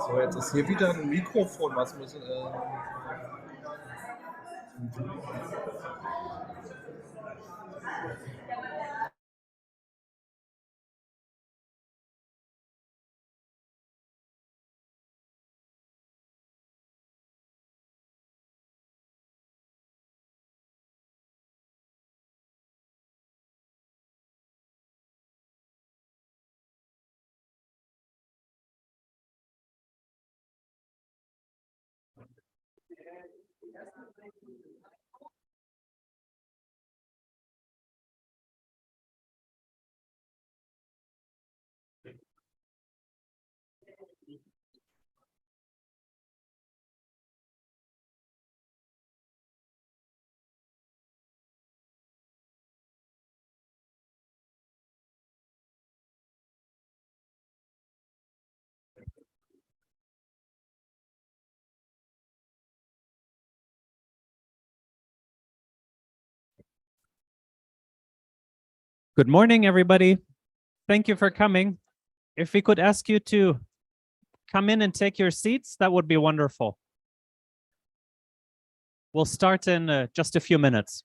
So, jetzt ist hier wieder ein Mikrofon, was müssen. Good morning, everybody. Thank you for coming. If we could ask you to come in and take your seats, that would be wonderful. We'll start in just a few minutes.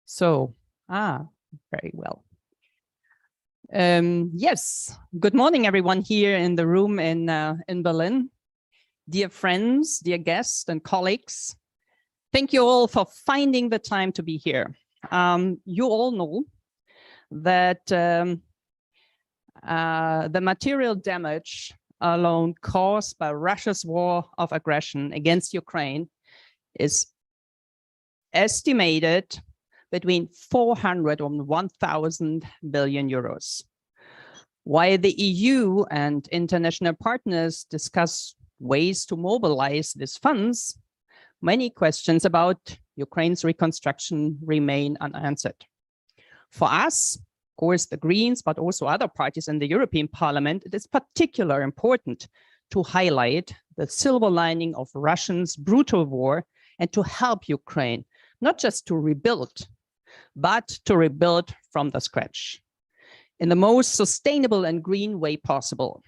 So, very well. Yes, good morning, everyone here in the room in Berlin. Dear friends, dear guests and colleagues, thank you all for finding the time to be here. You all know that the material damage alone caused by Russia's war of aggression against Ukraine is estimated between 400 and 1,000 billion euros. While the EU and international partners discuss ways to mobilize these funds, many questions about Ukraine's reconstruction remain unanswered. For us, of course, the Greens, but also other parties in the European Parliament, it is particularly important to highlight the silver lining of Russia's brutal war and to help Ukraine, not just to rebuild, but to rebuild from the scratch in the most sustainable and green way possible.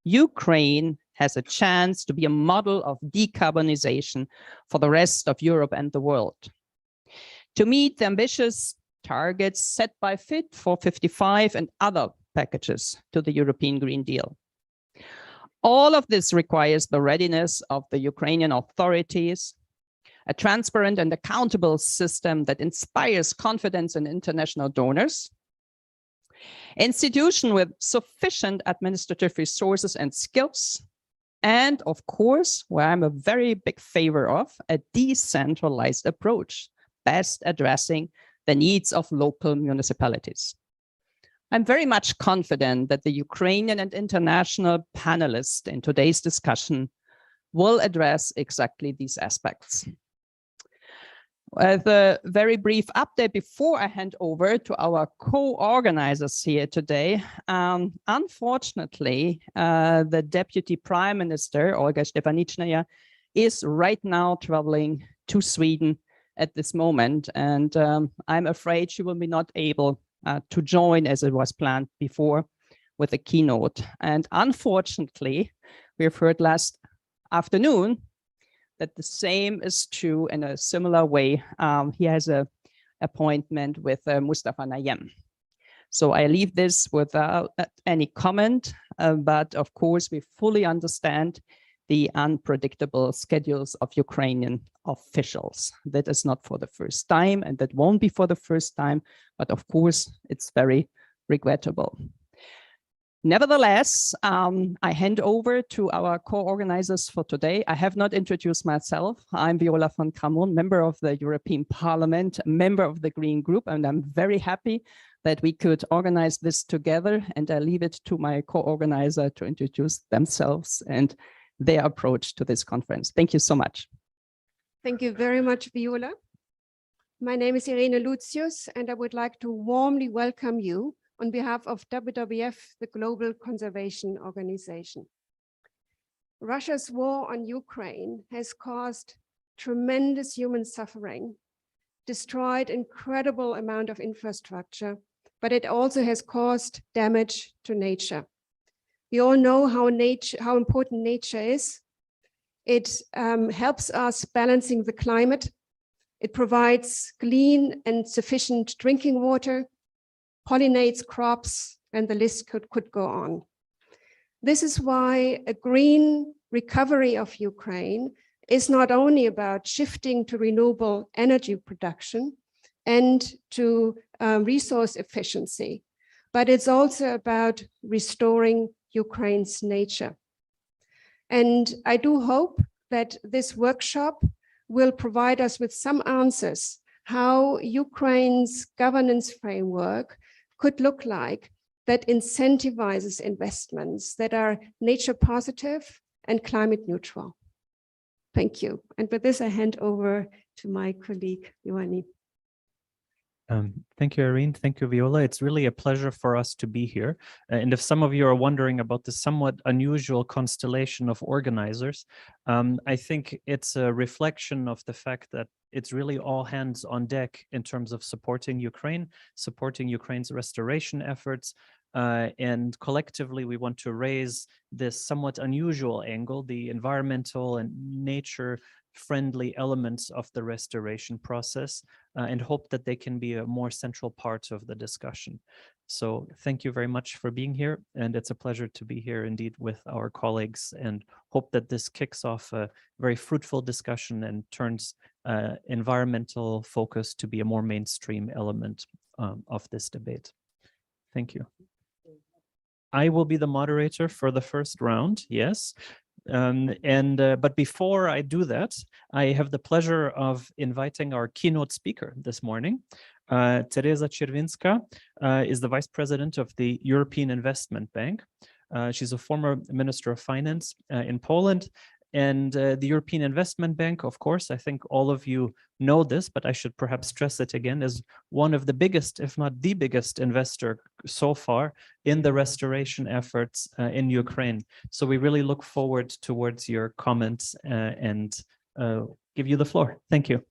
Ukraine has a chance to be a model of decarbonization for the rest of Europe and the world. To meet the ambitious targets set by Fit for 55 and other packages to the European Green Deal. All of this requires the readiness of the Ukrainian authorities, a transparent and accountable system that inspires confidence in international donors, institution with sufficient administrative resources and skills, and of course, where I'm a very big favor of, a decentralized approach, best addressing the needs of local municipalities. I'm very much confident that the Ukrainian and international panelists in today's discussion will address exactly these aspects. As a very brief update before I hand over to our co-organizers here today, unfortunately, the Deputy Prime Minister, Olga Stefanichnaya, is right now traveling to Sweden at this moment, and I'm afraid she will be not able to join as it was planned before with a keynote. And unfortunately, we have heard last afternoon that the same is true in a similar way. He has an appointment with Mustafa Nayem. So I leave this without any comment, but of course we fully understand the unpredictable schedules of Ukrainian officials. That is not for the first time, and that won't be for the first time, but of course it's very regrettable. Nevertheless, I hand over to our co-organizers for today. I have not introduced myself. I'm Viola von Cramon, member of the European Parliament, member of the Green Group, and I'm very happy that we could organize this together, and I leave it to my co-organizer to introduce themselves and their approach to this conference. Thank you so much. Thank you very much, Viola. My name is Irene Lucius, and I would like to warmly welcome you on behalf of WWF, the Global Conservation Organization. Russia's war on Ukraine has caused tremendous human suffering, destroyed incredible amount of infrastructure, but it also has caused damage to nature. We all know how important nature is. It helps us balancing the climate. It provides clean and sufficient drinking water, pollinates crops, and the list could go on. This is why a green recovery of Ukraine is not only about shifting to renewable energy production and to resource efficiency, but it's also about restoring Ukraine's nature. And I do hope that this workshop will provide us with some answers how Ukraine's governance framework could look like that incentivizes investments that are nature positive and climate neutral. Thank you. And with this, I hand over to my colleague, Ioanni. Thank you, Irene. Thank you, Viola. It's really a pleasure for us to be here. And if some of you are wondering about the somewhat unusual constellation of organizers, I think it's a reflection of the fact that it's really all hands on deck in terms of supporting Ukraine, supporting Ukraine's restoration efforts, and collectively we want to raise this somewhat unusual angle, the environmental and nature-friendly elements of the restoration process, and hope that they can be a more central part of the discussion. So thank you very much for being here, and it's a pleasure to be here indeed with our colleagues, and hope that this kicks off a very fruitful discussion and turns environmental focus to be a more mainstream element of this debate. Thank you. I will be the moderator for the first round, yes. But before I do that, I have the pleasure of inviting our keynote speaker this morning. Teresa Czerwinska is the Vice President of the European Investment Bank. She's a former Minister of Finance in Poland. And the European Investment Bank, of course, I think all of you know this, but I should perhaps stress it again, is one of the biggest, if not the biggest investor so far in the restoration efforts in Ukraine. So we really look forward towards your comments and give you the floor. Thank you.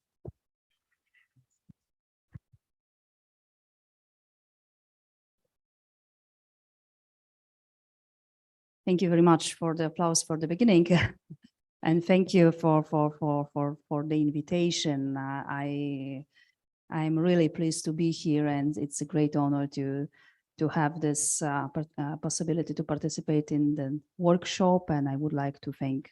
Thank you very much for the applause for the beginning. And thank you for the invitation. I'm really pleased to be here, and it's a great honor to have this possibility to participate in the workshop. And I would like to thank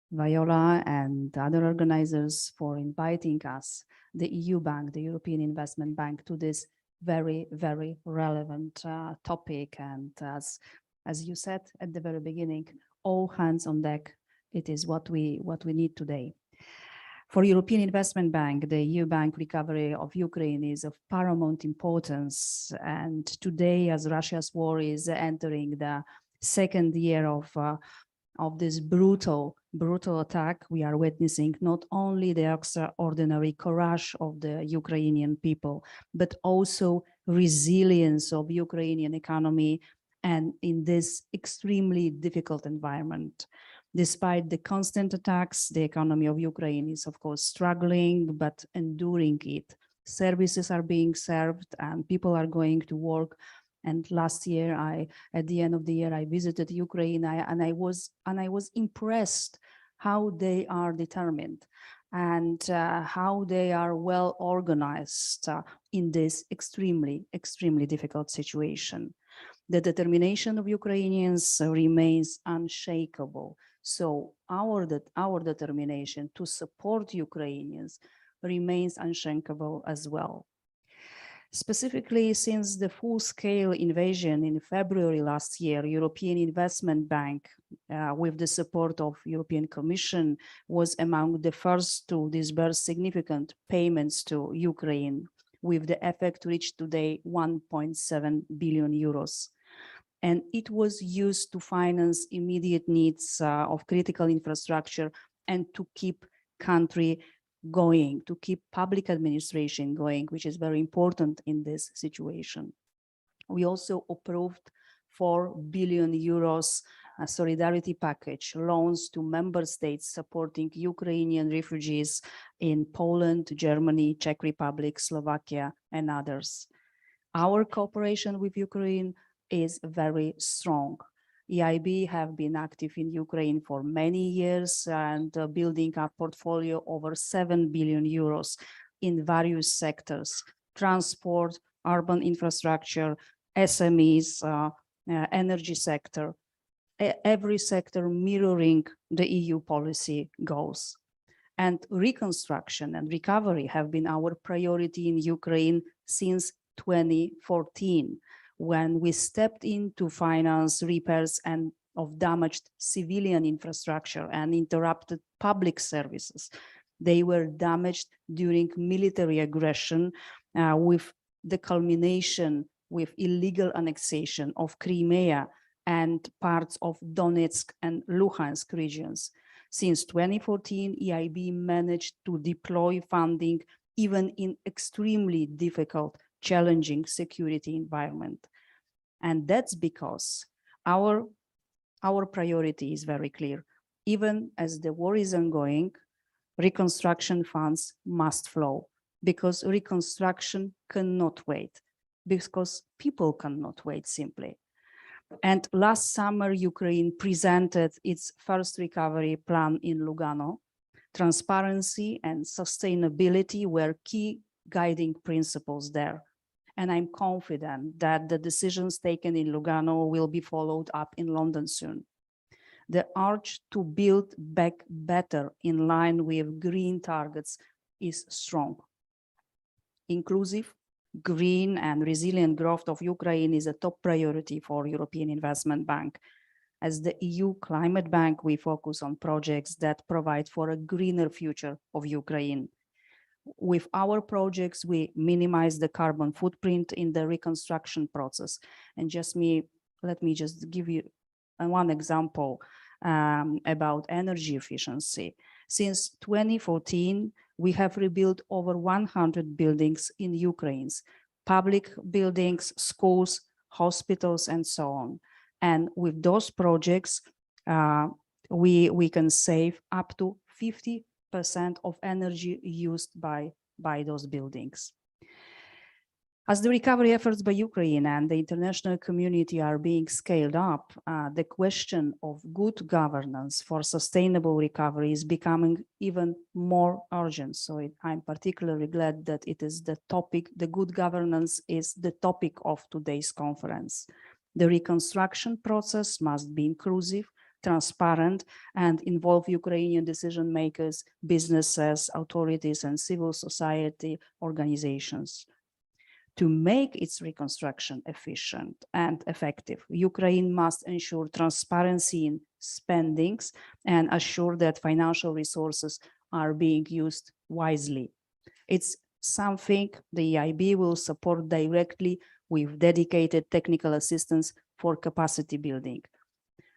Viola and other organizers for inviting us, the EU Bank, the European Investment Bank, to this very, very relevant topic. And as you said at the very beginning, all hands on deck. It is what we need today. For European Investment Bank, the EU Bank recovery of Ukraine is of paramount importance. And today, as Russia's war is entering the second year of this brutal attack, we are witnessing not only the extraordinary courage of the Ukrainian people, but also resilience of Ukrainian economy, and in this extremely difficult environment. Despite the constant attacks, the economy of Ukraine is, of course, struggling, but enduring it. Services are being served and people are going to work. And last year, at the end of the year, I visited Ukraine, and I was impressed how they are determined and how they are well organized in this extremely, extremely difficult situation. The determination of Ukrainians remains unshakable. So our determination to support Ukrainians remains unshakable as well. Specifically, since the full-scale invasion in February last year, European Investment Bank, with the support of European Commission, was among the first to disburse significant payments to Ukraine, with the effect reached today 1.7 billion euros. And it was used to finance immediate needs of critical infrastructure and to keep country going, to keep public administration going, which is very important in this situation. We also approved 4 billion euros solidarity package, loans to member states supporting Ukrainian refugees in Poland, Germany, Czech Republic, Slovakia, and others. Our cooperation with Ukraine is very strong. EIB have been active in Ukraine for many years and building a portfolio over 7 billion euros in various sectors: transport, urban infrastructure, SMEs, energy sector, every sector mirroring the EU policy goals. And reconstruction and recovery have been our priority in Ukraine since 2014. When we stepped in to finance repairs and of damaged civilian infrastructure and interrupted public services. They were damaged during military aggression, with the culmination with illegal annexation of Crimea and parts of Donetsk and Luhansk regions. Since 2014, EIB managed to deploy funding even in extremely difficult, challenging security environment. And that's because our priority is very clear. Even as the war is ongoing, reconstruction funds must flow, because reconstruction cannot wait, because people cannot wait simply. And last summer, Ukraine presented its first recovery plan in Lugano. Transparency and sustainability were key guiding principles there. And I'm confident that the decisions taken in Lugano will be followed up in London soon. The urge to build back better in line with green targets is strong. Inclusive, green and resilient growth of Ukraine is a top priority for European Investment Bank. As the EU Climate Bank, we focus on projects that provide for a greener future of Ukraine. With our projects, we minimize the carbon footprint in the reconstruction process. And let me just give you one example about energy efficiency. Since 2014, we have rebuilt over 100 buildings in Ukraine, public buildings, schools, hospitals, and so on. And with those projects, we can save up to 50% of energy used by those buildings. As the recovery efforts by Ukraine and the international community are being scaled up, the question of good governance for sustainable recovery is becoming even more urgent. So I'm particularly glad that it is the topic, the good governance is the topic of today's conference. The reconstruction process must be inclusive, transparent, and involve Ukrainian decision makers, businesses, authorities, and civil society organizations. To make its reconstruction efficient and effective, Ukraine must ensure transparency in spendings and assure that financial resources are being used wisely. It's something the EIB will support directly with dedicated technical assistance for capacity building.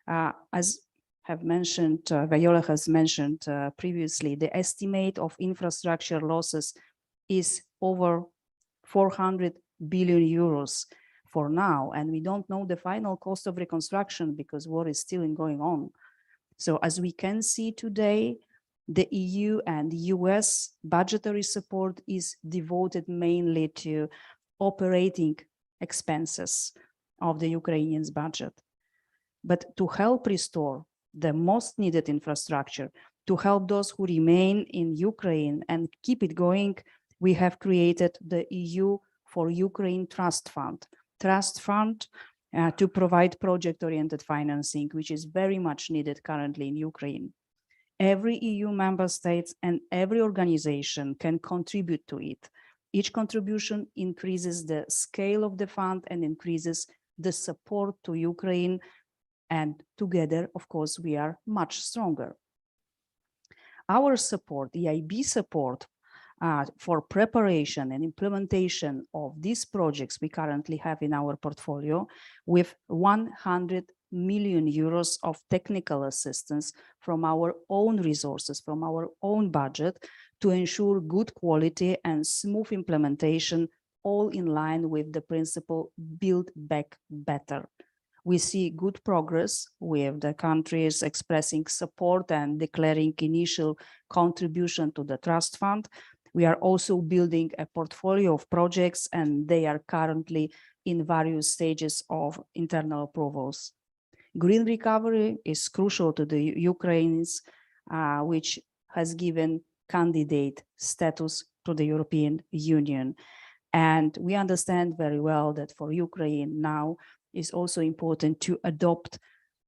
As have mentioned, Viola has mentioned previously, the estimate of infrastructure losses is over 400 billion euros for now, and we don't know the final cost of reconstruction because war is still going on. So as we can see today, the EU and US budgetary support is devoted mainly to operating expenses of the Ukrainians' budget. But to help restore the most needed infrastructure, to help those who remain in Ukraine and keep it going, we have created the EU for Ukraine Trust Fund. To provide project-oriented financing, which is very much needed currently in Ukraine. Every EU member state and every organization can contribute to it. Each contribution increases the scale of the fund and increases the support to Ukraine. And together, of course, we are much stronger. Our support, the EIB support, for preparation and implementation of these projects we currently have in our portfolio with 100 million euros of technical assistance from our own resources, from our own budget to ensure good quality and smooth implementation, all in line with the principle Build Back Better. We see good progress with the countries expressing support and declaring initial contribution to the trust fund. We are also building a portfolio of projects, and they are currently in various stages of internal approvals. Green recovery is crucial to the Ukrainians, which has given candidate status to the European Union. And we understand very well that for Ukraine now is also important to adopt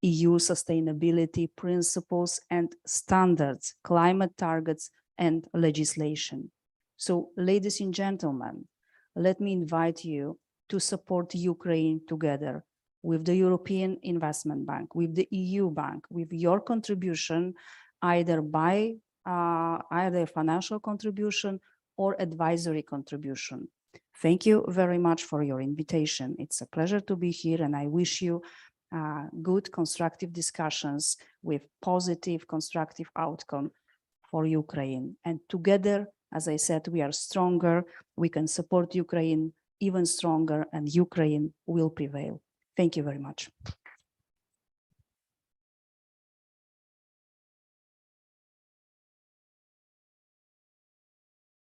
EU sustainability principles and standards, climate targets, and legislation. So, ladies and gentlemen, let me invite you to support Ukraine together with the European Investment Bank, with the EU Bank, with your contribution, either by either financial contribution or advisory contribution. Thank you very much for your invitation. It's a pleasure to be here, and I wish you good, constructive discussions with positive, constructive outcome for Ukraine. And together, as I said, we are stronger. We can support Ukraine even stronger, and Ukraine will prevail. Thank you very much.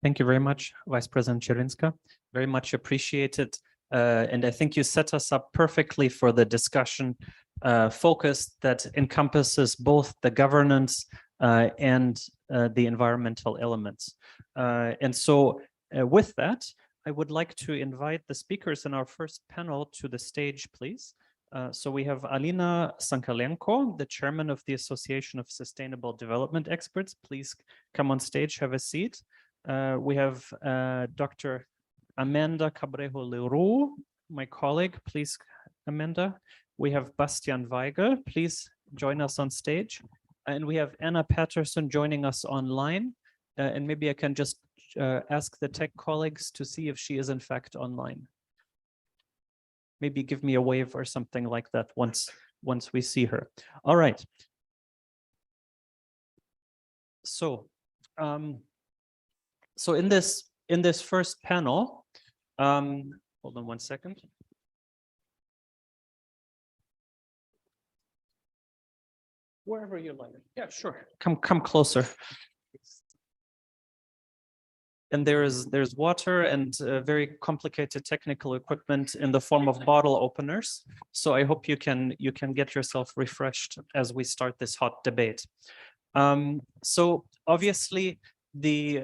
Thank you very much, Vice President Chirinska. Very much appreciated. And I think you set us up perfectly for the discussion focus that encompasses both the governance and the environmental elements. And so with that, I would like to invite the speakers in our first panel to the stage, please. So we have Alina Sankalenko, the chairman of the Association of Sustainable Development Experts. Please come on stage, have a seat. We have Dr. Amanda Cabrejo-Leroux, my colleague. Please, Amanda. We have Bastian Weigel. Please join us on stage. And we have Anna Patterson joining us online. And maybe I can just ask the tech colleagues to see if she is in fact online. Maybe give me a wave or something like that once we see her. All right. So, so in this first panel, hold on one second. Wherever you like. Yeah, sure. Come closer. and there's water and very complicated technical equipment in the form of bottle openers. So I hope you can get yourself refreshed as we start this hot debate. So obviously, the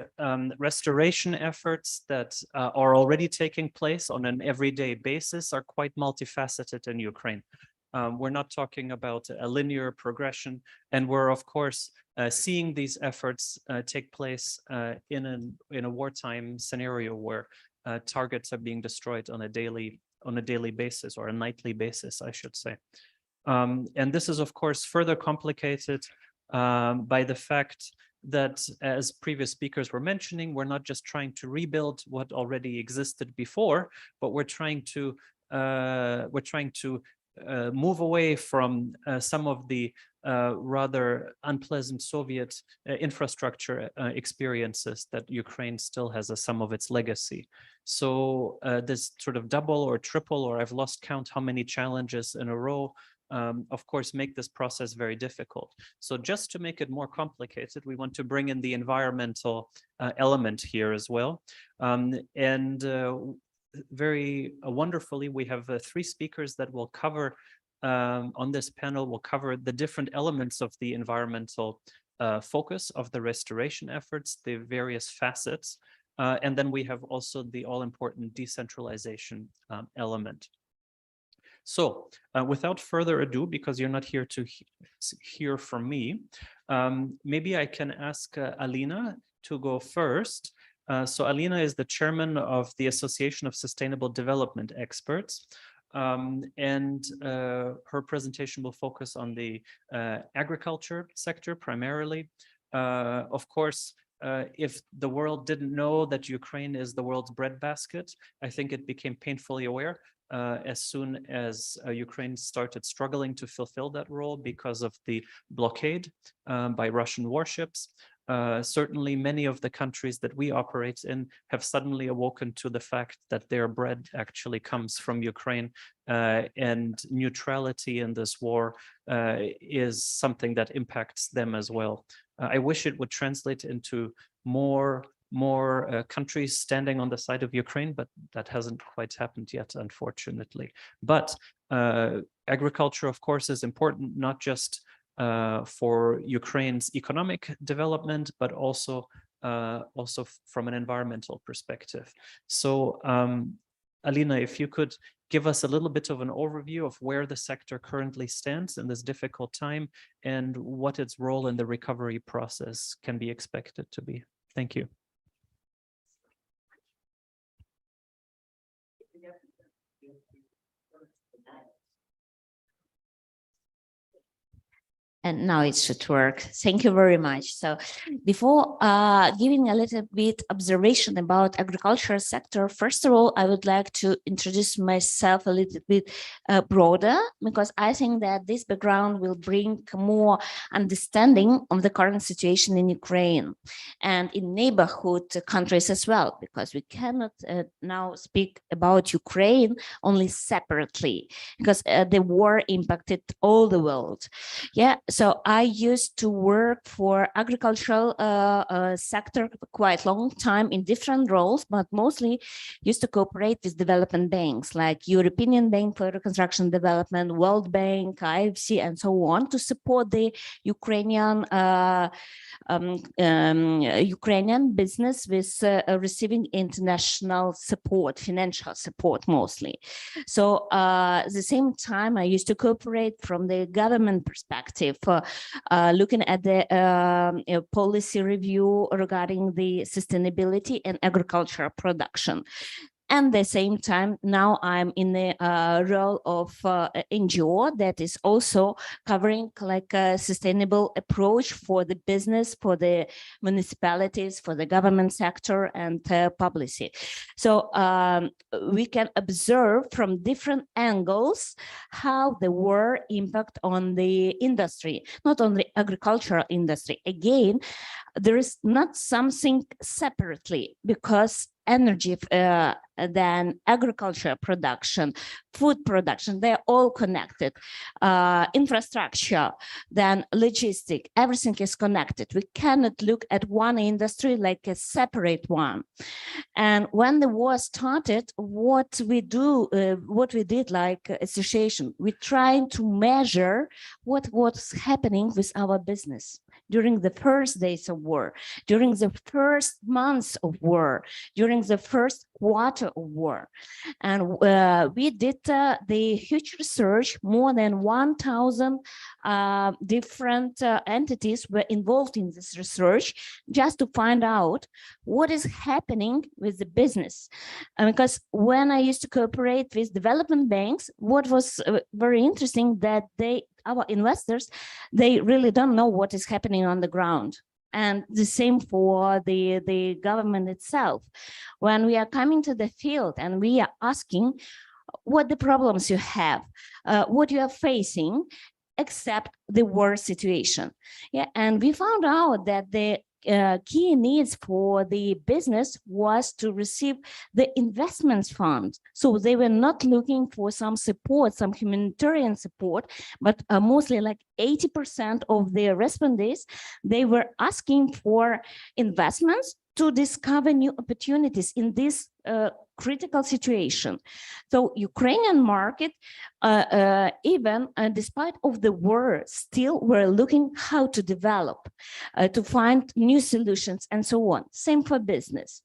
restoration efforts that are already taking place on an everyday basis are quite multifaceted in Ukraine. We're not talking about a linear progression, and we're of course seeing these efforts take place in a wartime scenario where targets are being destroyed on a daily basis, or a nightly basis, I should say. And this is of course further complicated by the fact that, as previous speakers were mentioning, we're not just trying to rebuild what already existed before, but we're trying to move away from some of the rather unpleasant Soviet infrastructure experiences that Ukraine still has as some of its legacy. So this sort of double or triple, or I've lost count how many challenges in a row, of course, make this process very difficult. So just to make it more complicated, we want to bring in the environmental element here as well. Very wonderfully, we have 3 speakers that will cover on this panel, will cover the different elements of the environmental focus of the restoration efforts, the various facets, and then we have also the all-important decentralization element. So without further ado, because you're not here to hear from me, maybe I can ask Alina to go first. So Alina is the chairman of the Association of Sustainable Development Experts, and her presentation will focus on the agriculture sector primarily. Of course, if the world didn't know that Ukraine is the world's breadbasket, I think it became painfully aware as soon as Ukraine started struggling to fulfill that role because of the blockade by Russian warships. Certainly many of the countries that we operate in have suddenly awoken to the fact that their bread actually comes from Ukraine, and neutrality in this war is something that impacts them as well. I wish it would translate into more countries standing on the side of Ukraine, but that hasn't quite happened yet, unfortunately. But agriculture, of course, is important, not just for Ukraine's economic development, but also from an environmental perspective. So Alina, if you could give us a little bit of an overview of where the sector currently stands in this difficult time and what its role in the recovery process can be expected to be. Thank you. And now it should work. Thank you very much. So before giving a little bit observation about agricultural sector, first of all, I would like to introduce myself a little bit broader, because I think that this background will bring more understanding of the current situation in Ukraine and in neighborhood countries as well, because we cannot now speak about Ukraine only separately, because the war impacted all the world. Yeah. So I used to work for agricultural sector for quite a long time in different roles, but mostly used to cooperate with development banks like European Bank for Reconstruction and Development, World Bank, IFC, and so on, to support the Ukrainian business with receiving international support, financial support mostly. So at the same time, I used to cooperate from the government perspective, looking at the policy review regarding the sustainability and agricultural production. And at the same time, now I'm in the role of NGO that is also covering like a sustainable approach for the business, for the municipalities, for the government sector and policy. So we can observe from different angles how the war impact on the industry, not on the agricultural industry. Again, there is not something separately, because energy, then agriculture production, food production, they're all connected. Infrastructure, then logistic, everything is connected. We cannot look at one industry like a separate one. And when the war started, what we did like association, we tried to measure what was happening with our business during the first days of war, during the first months of war, during the first quarter of war. And we did the huge research. More than 1,000 different entities were involved in this research just to find out what is happening with the business. Because when I used to cooperate with development banks, what was very interesting that our investors, they really don't know what is happening on the ground. And the same for the government itself. When we are coming to the field and we are asking what the problems you have, what you are facing, except the war situation. Yeah, and we found out that the key needs for the business was to receive the investments fund. So they were not looking for some support, some humanitarian support, but mostly like 80% of the respondents, they were asking for investments to discover new opportunities in this critical situation. So Ukrainian market, even despite of the war, still we're looking how to develop, to find new solutions and so on. Same for business.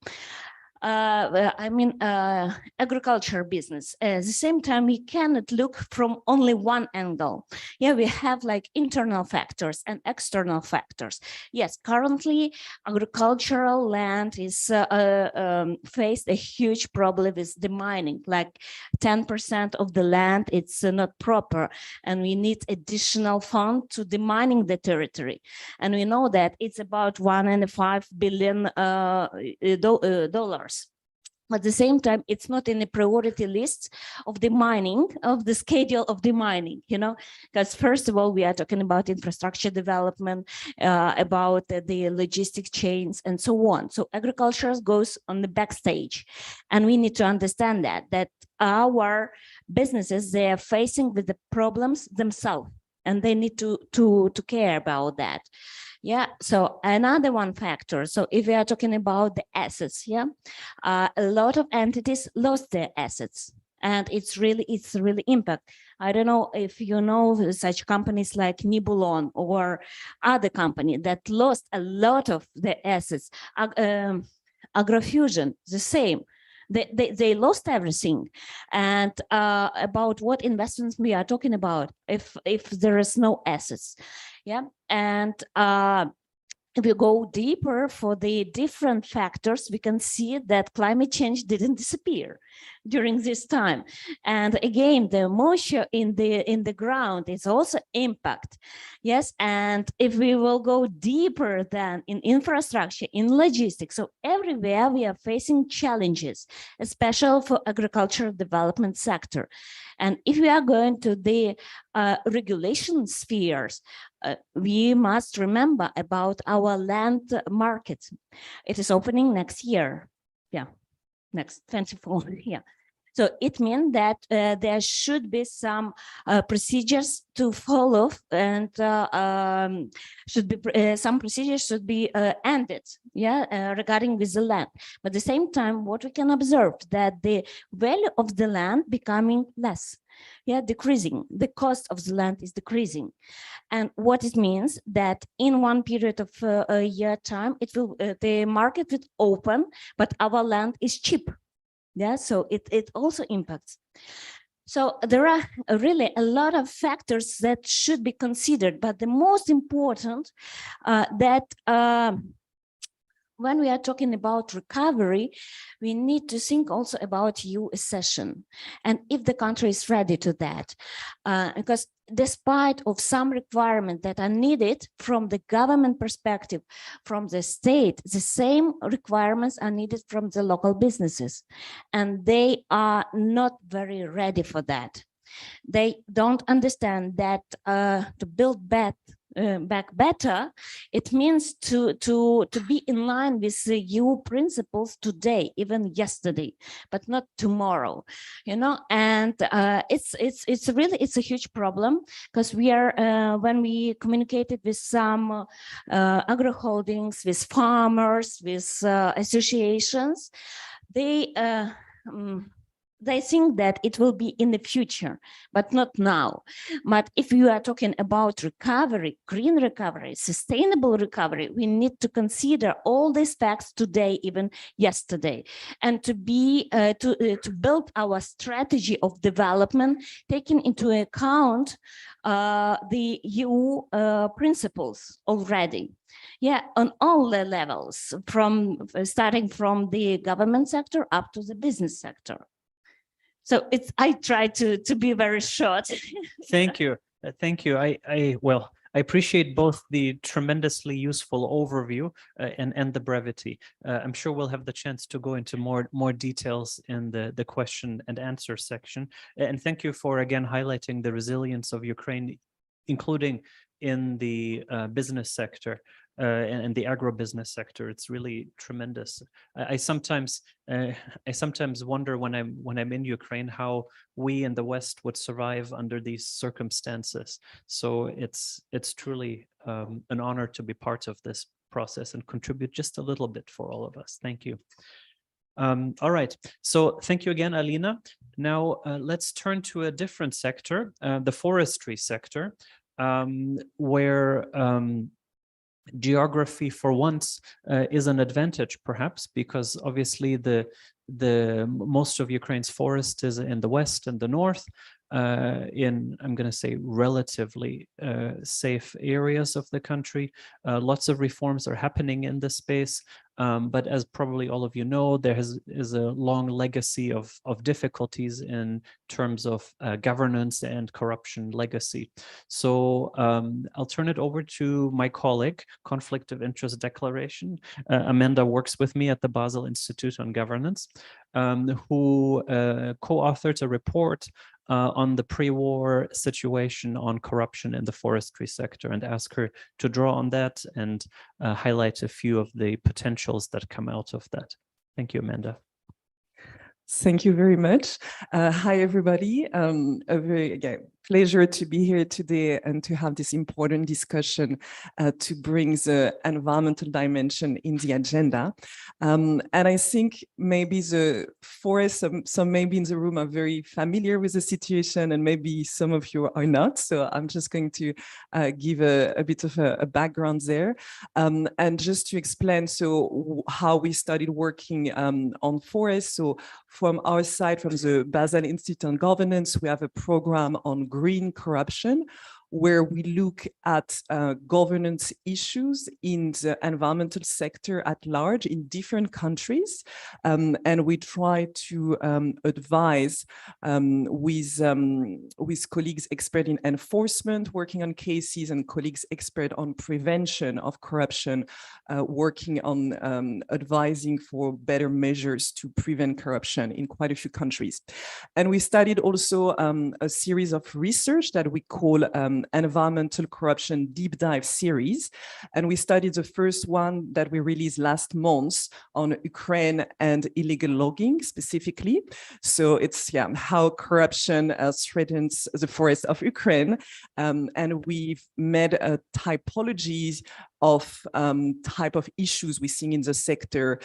Agriculture business. At the same time, we cannot look from only one angle. Yeah, we have like internal factors and external factors. Yes, currently agricultural land is faced a huge problem with the mining. Like 10% of the land, it's not proper, and we need additional fund to demining the territory. And we know that it's about $1.5 billion dollars. At the same time, it's not in the priority list of the mining, of the schedule of the mining, you know, because first of all, we are talking about infrastructure development, about the logistic chains and so on. So agriculture goes on the backstage. And we need to understand that our businesses, they are facing with the problems themselves, and they need to care about that. Yeah, so another one factor. So if we are talking about the assets, yeah, a lot of entities lost their assets, and it's really impact. I don't know if you know such companies like Nibulon or other company that lost a lot of their assets. Agrofusion, the same. They lost everything. And about what investments we are talking about if there is no assets. Yeah, and if we go deeper for the different factors, we can see that climate change didn't disappear during this time. And again, the moisture in the ground is also impact. Yes, and if we will go deeper than in infrastructure, in logistics, so everywhere we are facing challenges, especially for agricultural development sector. And if we are going to the regulation spheres, we must remember about our land market. It is opening next year. Yeah, next 24. Yeah. So it means that there should be some procedures to follow, and some procedures should be ended, yeah, regarding with the land. But at the same time, what we can observe that the value of the land becoming less, yeah, decreasing. The cost of the land is decreasing, and what it means that in one period of a year time, it will the market will open, but our land is cheap. Yeah, so it also impacts. So there are really a lot of factors that should be considered, but the most important that when we are talking about recovery, we need to think also about EU accession, and if the country is ready to that, because despite of some requirements that are needed from the government perspective, from the state, the same requirements are needed from the local businesses, and they are not very ready for that. They don't understand that to build back better, it means to be in line with the EU principles today, even yesterday, but not tomorrow, you know. And it's a huge problem, because we are when we communicated with some agro holdings, with farmers, with associations, they think that it will be in the future, but not now. But if you are talking about recovery, green recovery, sustainable recovery, we need to consider all these facts today, even yesterday, and to build our strategy of development, taking into account the EU principles already. Yeah, on all the levels, starting from the government sector up to the business sector. So I try to be very short. Thank you. Thank you. I appreciate both the tremendously useful overview and the brevity. I'm sure we'll have the chance to go into more details in the question and answer section. And thank you for again highlighting the resilience of Ukraine, including in the business sector. And the agribusiness sector. It's really tremendous. I sometimes wonder when I'm in Ukraine how we in the West would survive under these circumstances. So it's truly an honor to be part of this process and contribute just a little bit for all of us. Thank you. All right, so thank you again, Alina. Now let's turn to a different sector, the forestry sector, where geography for once is an advantage, perhaps, because obviously the most of Ukraine's forest is in the west and the north, in, I'm going to say, relatively safe areas of the country. Lots of reforms are happening in this space, but as probably all of you know, there is a long legacy of difficulties in terms of governance and corruption legacy. So I'll turn it over to my colleague, Conflict of Interest Declaration. Amanda works with me at the Basel Institute on Governance, who co-authored a report on the pre-war situation on corruption in the forestry sector, and ask her to draw on that and highlight a few of the potentials that come out of that. Thank you, Amanda. Thank you very much. Hi, everybody. A very pleasure to be here today and to have this important discussion to bring the environmental dimension in the agenda. And I think maybe the forest, some maybe in the room are very familiar with the situation, and maybe some of you are not. So I'm just going to give a bit of a background there. And just to explain, so how we started working on forests. So from our side, from the Basel Institute on Governance, we have a program on green corruption, where we look at governance issues in the environmental sector at large in different countries. And we try to advise with colleagues expert in enforcement, working on cases, and colleagues expert on prevention of corruption, working on advising for better measures to prevent corruption in quite a few countries. And we studied also a series of research that we call environmental corruption deep dive series. And we studied the first one that we released last month on Ukraine and illegal logging specifically. So it's how corruption threatens the forests of Ukraine. And we've made a typology of type of issues we see in the sector,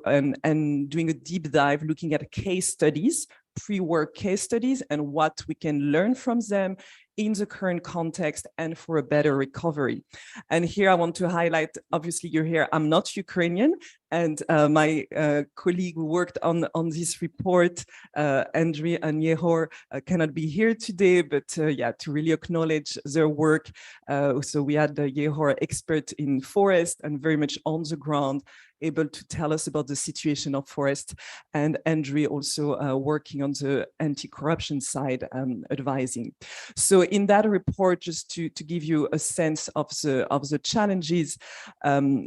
and doing a deep dive, looking at case studies, pre-war case studies, and what we can learn from them in the current context and for a better recovery. And here I want to highlight, obviously you're here, I'm not Ukrainian, and my colleague who worked on this report, Andriy and Yehor, cannot be here today, but to really acknowledge their work. So we had Yehor, expert in forest and very much on the ground, able to tell us about the situation of forest, and Andriy also working on the anti-corruption side, advising. So in that report, just to give you a sense of the challenges,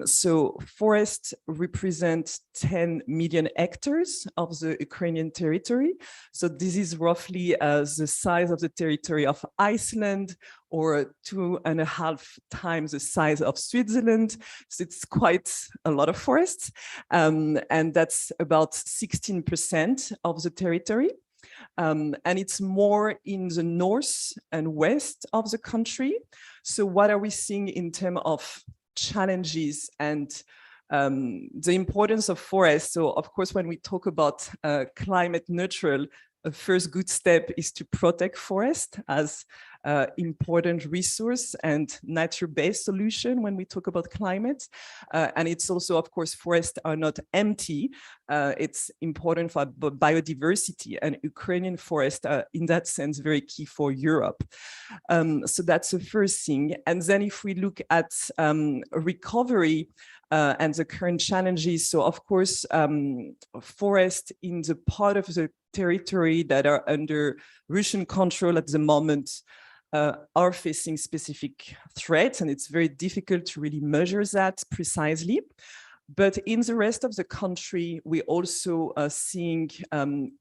so forests represent 10 million hectares of the Ukrainian territory. So this is roughly the size of the territory of Iceland, or 2.5 times the size of Switzerland. So it's quite a lot of forests. And that's about 16% of the territory. And it's more in the north and west of the country. So what are we seeing in terms of challenges and the importance of forests? So of course, when we talk about climate neutral, a first good step is to protect forest as important resource and nature-based solution when we talk about climate. And it's also, of course, forests are not empty. It's important for biodiversity, and Ukrainian forests are in that sense very key for Europe. So that's the first thing. And then if we look at recovery, and the current challenges. So of course, forests in the part of the territory that are under Russian control at the moment are facing specific threats, and it's very difficult to really measure that precisely. But in the rest of the country, we also are seeing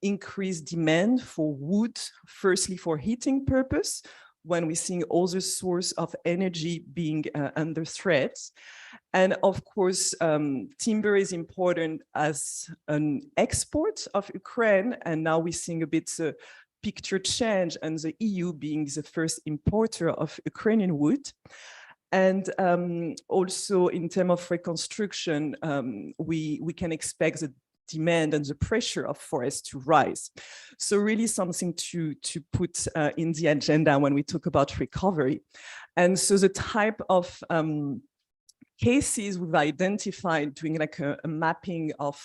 increased demand for wood, firstly for heating purpose, when we're seeing other source of energy being under threat. And of course, timber is important as an export of Ukraine. And now we're seeing a bit picture change, and the EU being the first importer of Ukrainian wood. And also in terms of reconstruction, we can expect the demand and the pressure of forests to rise. So really something to put in the agenda when we talk about recovery. And so the type of cases we've identified doing like a mapping of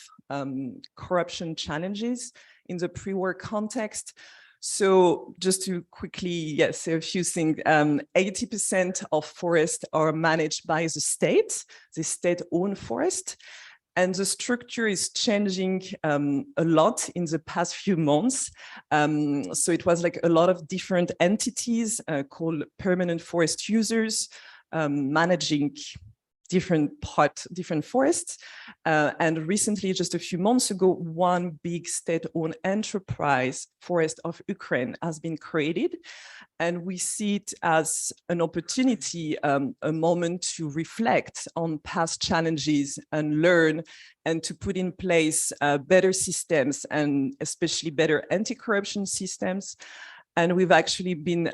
corruption challenges in the pre-war context. So just to quickly say a few things, 80% of forests are managed by the state-owned forest. And the structure is changing a lot in the past few months. So it was like a lot of different entities called permanent forest users managing different forests. And recently, just a few months ago, one big state-owned enterprise, Forest of Ukraine, has been created. And we see it as an opportunity, a moment to reflect on past challenges and learn, and to put in place better systems, and especially better anti-corruption systems. And we've actually been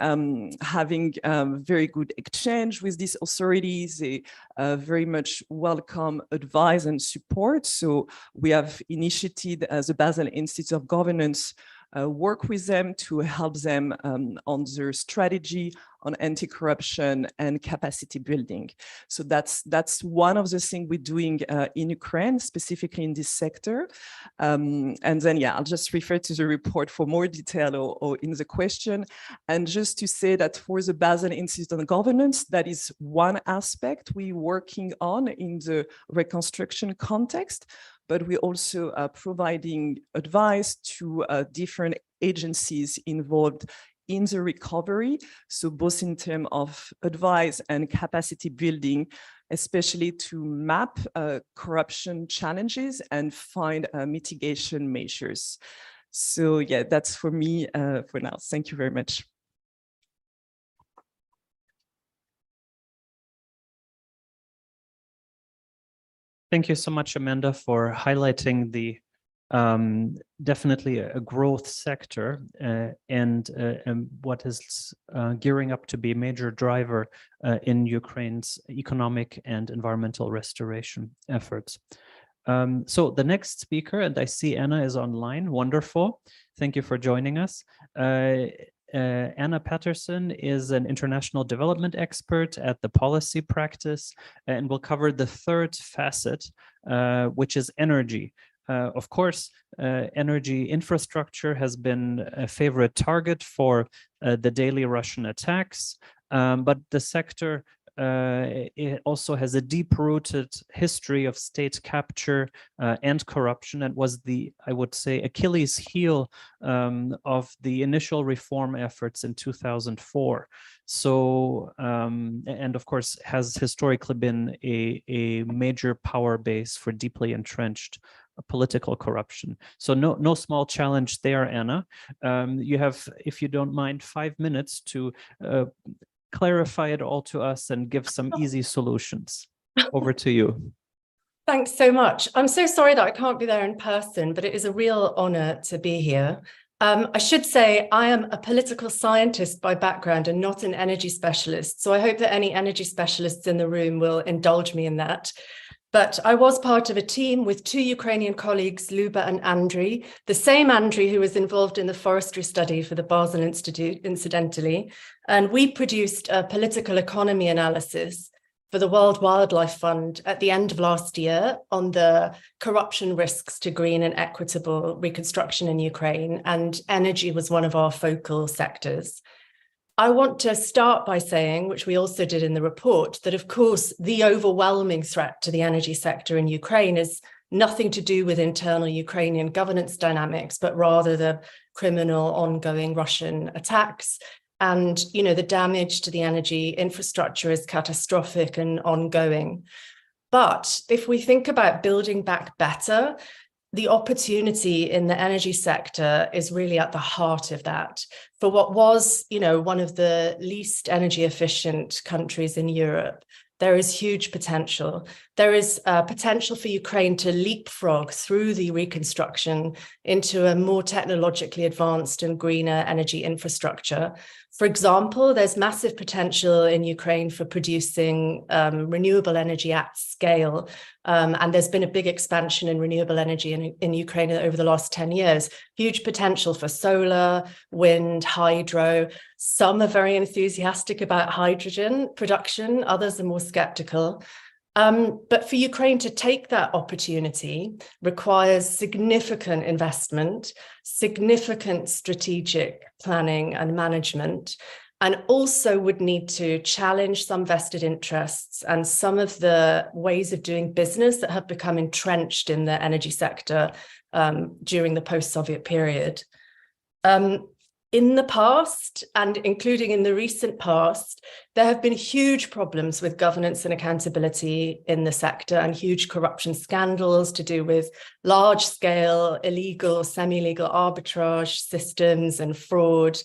having very good exchange with these authorities. They very much welcome advice and support. So we have initiated as the Basel Institute of Governance work with them to help them on their strategy on anti-corruption and capacity building. So that's one of the things we're doing in Ukraine, specifically in this sector. And then, I'll just refer to the report for more detail or in the question. And just to say that for the Basel Institute on Governance, that is one aspect we're working on in the reconstruction context, but we're also providing advice to different agencies involved in the recovery. So both in terms of advice and capacity building, especially to map corruption challenges and find mitigation measures. So that's for me for now. Thank you very much. Thank you so much, Amanda, for highlighting the definitely a growth sector and what is gearing up to be a major driver in Ukraine's economic and environmental restoration efforts. So the next speaker, and I see Anna is online. Wonderful. Thank you for joining us. Anna Patterson is an international development expert at the policy practice and will cover the third facet, which is energy. Of course, energy infrastructure has been a favorite target for the daily Russian attacks, but the sector it also has a deep-rooted history of state capture and corruption, and was the, I would say, Achilles heel of the initial reform efforts in 2004. So, and of course, has historically been a major power base for deeply entrenched political corruption. So no small challenge there, Anna. You have, if you don't mind, 5 minutes to clarify it all to us and give some easy solutions. Over to you. Thanks so much. I'm so sorry that I can't be there in person, but it is a real honor to be here. I should say I am a political scientist by background and not an energy specialist. So I hope that any energy specialists in the room will indulge me in that. But I was part of a team with 2 Ukrainian colleagues, Luba and Andriy, the same Andriy who was involved in the forestry study for the Basel Institute, incidentally. And we produced a political economy analysis for the World Wildlife Fund at the end of last year on the corruption risks to green and equitable reconstruction in Ukraine. And energy was one of our focal sectors. I want to start by saying, which we also did in the report, that of course, the overwhelming threat to the energy sector in Ukraine is nothing to do with internal Ukrainian governance dynamics, but rather the criminal ongoing Russian attacks. And, you know, the damage to the energy infrastructure is catastrophic and ongoing. But if we think about building back better, the opportunity in the energy sector is really at the heart of that. For what was, you know, one of the least energy efficient countries in Europe, there is huge potential. There is potential for Ukraine to leapfrog through the reconstruction into a more technologically advanced and greener energy infrastructure. For example, there's massive potential in Ukraine for producing renewable energy at scale. And there's been a big expansion in renewable energy in Ukraine over the last 10 years. Huge potential for solar, wind, hydro. Some are very enthusiastic about hydrogen production, others are more skeptical. But for Ukraine to take that opportunity requires significant investment, significant strategic planning and management, and also would need to challenge some vested interests and some of the ways of doing business that have become entrenched in the energy sector during the post-Soviet period. In the past, and including in the recent past, there have been huge problems with governance and accountability in the sector and huge corruption scandals to do with large-scale illegal, semi-legal arbitrage systems and fraud.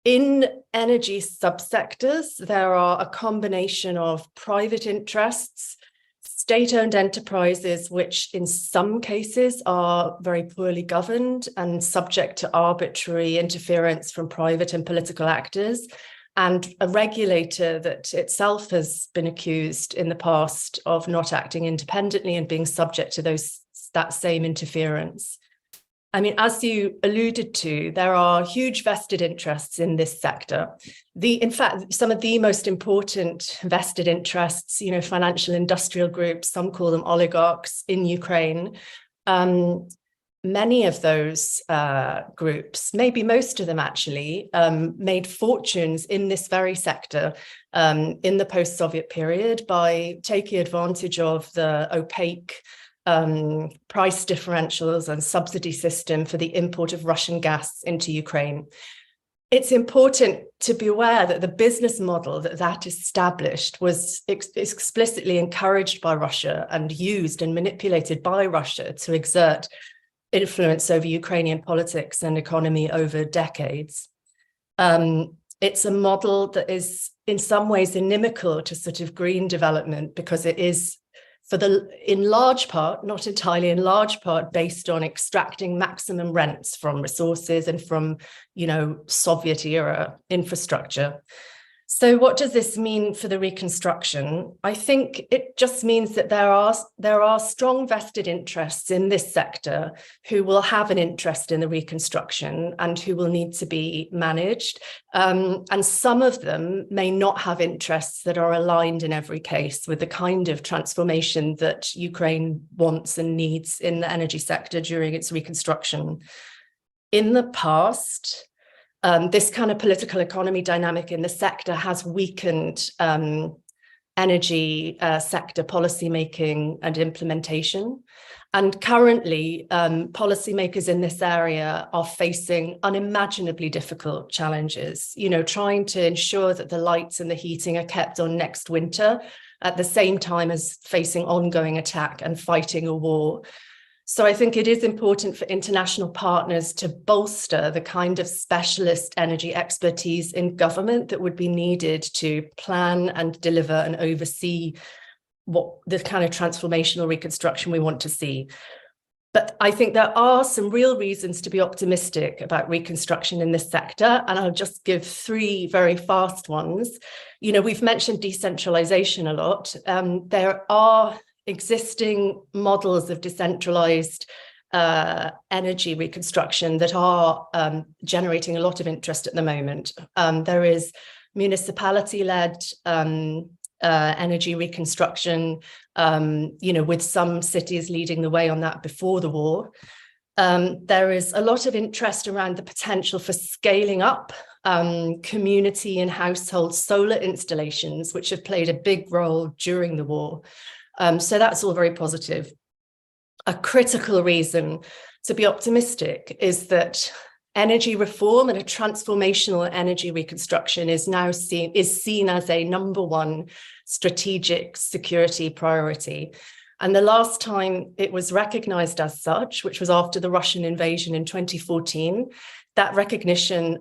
In energy subsectors, there are a combination of private interests, state-owned enterprises, which in some cases are very poorly governed and subject to arbitrary interference from private and political actors, and a regulator that itself has been accused in the past of not acting independently and being subject to that same interference. I mean, as you alluded to, there are huge vested interests in this sector. In fact, some of the most important vested interests, you know, financial industrial groups, some call them oligarchs in Ukraine. Many of those groups, maybe most of them actually, made fortunes in this very sector in the post-Soviet period by taking advantage of the opaque price differentials and subsidy system for the import of Russian gas into Ukraine. It's important to be aware that the business model that established was explicitly encouraged by Russia and used and manipulated by Russia to exert influence over Ukrainian politics and economy over decades. It's a model that is in some ways inimical to sort of green development because it is in large part, not entirely, in large part, based on extracting maximum rents from resources and from, you know, Soviet era infrastructure. So what does this mean for the reconstruction? I think it just means that there are strong vested interests in this sector who will have an interest in the reconstruction and who will need to be managed. And some of them may not have interests that are aligned in every case with the kind of transformation that Ukraine wants and needs in the energy sector during its reconstruction. In the past, this kind of political economy dynamic in the sector has weakened energy sector policymaking and implementation. And currently, policymakers in this area are facing unimaginably difficult challenges, you know, trying to ensure that the lights and the heating are kept on next winter at the same time as facing ongoing attack and fighting a war. So I think it is important for international partners to bolster the kind of specialist energy expertise in government that would be needed to plan and deliver and oversee what the kind of transformational reconstruction we want to see. But I think there are some real reasons to be optimistic about reconstruction in this sector. And I'll just give three very fast ones. You know, we've mentioned decentralization a lot. There are existing models of decentralized energy reconstruction that are generating a lot of interest at the moment. There is municipality-led energy reconstruction, you know, with some cities leading the way on that before the war. There is a lot of interest around the potential for scaling up community and household solar installations, which have played a big role during the war. So that's all very positive. A critical reason to be optimistic is that energy reform and a transformational energy reconstruction is now seen as a #1 strategic security priority. And the last time it was recognized as such, which was after the Russian invasion in 2014, that recognition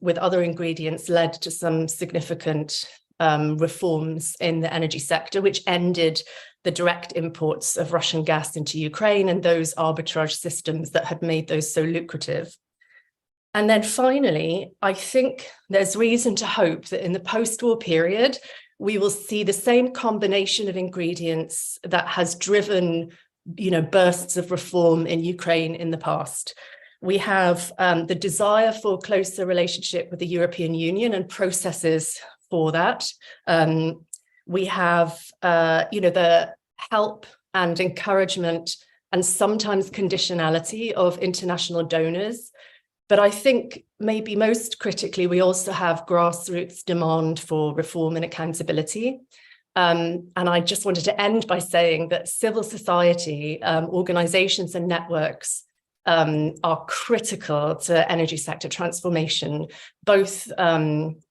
with other ingredients led to some significant reforms in the energy sector, which ended the direct imports of Russian gas into Ukraine and those arbitrage systems that had made those so lucrative. And then finally, I think there's reason to hope that in the post-war period, we will see the same combination of ingredients that has driven, you know, bursts of reform in Ukraine in the past. We have the desire for closer relationship with the European Union and processes for that. We have, you know, the help and encouragement and sometimes conditionality of international donors. But I think maybe most critically, we also have grassroots demand for reform and accountability. And I just wanted to end by saying that civil society organizations and networks are critical to energy sector transformation, both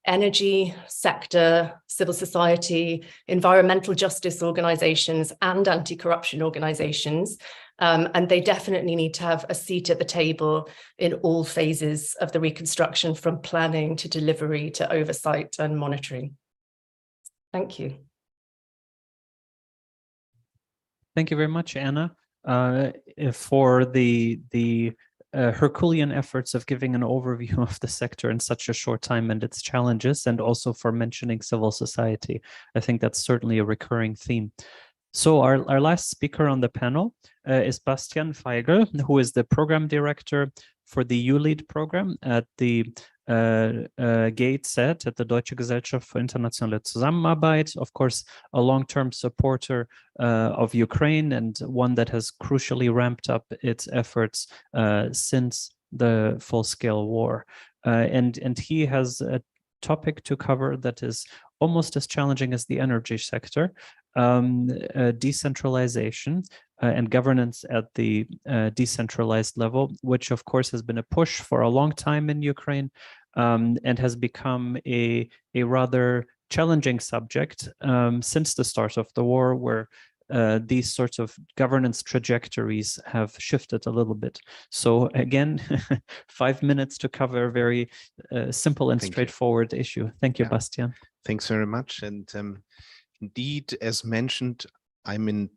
energy sector, civil society, environmental justice organizations, and anti-corruption organizations. And they definitely need to have a seat at the table in all phases of the reconstruction, from planning to delivery to oversight and monitoring. Thank you. Thank you very much, Anna, for the Herculean efforts of giving an overview of the sector in such a short time and its challenges, and also for mentioning civil society. I think that's certainly a recurring theme. So our last speaker on the panel is Bastian Feigl, who is the program director for the ULEAD program at the GATE at the Deutsche Gesellschaft für internationale Zusammenarbeit, of course, a long-term supporter of Ukraine and one that has crucially ramped up its efforts since the full-scale war. And he has a topic to cover that is almost as challenging as the energy sector, decentralization and governance at the decentralized level, which of course has been a push for a long time in Ukraine and has become a rather challenging subject since the start of the war, where these sorts of governance trajectories have shifted a little bit. So again, 5 minutes to cover a very simple and straightforward issue. Thank you, Bastian. Thanks very much. And indeed, as mentioned, I'm in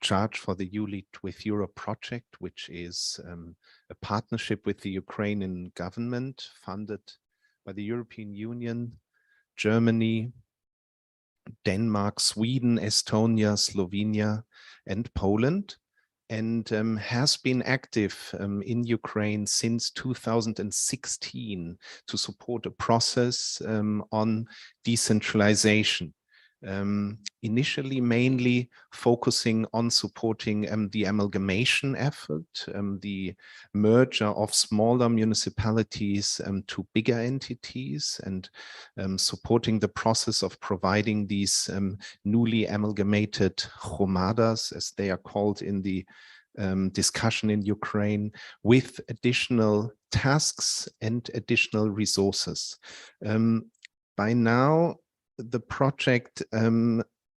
charge for the ULEAD with Europe project, which is a partnership with the Ukrainian government funded by the European Union, Germany, Denmark, Sweden, Estonia, Slovenia, and Poland, and has been active in Ukraine since 2016 to support a process on decentralization. initially mainly focusing on supporting the amalgamation effort, the merger of smaller municipalities to bigger entities, and supporting the process of providing these newly amalgamated hromadas, as they are called in the discussion in Ukraine, with additional tasks and additional resources. By now, the project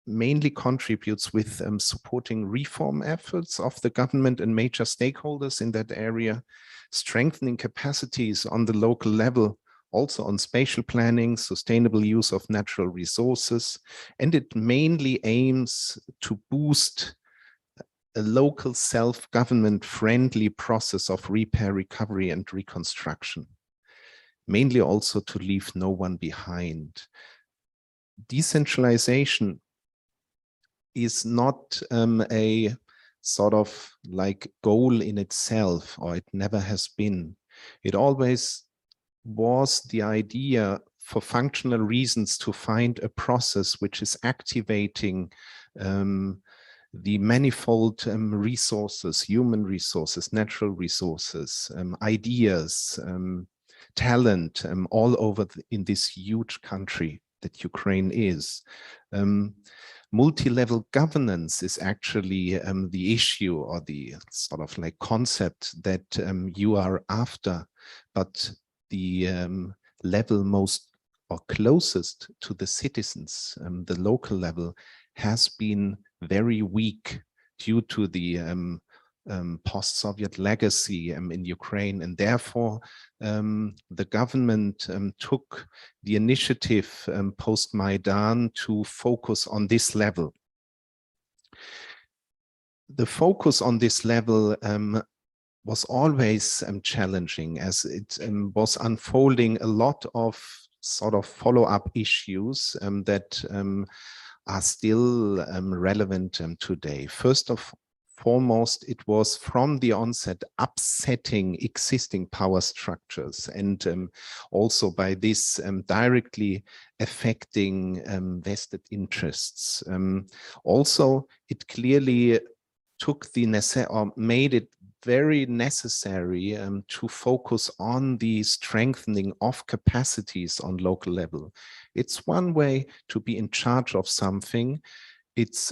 mainly contributes with supporting reform efforts of the government and major stakeholders in that area, strengthening capacities on the local level, also on spatial planning, sustainable use of natural resources, and it mainly aims to boost a local self-government friendly process of repair, recovery, and reconstruction, mainly also to leave no one behind. Decentralization is not a sort of like goal in itself, or it never has been. It always was the idea for functional reasons to find a process which is activating the manifold resources, human resources, natural resources, ideas, talent all over in this huge country that Ukraine is. Multi-level governance is actually the issue, or the sort of like concept that you are after, but the level most or closest to the citizens, the local level, has been very weak due to the post-Soviet legacy in Ukraine, and therefore the government took the initiative post-Maidan to focus on this level. The focus on this level was always challenging, as it was unfolding a lot of sort of follow-up issues that are still relevant today. First of foremost, it was from the onset upsetting existing power structures, and also by this directly affecting vested interests. Also, it clearly took the or made it very necessary to focus on the strengthening of capacities on local level. It's one way to be in charge of something. It's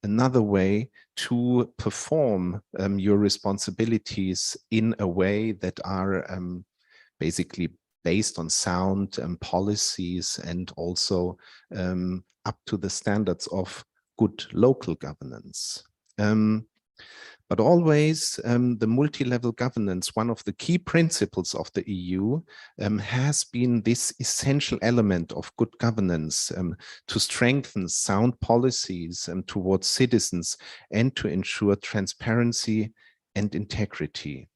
another way to perform your responsibilities in a way that are basically based on sound policies, and also up to the standards of good local governance. But always the multi-level governance, one of the key principles of the EU, has been this essential element of good governance to strengthen sound policies towards citizens and to ensure transparency and integrity.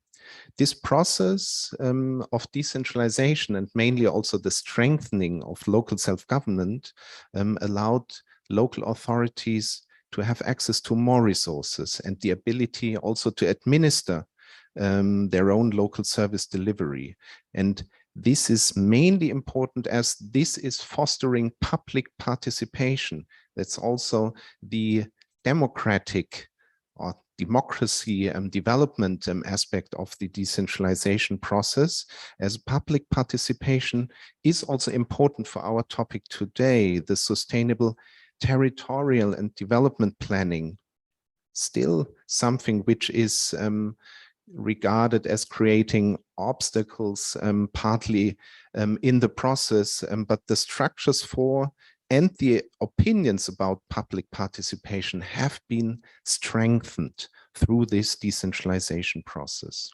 This process of decentralization, and mainly also the strengthening of local self-government, allowed local authorities to have access to more resources and the ability also to administer their own local service delivery. And this is mainly important as this is fostering public participation. That's also the democratic or democracy development aspect of the decentralization process, as public participation is also important for our topic today, the sustainable territorial and development planning, still something which is regarded as creating obstacles partly in the process, but the structures for and the opinions about public participation have been strengthened through this decentralization process.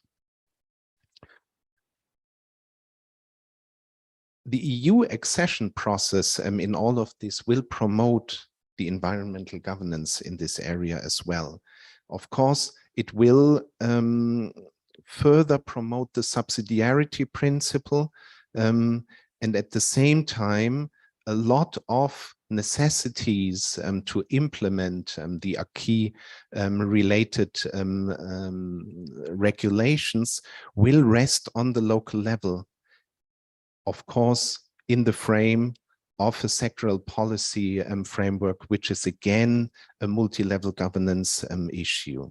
The EU accession process in all of this will promote the environmental governance in this area as well. Of course, it will further promote the subsidiarity principle, and at the same time, a lot of necessities to implement the acquis related regulations will rest on the local level. Of course, in the frame of a sectoral policy framework, which is again a multi-level governance issue.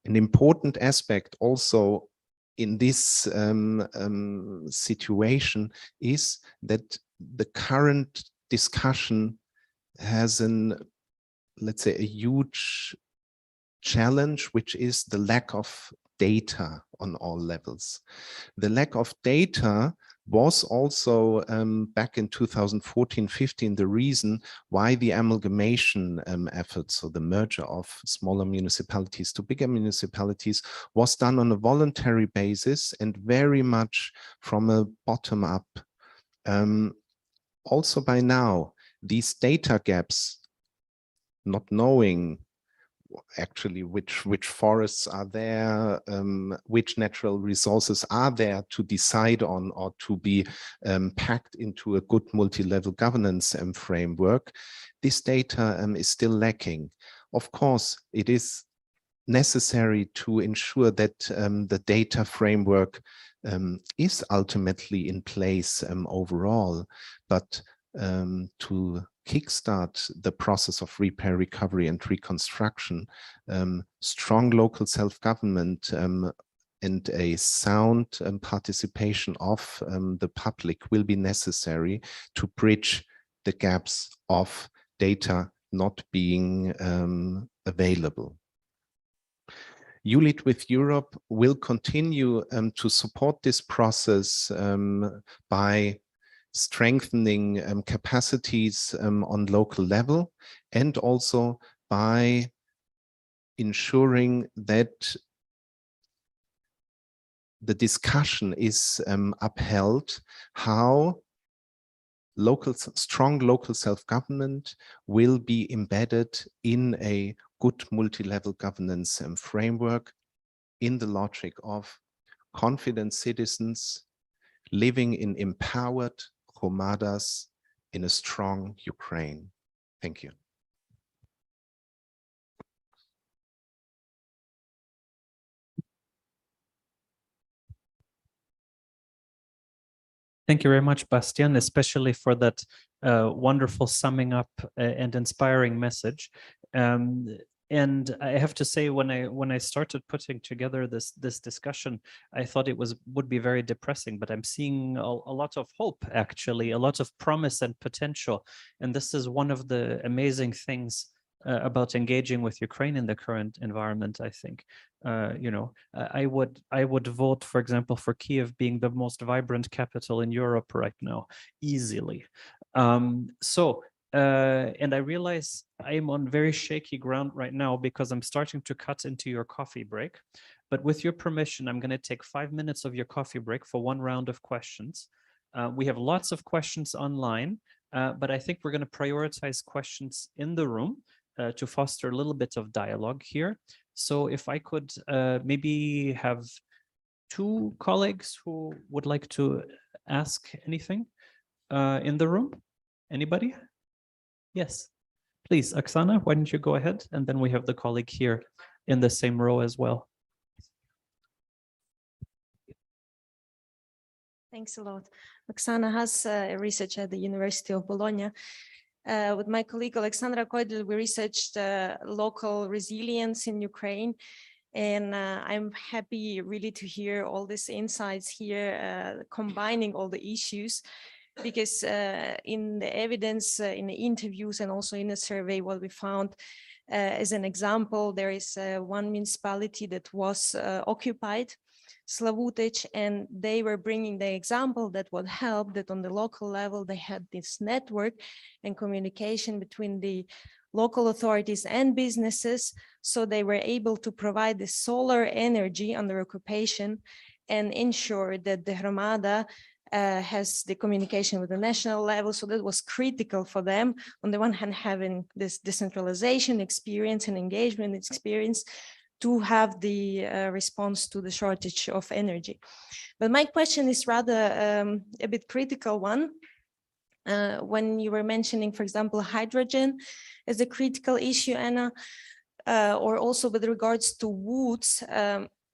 An important aspect also in this situation is that the current discussion has let's say, a huge challenge, which is the lack of data on all levels. The lack of data was also back in 2014-15 the reason why the amalgamation efforts, so the merger of smaller municipalities to bigger municipalities, was done on a voluntary basis and very much from a bottom up. Also by now, these data gaps, not knowing actually which forests are there, which natural resources are there to decide on or to be packed into a good multi-level governance framework, this data is still lacking. Of course, it is necessary to ensure that the data framework is ultimately in place overall, but to kickstart the process of repair, recovery, and reconstruction, strong local self-government and a sound participation of the public will be necessary to bridge the gaps of data not being available. ULEAD with Europe will continue to support this process by strengthening capacities on local level, and also by ensuring that the discussion is upheld how strong local self-government will be embedded in a good multi-level governance framework in the logic of confident citizens living in empowered Hromadas in a strong Ukraine. Thank you. Thank you very much, Bastian, especially for that wonderful summing up and inspiring message. And I have to say, when I started putting together this discussion, I thought it would be very depressing, but I'm seeing a lot of hope, actually, a lot of promise and potential. And this is one of the amazing things about engaging with Ukraine in the current environment, I think. You know, I would vote, for example, for Kiev being the most vibrant capital in Europe right now, easily. And I realize I'm on very shaky ground right now because I'm starting to cut into your coffee break. But with your permission, I'm going to take 5 minutes of your coffee break for one round of questions. We have lots of questions online, but I think we're going to prioritize questions in the room to foster a little bit of dialogue here. So if I could maybe have 2 colleagues who would like to ask anything in the room. Anybody? Yes, please, Oksana, why don't you go ahead? And then we have the colleague here in the same row as well. Thanks a lot. Oksana has research at the University of Bologna. With my colleague Alexandra Koidel, we researched local resilience in Ukraine. And I'm happy really to hear all these insights here, combining all the issues. Because in the evidence, in the interviews, and also in the survey, what we found as an example, there is one municipality that was occupied, Slavutich, and they were bringing the example that would help that on the local level, they had this network and communication between the local authorities and businesses. So they were able to provide the solar energy under occupation and ensure that the Hromada has the communication with the national level. So that was critical for them. On the one hand, having this decentralization experience and engagement experience to have the response to the shortage of energy. But my question is rather a bit critical one. When you were mentioning, for example, hydrogen as a critical issue, Anna, or also with regards to woods,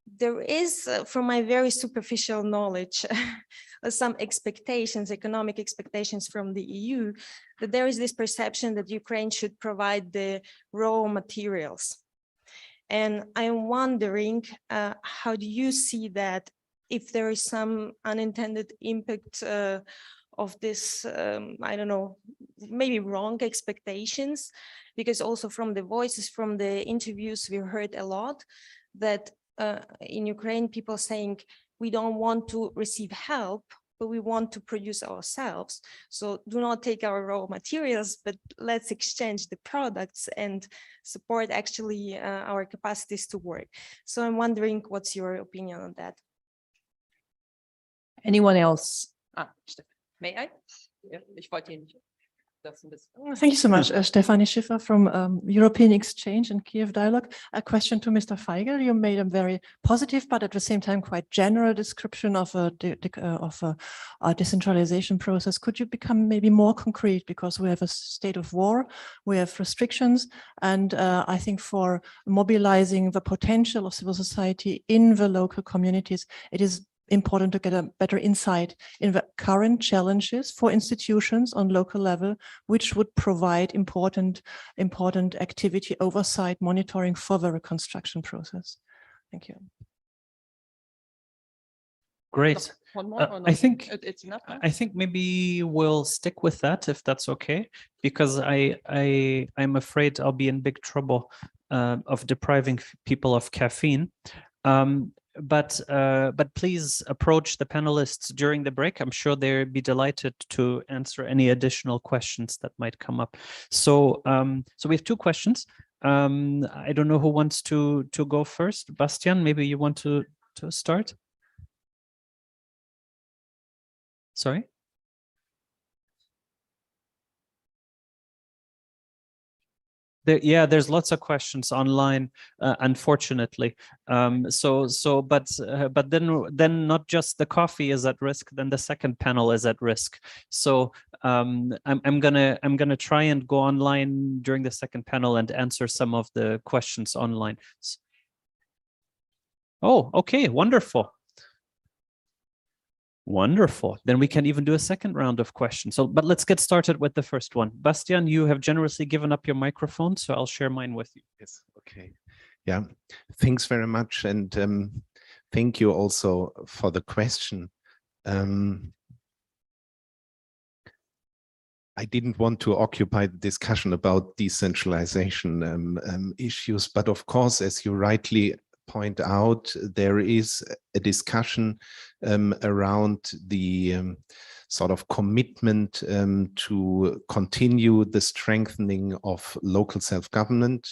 there is, from my very superficial knowledge, some expectations, economic expectations from the EU, that there is this perception that Ukraine should provide the raw materials. And I'm wondering, how do you see that, if there is some unintended impact of this, I don't know, maybe wrong expectations? Because also from the voices, from the interviews, we heard a lot that in Ukraine, people saying, we don't want to receive help, but we want to produce ourselves. So do not take our raw materials, but let's exchange the products and support actually our capacities to work. So I'm wondering, what's your opinion on that? Anyone else? May I? Yeah, Thank you so much, Stefanie Schiffer from European Exchange and Kiev Dialogue. A question to Mr. Feigl. You made a very positive, but at the same time quite general description of a decentralization process. Could you become maybe more concrete? Because we have a state of war, we have restrictions, and I think for mobilizing the potential of civil society in the local communities, it is important to get a better insight in the current challenges for institutions on local level, which would provide important activity, oversight, monitoring for the reconstruction process. Thank you. Great. One more, or I think it's enough. I think maybe we'll stick with that, if that's okay, because I'm afraid I'll be in big trouble of depriving people of caffeine. But please approach the panelists during the break. I'm sure they'll be delighted to answer any additional questions that might come up. So so we have two questions. I don't know who wants to go first. Bastian, maybe you want to start? Sorry? There's lots of questions online, unfortunately. But then not just the coffee is at risk, then the second panel is at risk. So I'm gonna try and go online during the second panel and answer some of the questions online. Oh, okay, wonderful. Wonderful. Then we can even do a second round of questions. So, but let's get started with the first one. Bastian, you have generously given up your microphone, so I'll share mine with you. Yes, okay. Yeah, thanks very much. And thank you also for the question. I didn't want to occupy the discussion about decentralization issues, but of course, as you rightly point out, there is a discussion around the sort of commitment to continue the strengthening of local self-government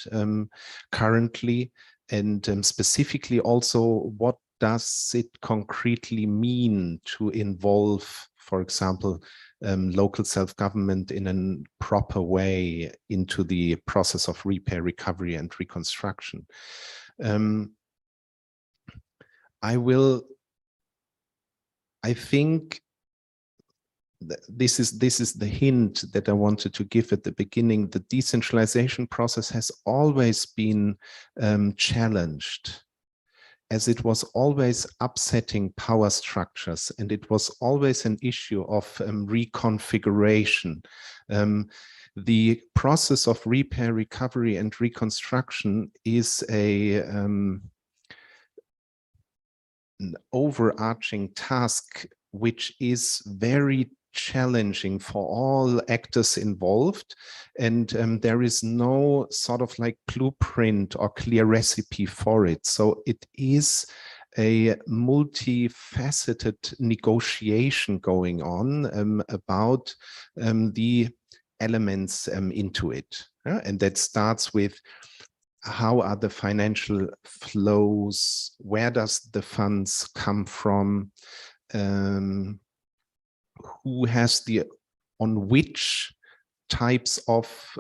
currently, and specifically also what does it concretely mean to involve, for example, local self-government in a proper way into the process of repair, recovery, and reconstruction. I think this is the hint that I wanted to give at the beginning. The decentralization process has always been challenged, as it was always upsetting power structures, and it was always an issue of reconfiguration. The process of repair, recovery, and reconstruction is an overarching task which is very challenging for all actors involved, and there is no sort of like blueprint or clear recipe for it. So it is a multifaceted negotiation going on about the elements into it. And that starts with, how are the financial flows? Where does the funds come from? Who has on which types of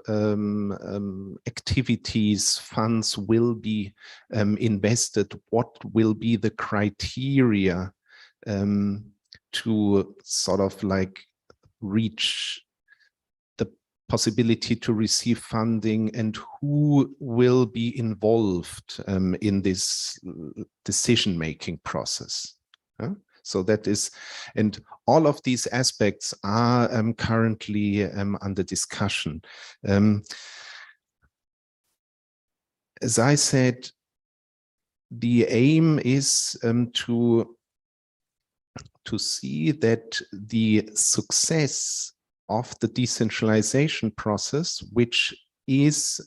activities funds will be invested? What will be the criteria to sort of like reach the possibility to receive funding and who will be involved in this decision-making process. So that is, and all of these aspects are currently under discussion. As I said, the aim is to see that the success of the decentralization process, which is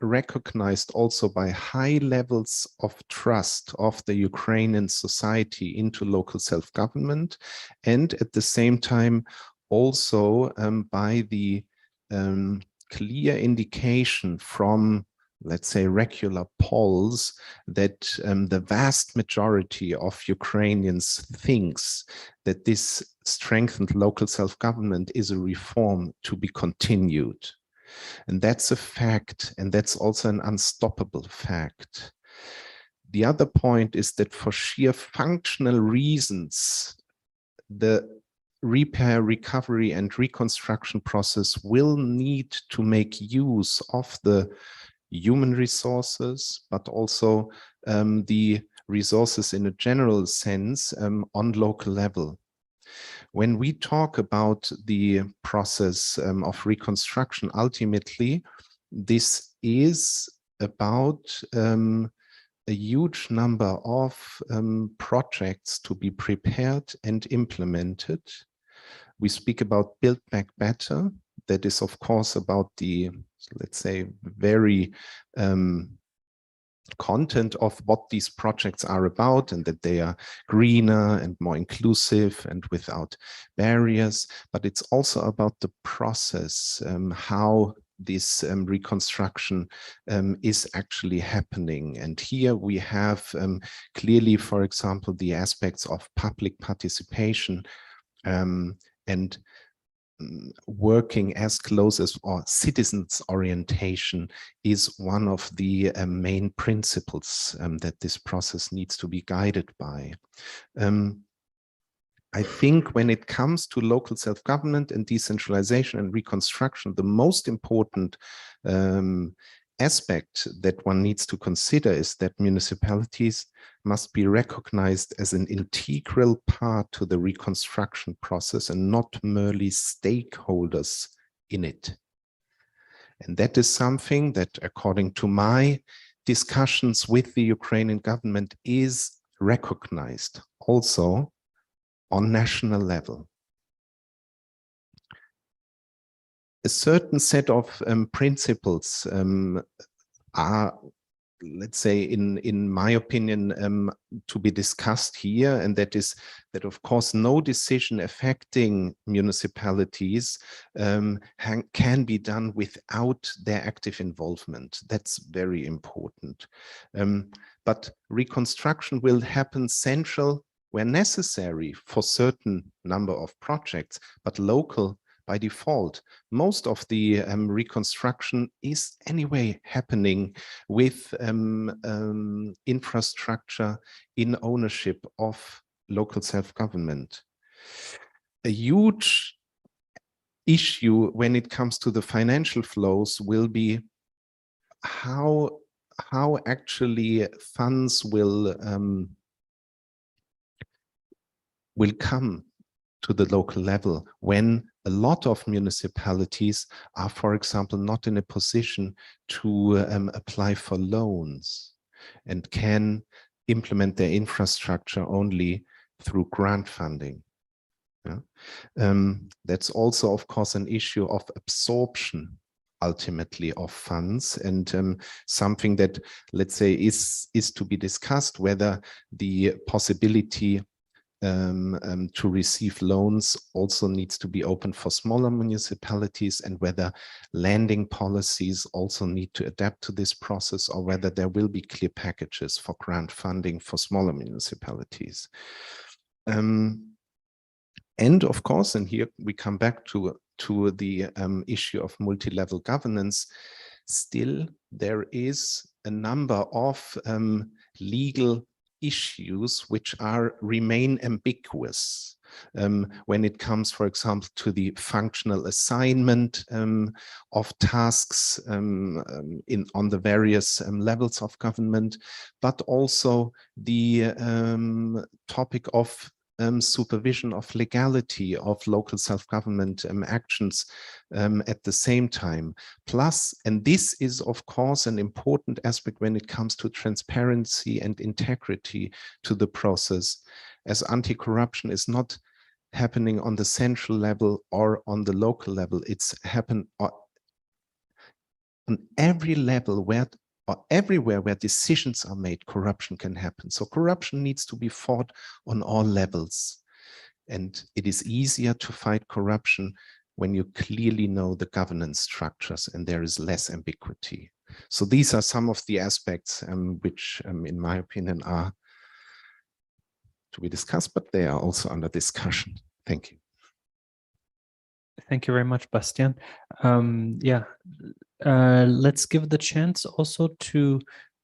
recognized also by high levels of trust of the Ukrainian society into local self-government, and at the same time also by the clear indication from, let's say, regular polls that the vast majority of Ukrainians thinks that this strengthened local self-government is a reform to be continued. And that's a fact, and that's also an unstoppable fact. The other point is that for sheer functional reasons, the repair, recovery, and reconstruction process will need to make use of the human resources, but also the resources in a general sense on local level. When we talk about the process of reconstruction, ultimately, this is about a huge number of projects to be prepared and implemented. We speak about Build Back Better. That is, of course, about the, let's say, very content of what these projects are about, and that they are greener and more inclusive and without barriers. But it's also about the process, how this reconstruction is actually happening. And here we have clearly, for example, the aspects of public participation and working as close as, or citizens orientation is one of the main principles that this process needs to be guided by. I think when it comes to local self-government and decentralization and reconstruction, the most important aspect that one needs to consider is that municipalities must be recognized as an integral part to the reconstruction process and not merely stakeholders in it. And that is something that, according to my discussions with the Ukrainian government, is recognized also on national level. A certain set of principles are, let's say, in my opinion, to be discussed here, and that is that, of course, no decision affecting municipalities can be done without their active involvement. That's very important. But reconstruction will happen central where necessary for certain number of projects, but local by default. Most of the reconstruction is anyway happening with infrastructure in ownership of local self-government. A huge issue when it comes to the financial flows will be how actually funds will come to the local level when a lot of municipalities are, for example, not in a position to apply for loans and can implement their infrastructure only through grant funding. Yeah. That's also, of course, an issue of absorption ultimately of funds, and something that, let's say, is to be discussed, whether the possibility to receive loans also needs to be open for smaller municipalities, and whether lending policies also need to adapt to this process, or whether there will be clear packages for grant funding for smaller municipalities. And of course, and here we come back to the issue of multi-level governance, still there is a number of legal issues which remain ambiguous. when it comes, for example, to the functional assignment of tasks on the various levels of government, but also the topic of supervision of legality of local self-government actions at the same time. Plus, and this is of course an important aspect when it comes to transparency and integrity to the process, as anti-corruption is not happening on the central level or on the local level. It's happened on every level where or everywhere where decisions are made, corruption can happen. So corruption needs to be fought on all levels. And it is easier to fight corruption when you clearly know the governance structures and there is less ambiguity. So these are some of the aspects which, in my opinion, are to be discussed, but they are also under discussion. Thank you. Thank you very much, Bastian. Let's give the chance also to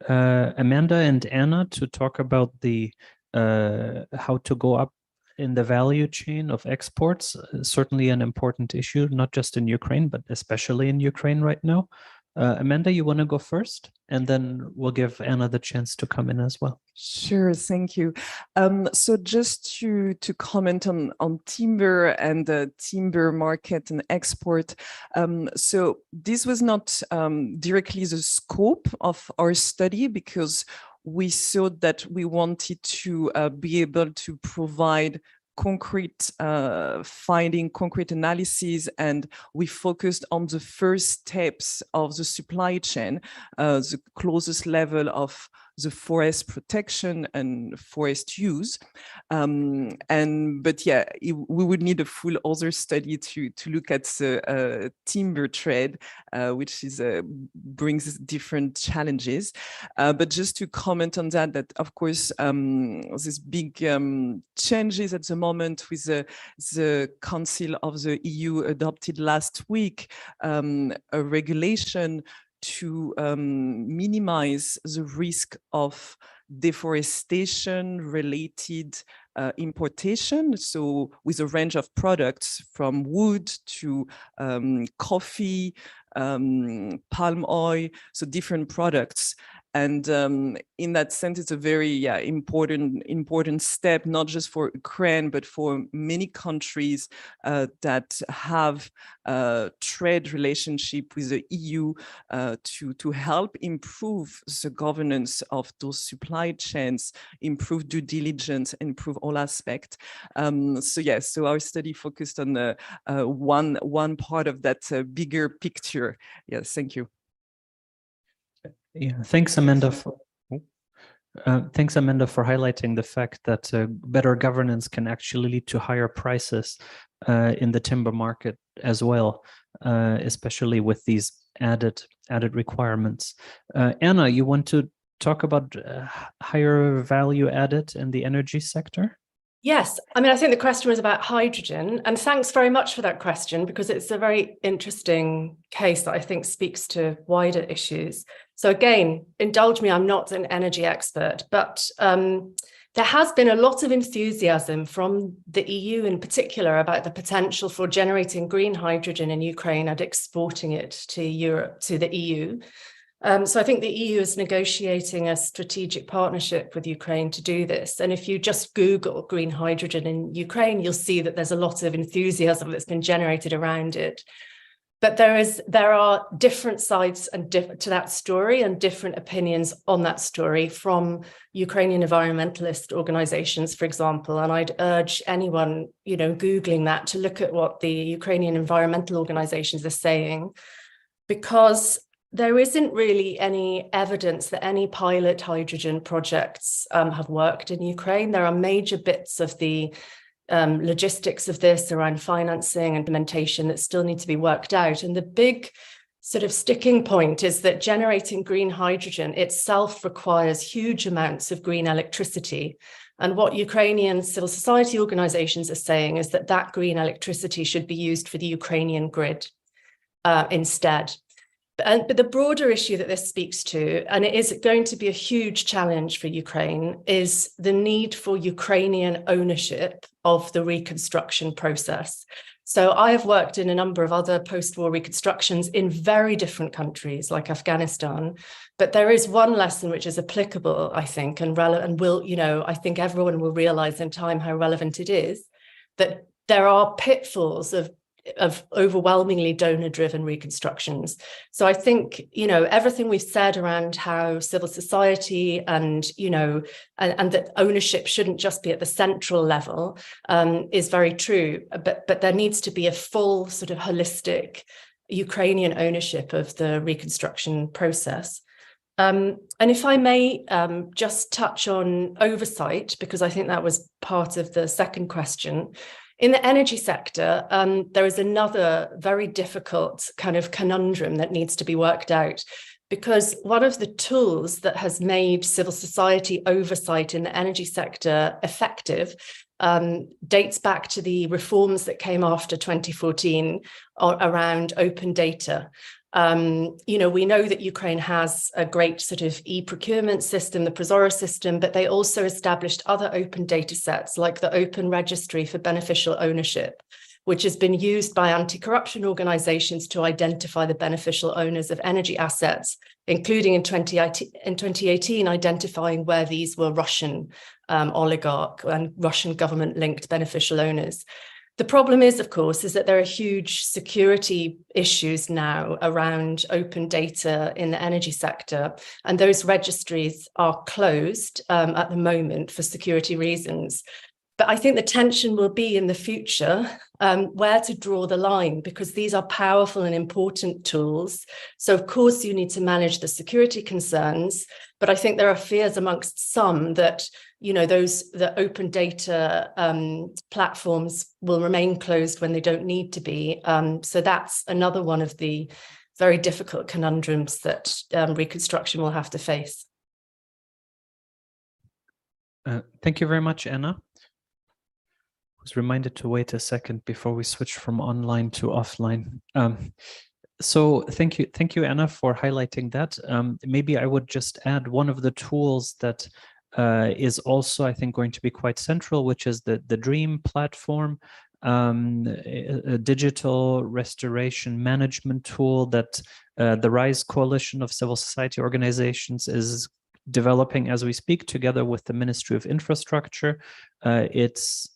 Amanda and Anna to talk about the how to go up in the value chain of exports. Certainly an important issue, not just in Ukraine, but especially in Ukraine right now. Amanda, you want to go first? And then we'll give Anna the chance to come in as well. Sure, thank you. So just to comment on timber and the timber market and export. So this was not directly the scope of our study, because we thought that we wanted to be able to provide concrete finding, concrete analysis, and we focused on the first steps of the supply chain, the closest level of the forest protection and forest use. But yeah, we would need a full other study to look at the timber trade, which is brings different challenges. But just to comment on that, of course, this big changes at the moment with the Council of the EU adopted last week a regulation to minimize the risk of deforestation related importation. So with a range of products from wood to coffee, palm oil, so different products. And in that sense, it's a very important step, not just for Ukraine, but for many countries that have a trade relationship with the EU to help improve the governance of those supply chains, improve due diligence, improve all aspects. So yes, so our study focused on one part of that bigger picture. Yes, thank you. Yeah, thanks, Amanda. Thanks, Amanda, for highlighting the fact that better governance can actually lead to higher prices in the timber market as well, especially with these added requirements. Anna, you want to talk about higher value added in the energy sector? Yes, I mean, I think the question was about hydrogen, and thanks very much for that question, because it's a very interesting case that I think speaks to wider issues. So again, indulge me, I'm not an energy expert, but there has been a lot of enthusiasm from the EU in particular about the potential for generating green hydrogen in Ukraine and exporting it to Europe, to the EU. So I think the EU is negotiating a strategic partnership with Ukraine to do this. And if you just Google green hydrogen in Ukraine, you'll see that there's a lot of enthusiasm that's been generated around it. But there are different sides and to that story and different opinions on that story from Ukrainian environmentalist organizations, for example. And I'd urge anyone, Googling that to look at what the Ukrainian environmental organizations are saying, because there isn't really any evidence that any pilot hydrogen projects have worked in Ukraine. There are major bits of the logistics of this around financing and implementation that still need to be worked out. And the big sort of sticking point is that generating green hydrogen itself requires huge amounts of green electricity. And what Ukrainian civil society organizations are saying is that green electricity should be used for the Ukrainian grid instead. But the broader issue that this speaks to, and it is going to be a huge challenge for Ukraine, is the need for Ukrainian ownership of the reconstruction process. So I have worked in a number of other post-war reconstructions in very different countries like Afghanistan, but there is one lesson which is applicable, I think, and will, I think everyone will realize in time how relevant it is, that there are pitfalls of overwhelmingly donor-driven reconstructions. So I think, everything we've said around how civil society and that ownership shouldn't just be at the central level is very true. But there needs to be a full sort of holistic Ukrainian ownership of the reconstruction process. And if I may just touch on oversight, because I think that was part of the second question. In the energy sector, there is another very difficult kind of conundrum that needs to be worked out, because one of the tools that has made civil society oversight in the energy sector effective dates back to the reforms that came after 2014 around open data. We know that Ukraine has a great sort of e-procurement system, the Prozora system, but they also established other open data sets like the Open Registry for Beneficial Ownership, which has been used by anti-corruption organizations to identify the beneficial owners of energy assets, including in 2018, identifying where these were Russian oligarch and Russian government-linked beneficial owners. The problem is, of course, is that there are huge security issues now around open data in the energy sector, and those registries are closed at the moment for security reasons. But I think the tension will be in the future where to draw the line, because these are powerful and important tools. So, of course, you need to manage the security concerns, but I think there are fears amongst some that the open data platforms will remain closed when they don't need to be. So that's another one of the very difficult conundrums that reconstruction will have to face. Thank you very much, Anna. I was reminded to wait a second before we switch from online to offline. So thank you, Anna, for highlighting that. Maybe I would just add one of the tools that is also, I think, going to be quite central, which is the DREAM platform, a digital restoration management tool that the RISE coalition of civil society organizations is developing as we speak, together with the Ministry of Infrastructure. Its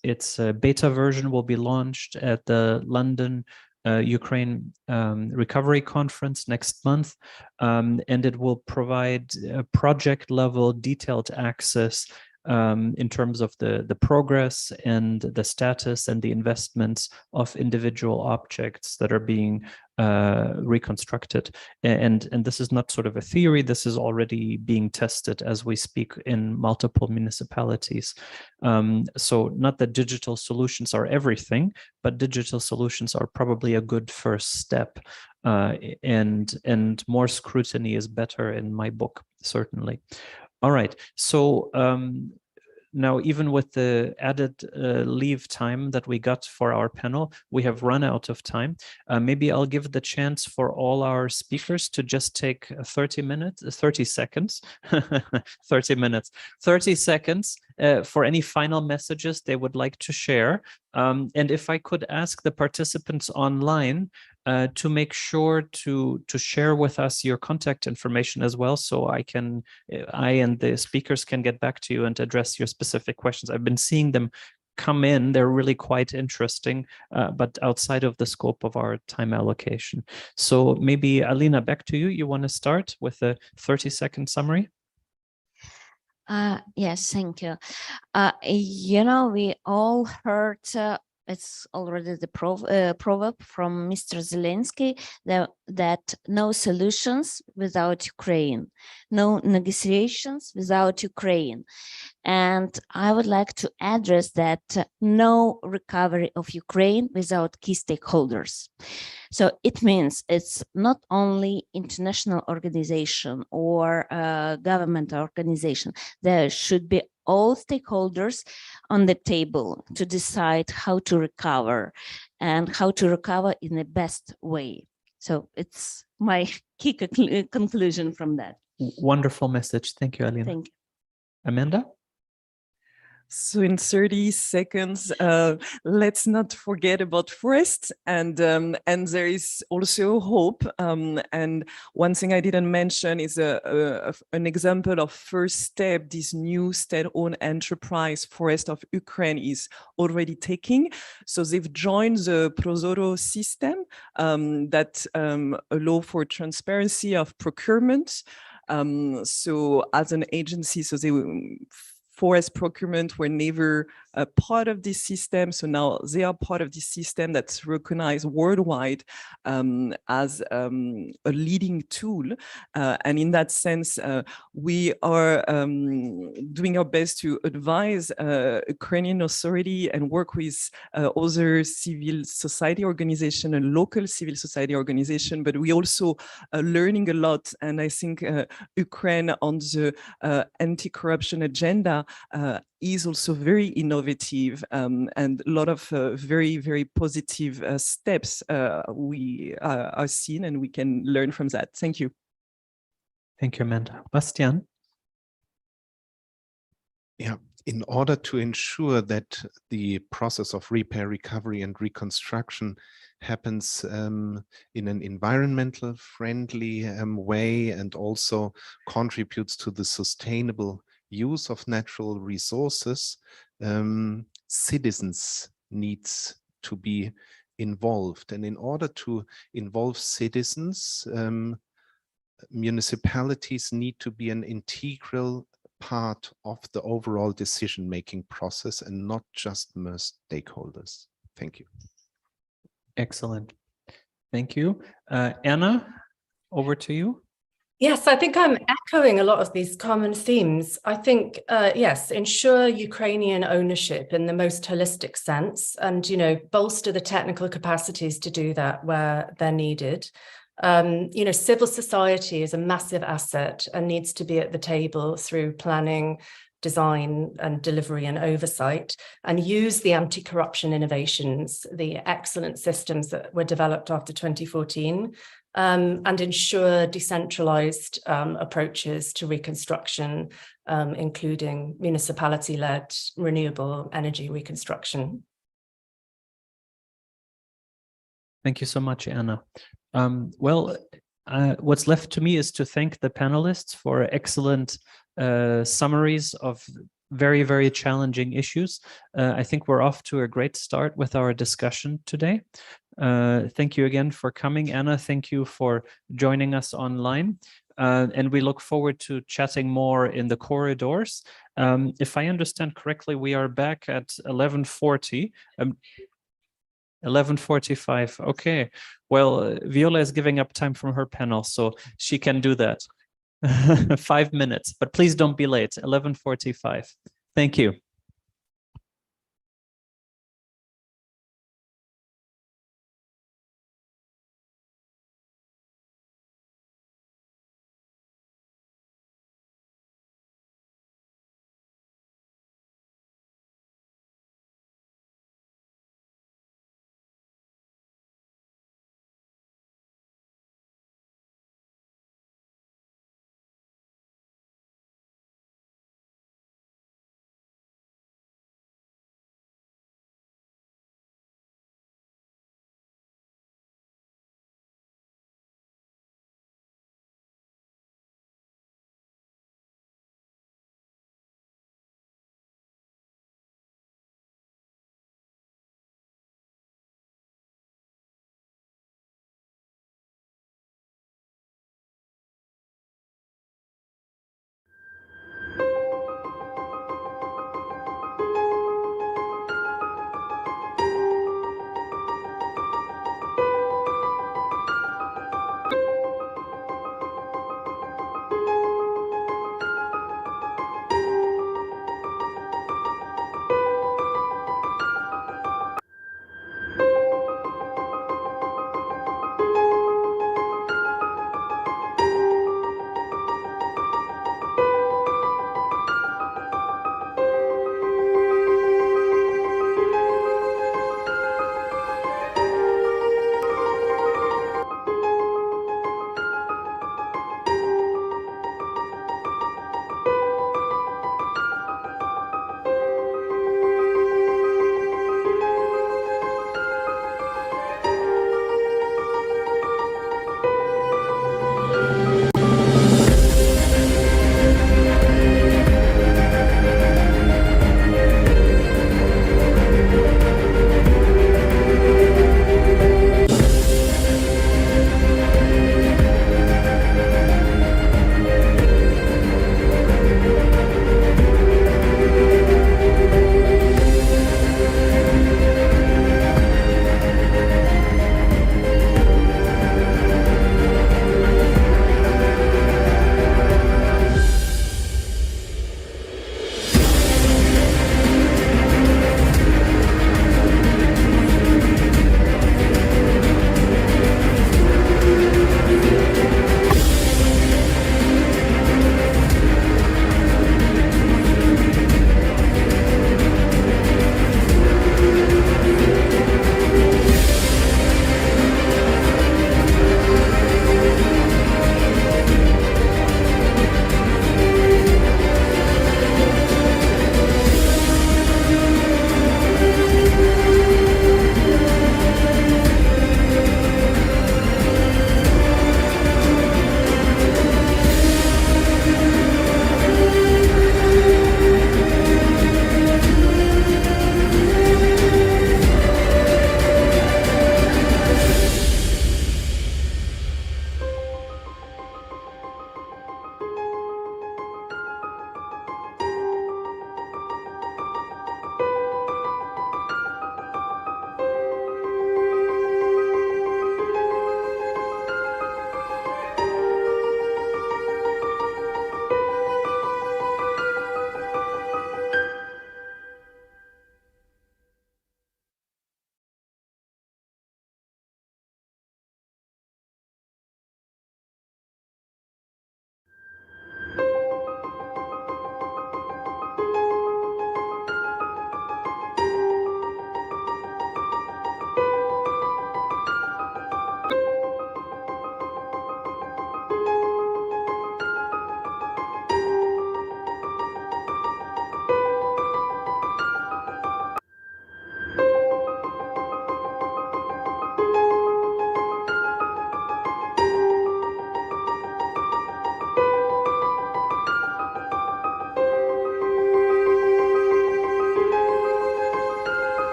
beta version will be launched at the London Ukraine Recovery Conference next month, and it will provide project level detailed access in terms of the progress and the status and the investments of individual objects that are being reconstructed. And this is not sort of a theory, this is already being tested as we speak in multiple municipalities. So not that digital solutions are everything, but digital solutions are probably a good first step. And more scrutiny is better in my book, certainly. All right, so now, even with the added leave time that we got for our panel, we have run out of time. Maybe I'll give the chance for all our speakers to just take 30 seconds for any final messages they would like to share. And if I could ask the participants online to make sure to share with us your contact information as well, so I and the speakers can get back to you and address your specific questions. I've been seeing them come in, they're really quite interesting, but outside of the scope of our time allocation. So maybe Alina, back to you. You want to start with a 30-second summary? Yes, thank you. We all heard it's already the proverb from Mr. Zelensky that no solutions without Ukraine, no negotiations without Ukraine. And I would like to address that no recovery of Ukraine without key stakeholders. So it means it's not only international organization or government organization. There should be all stakeholders on the table to decide how to recover and how to recover in the best way. So it's my key conclusion from that. Wonderful message. Thank you, Alina. Thank you. Amanda? So in 30 seconds, let's not forget about forests, and there is also hope. And one thing I didn't mention is an example of first step this new state-owned enterprise Forest of Ukraine is already taking. So they've joined the Prozoro system that allow for transparency of procurement. So as an agency, so they forest procurement were never a part of this system. So now they are part of this system that's recognized worldwide as a leading tool. And in that sense, we are doing our best to advise Ukrainian authority and work with other civil society organization and local civil society organization, but we also learning a lot. And I think Ukraine on the anti-corruption agenda is also very innovative and a lot of very, very positive steps we are seeing, and we can learn from that. Thank you. Thank you, Amanda. Bastian? Yeah, in order to ensure that the process of repair, recovery, and reconstruction happens in an environmental friendly way and also contributes to the sustainable use of natural resources, citizens needs to be involved. And in order to involve citizens, municipalities need to be an integral part of the overall decision-making process and not just mere stakeholders. Thank you. Excellent. Thank you. Anna, over to you. Yes, I think I'm echoing a lot of these common themes. I think, yes, ensure Ukrainian ownership in the most holistic sense and, you know, bolster the technical capacities to do that where they're needed. You know, civil society is a massive asset and needs to be at the table through planning, design and delivery and oversight, and use the anti-corruption innovations, the excellent systems that were developed after 2014, and ensure decentralized approaches to reconstruction, including municipality-led renewable energy reconstruction. Thank you so much, Anna. What's left to me is to thank the panelists for excellent summaries of very, very challenging issues. I think we're off to a great start with our discussion today. Thank you again for coming, Anna. Thank you for joining us online. And we look forward to chatting more in the corridors. If I understand correctly, we are back at 11:40. 11:45. Okay. Well, Viola is giving up time from her panel, so she can do that. 5 minutes, but please don't be late. 11:45. Thank you.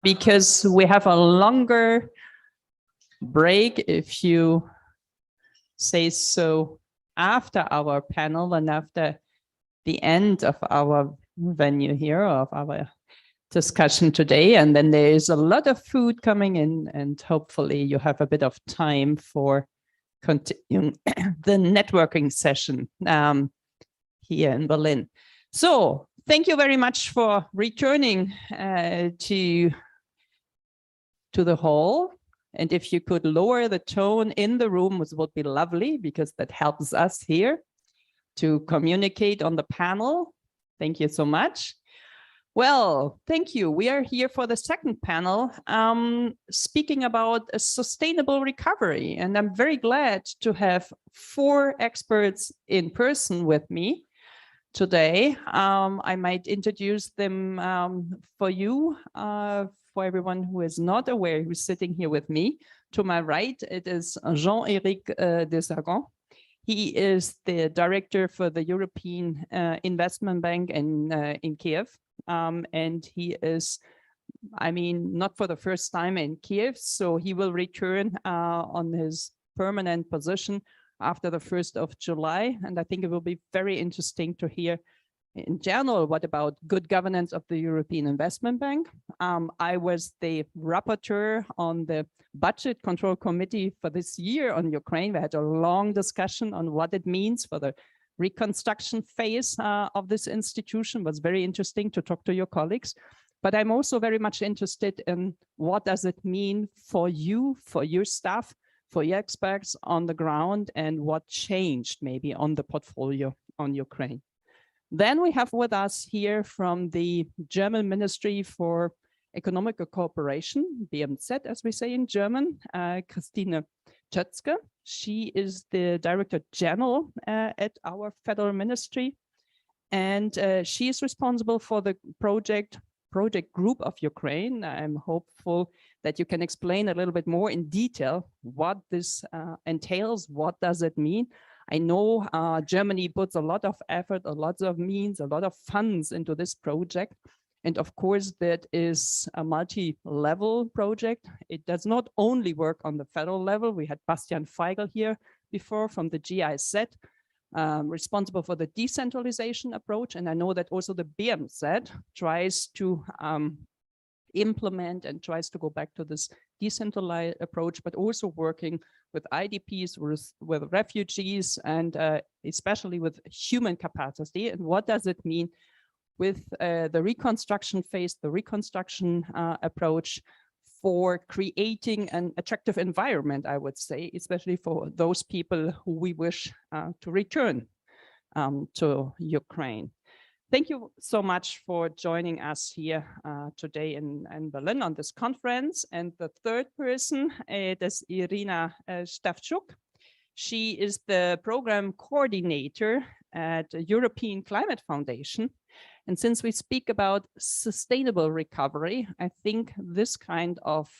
because we have a longer break, if you say so, after our panel and after the end of our venue here, of our discussion today. And then there is a lot of food coming in, and hopefully you have a bit of time for continuing the networking session here in Berlin. So thank you very much for returning to the hall. And if you could lower the tone in the room, it would be lovely, because that helps us here to communicate on the panel. Thank you so much. Well, thank you. We are here for the second panel, speaking about a sustainable recovery. And I'm very glad to have 4 experts in person with me today. I might introduce them for you, for everyone who is not aware, who's sitting here with me. To my right, it is Jean-Éric Desargons. He is the director for the European Investment Bank in Kiev. And he is, I mean, not for the first time in Kiev, so he will return on his permanent position after the 1st of July. And I think it will be very interesting to hear in general, what about good governance of the European Investment Bank? I was the rapporteur on the Budget Control Committee for this year on Ukraine. We had a long discussion on what it means for the reconstruction phase of this institution. It was very interesting to talk to your colleagues. But I'm also very much interested in what does it mean for you, for your staff, for your experts on the ground, and what changed maybe on the portfolio on Ukraine. Then we have with us here from the German Ministry for Economic Cooperation, BMZ, as we say in German, Christine Tötzke. She is the Director General at our federal ministry, and she is responsible for the project group of Ukraine. I'm hopeful that you can explain a little bit more in detail what this entails, what does it mean. I know Germany puts a lot of effort, a lot of means, a lot of funds into this project. And of course, that is a multi-level project. It does not only work on the federal level. We had Bastian Feigl here before from the GIZ, responsible for the decentralization approach. And I know that also the BMZ tries to implement and tries to go back to this decentralized approach, but also working with IDPs, with refugees, and especially with human capacity. And what does it mean with the reconstruction phase, the reconstruction approach for creating an attractive environment, I would say, especially for those people who we wish to return to Ukraine. Thank you so much for joining us here today in Berlin on this conference. And the third person, it is Irina Stavchuk. She is the program coordinator at the European Climate Foundation. And since we speak about sustainable recovery, I think this kind of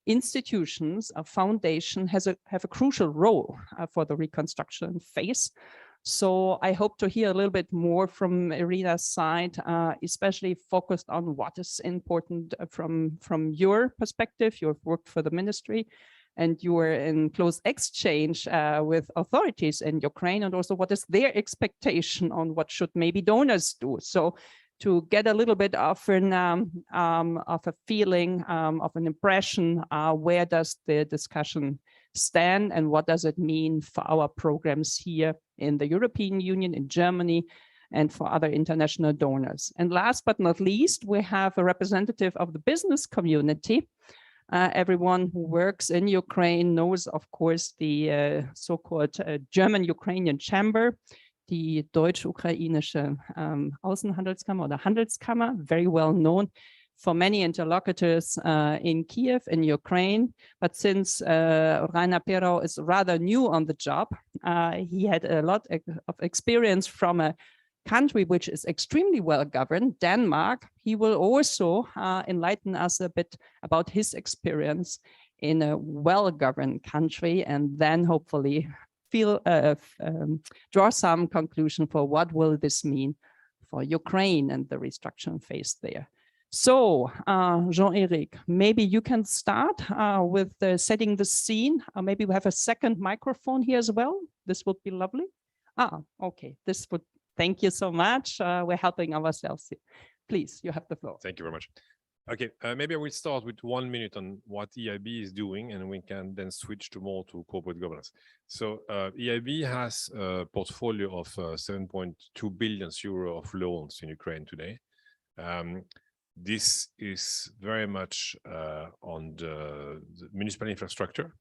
institutions, a foundation, have a crucial role for the reconstruction phase. So I hope to hear a little bit more from Irina's side, especially focused on what is important from your perspective. You've worked for the ministry and you are in close exchange with authorities in Ukraine, and also what is their expectation on what should maybe donors do. So to get a little bit of a feeling, of an impression, where does the discussion stand and what does it mean for our programs here in the European Union, in Germany, and for other international donors. And last but not least, we have a representative of the business community. Everyone who works in Ukraine knows, of course, the so-called German-Ukrainian Chamber, die Deutsch-Ukrainische Außenhandelskammer oder Handelskammer, very well known for many interlocutors in Kiev, in Ukraine. But since Rainer Perau is rather new on the job, he had a lot of experience from a country which is extremely well governed, Denmark. He will also enlighten us a bit about his experience in a well-governed country, and then hopefully draw some conclusion for what will this mean for Ukraine and the restructuring phase there. So, Jean-Eric, maybe you can start with setting the scene. Maybe we have a second microphone here as well. This would be lovely. Okay. Thank you so much. We're helping ourselves here. Please, you have the floor. Thank you very much. Okay, maybe I will start with 1 minute on what EIB is doing, and we can then switch to corporate governance. So EIB has a portfolio of 7.2 billion euro of loans in Ukraine today. This is very much on the municipal infrastructure,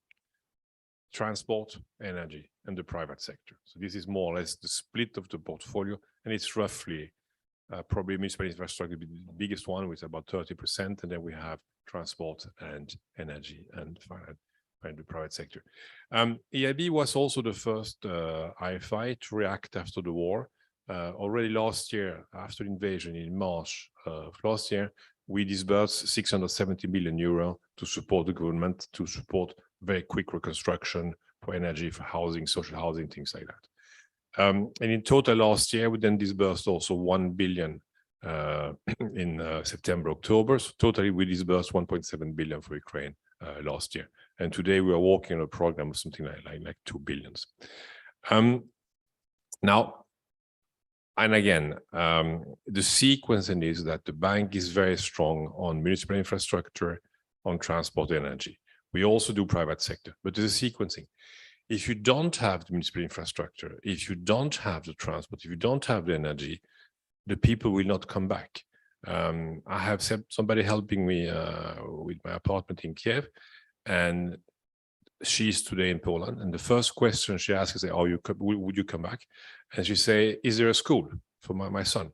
transport, energy, and the private sector. So this is more or less the split of the portfolio, and it's roughly probably municipal infrastructure, the biggest one, with about 30%, and then we have transport and energy and the private sector. EIB was also the first IFI to react after the war. Already last year, after the invasion in March of last year, we disbursed 670 million euro to support the government, to support very quick reconstruction for energy, for housing, social housing, things like that. And in total last year, we then disbursed also 1 billion in September, October. So totally we disbursed 1.7 billion for Ukraine last year. And today we are working on a program of something like 2 billion. Now, and again, the sequencing is that the bank is very strong on municipal infrastructure, on transport, energy. We also do private sector, but there's a sequencing. If you don't have the municipal infrastructure, if you don't have the transport, if you don't have the energy, the people will not come back. I have somebody helping me with my apartment in Kiev, and she's today in Poland. And the first question she asks is, would you come back? And she say, is there a school for my son?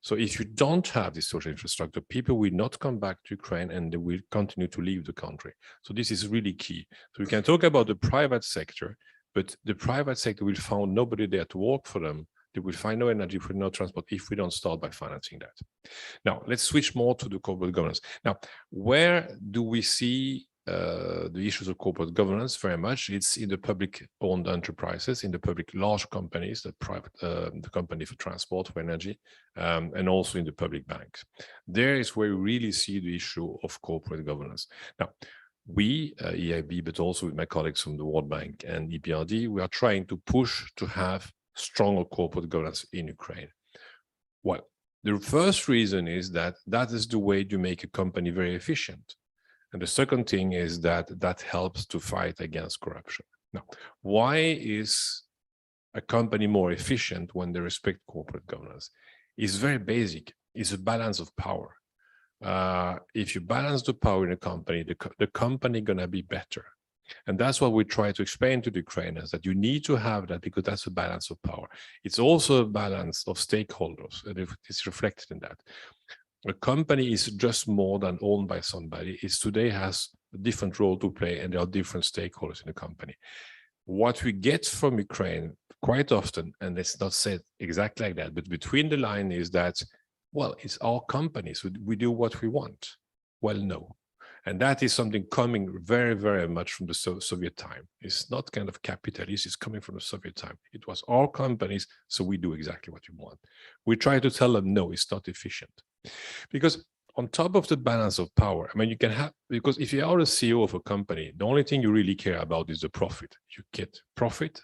So if you don't have this social infrastructure, people will not come back to Ukraine and they will continue to leave the country. So this is really key. So we can talk about the private sector, but the private sector will find nobody there to work for them. They will find no energy, for no transport, if we don't start by financing that. Now, let's switch more to the corporate governance. Now, where do we see the issues of corporate governance? Very much it's in the public-owned enterprises, in the public large companies, the company for transport, for energy, and also in the public banks. There is where we really see the issue of corporate governance. Now, we, EIB, but also with my colleagues from the World Bank and EBRD, we are trying to push to have stronger corporate governance in Ukraine. Well, the first reason is that is the way to make a company very efficient. And the second thing is that helps to fight against corruption. Now, why is a company more efficient when they respect corporate governance? It's very basic. It's a balance of power. If you balance the power in a company, the company gonna be better. And that's what we try to explain to the Ukrainians, that you need to have that because that's a balance of power. It's also a balance of stakeholders, and it's reflected in that. A company is just more than owned by somebody. It today has a different role to play, and there are different stakeholders in the company. What we get from Ukraine quite often, and it's not said exactly like that, but between the line is that, well, it's our company, so we do what we want. Well, no. And that is something coming very, very much from the Soviet time. It's not kind of capitalist, it's coming from the Soviet time. It was our companies, so we do exactly what we want. We try to tell them, no, it's not efficient. Because on top of the balance of power, I mean, you can have, because if you are the CEO of a company, the only thing you really care about is the profit. You get profit,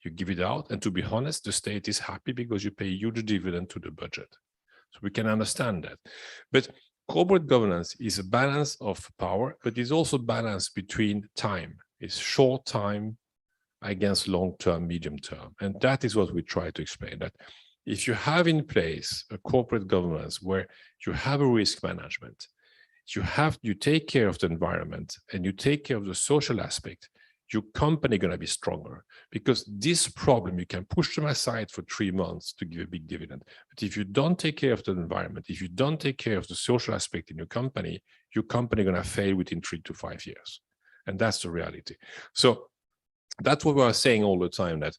you give it out, and to be honest, the state is happy because you pay huge dividend to the budget. So we can understand that. But corporate governance is a balance of power, but it's also balance between time. It's short time against long-term, medium-term. And that is what we try to explain, that if you have in place a corporate governance where you have a risk management, you take care of the environment and you take care of the social aspect, your company going to be stronger, because this problem, you can push them aside for 3 months to give a big dividend. But if you don't take care of the environment, if you don't take care of the social aspect in your company going to fail within 3 to 5 years. And that's the reality. So that's what we are saying all the time, that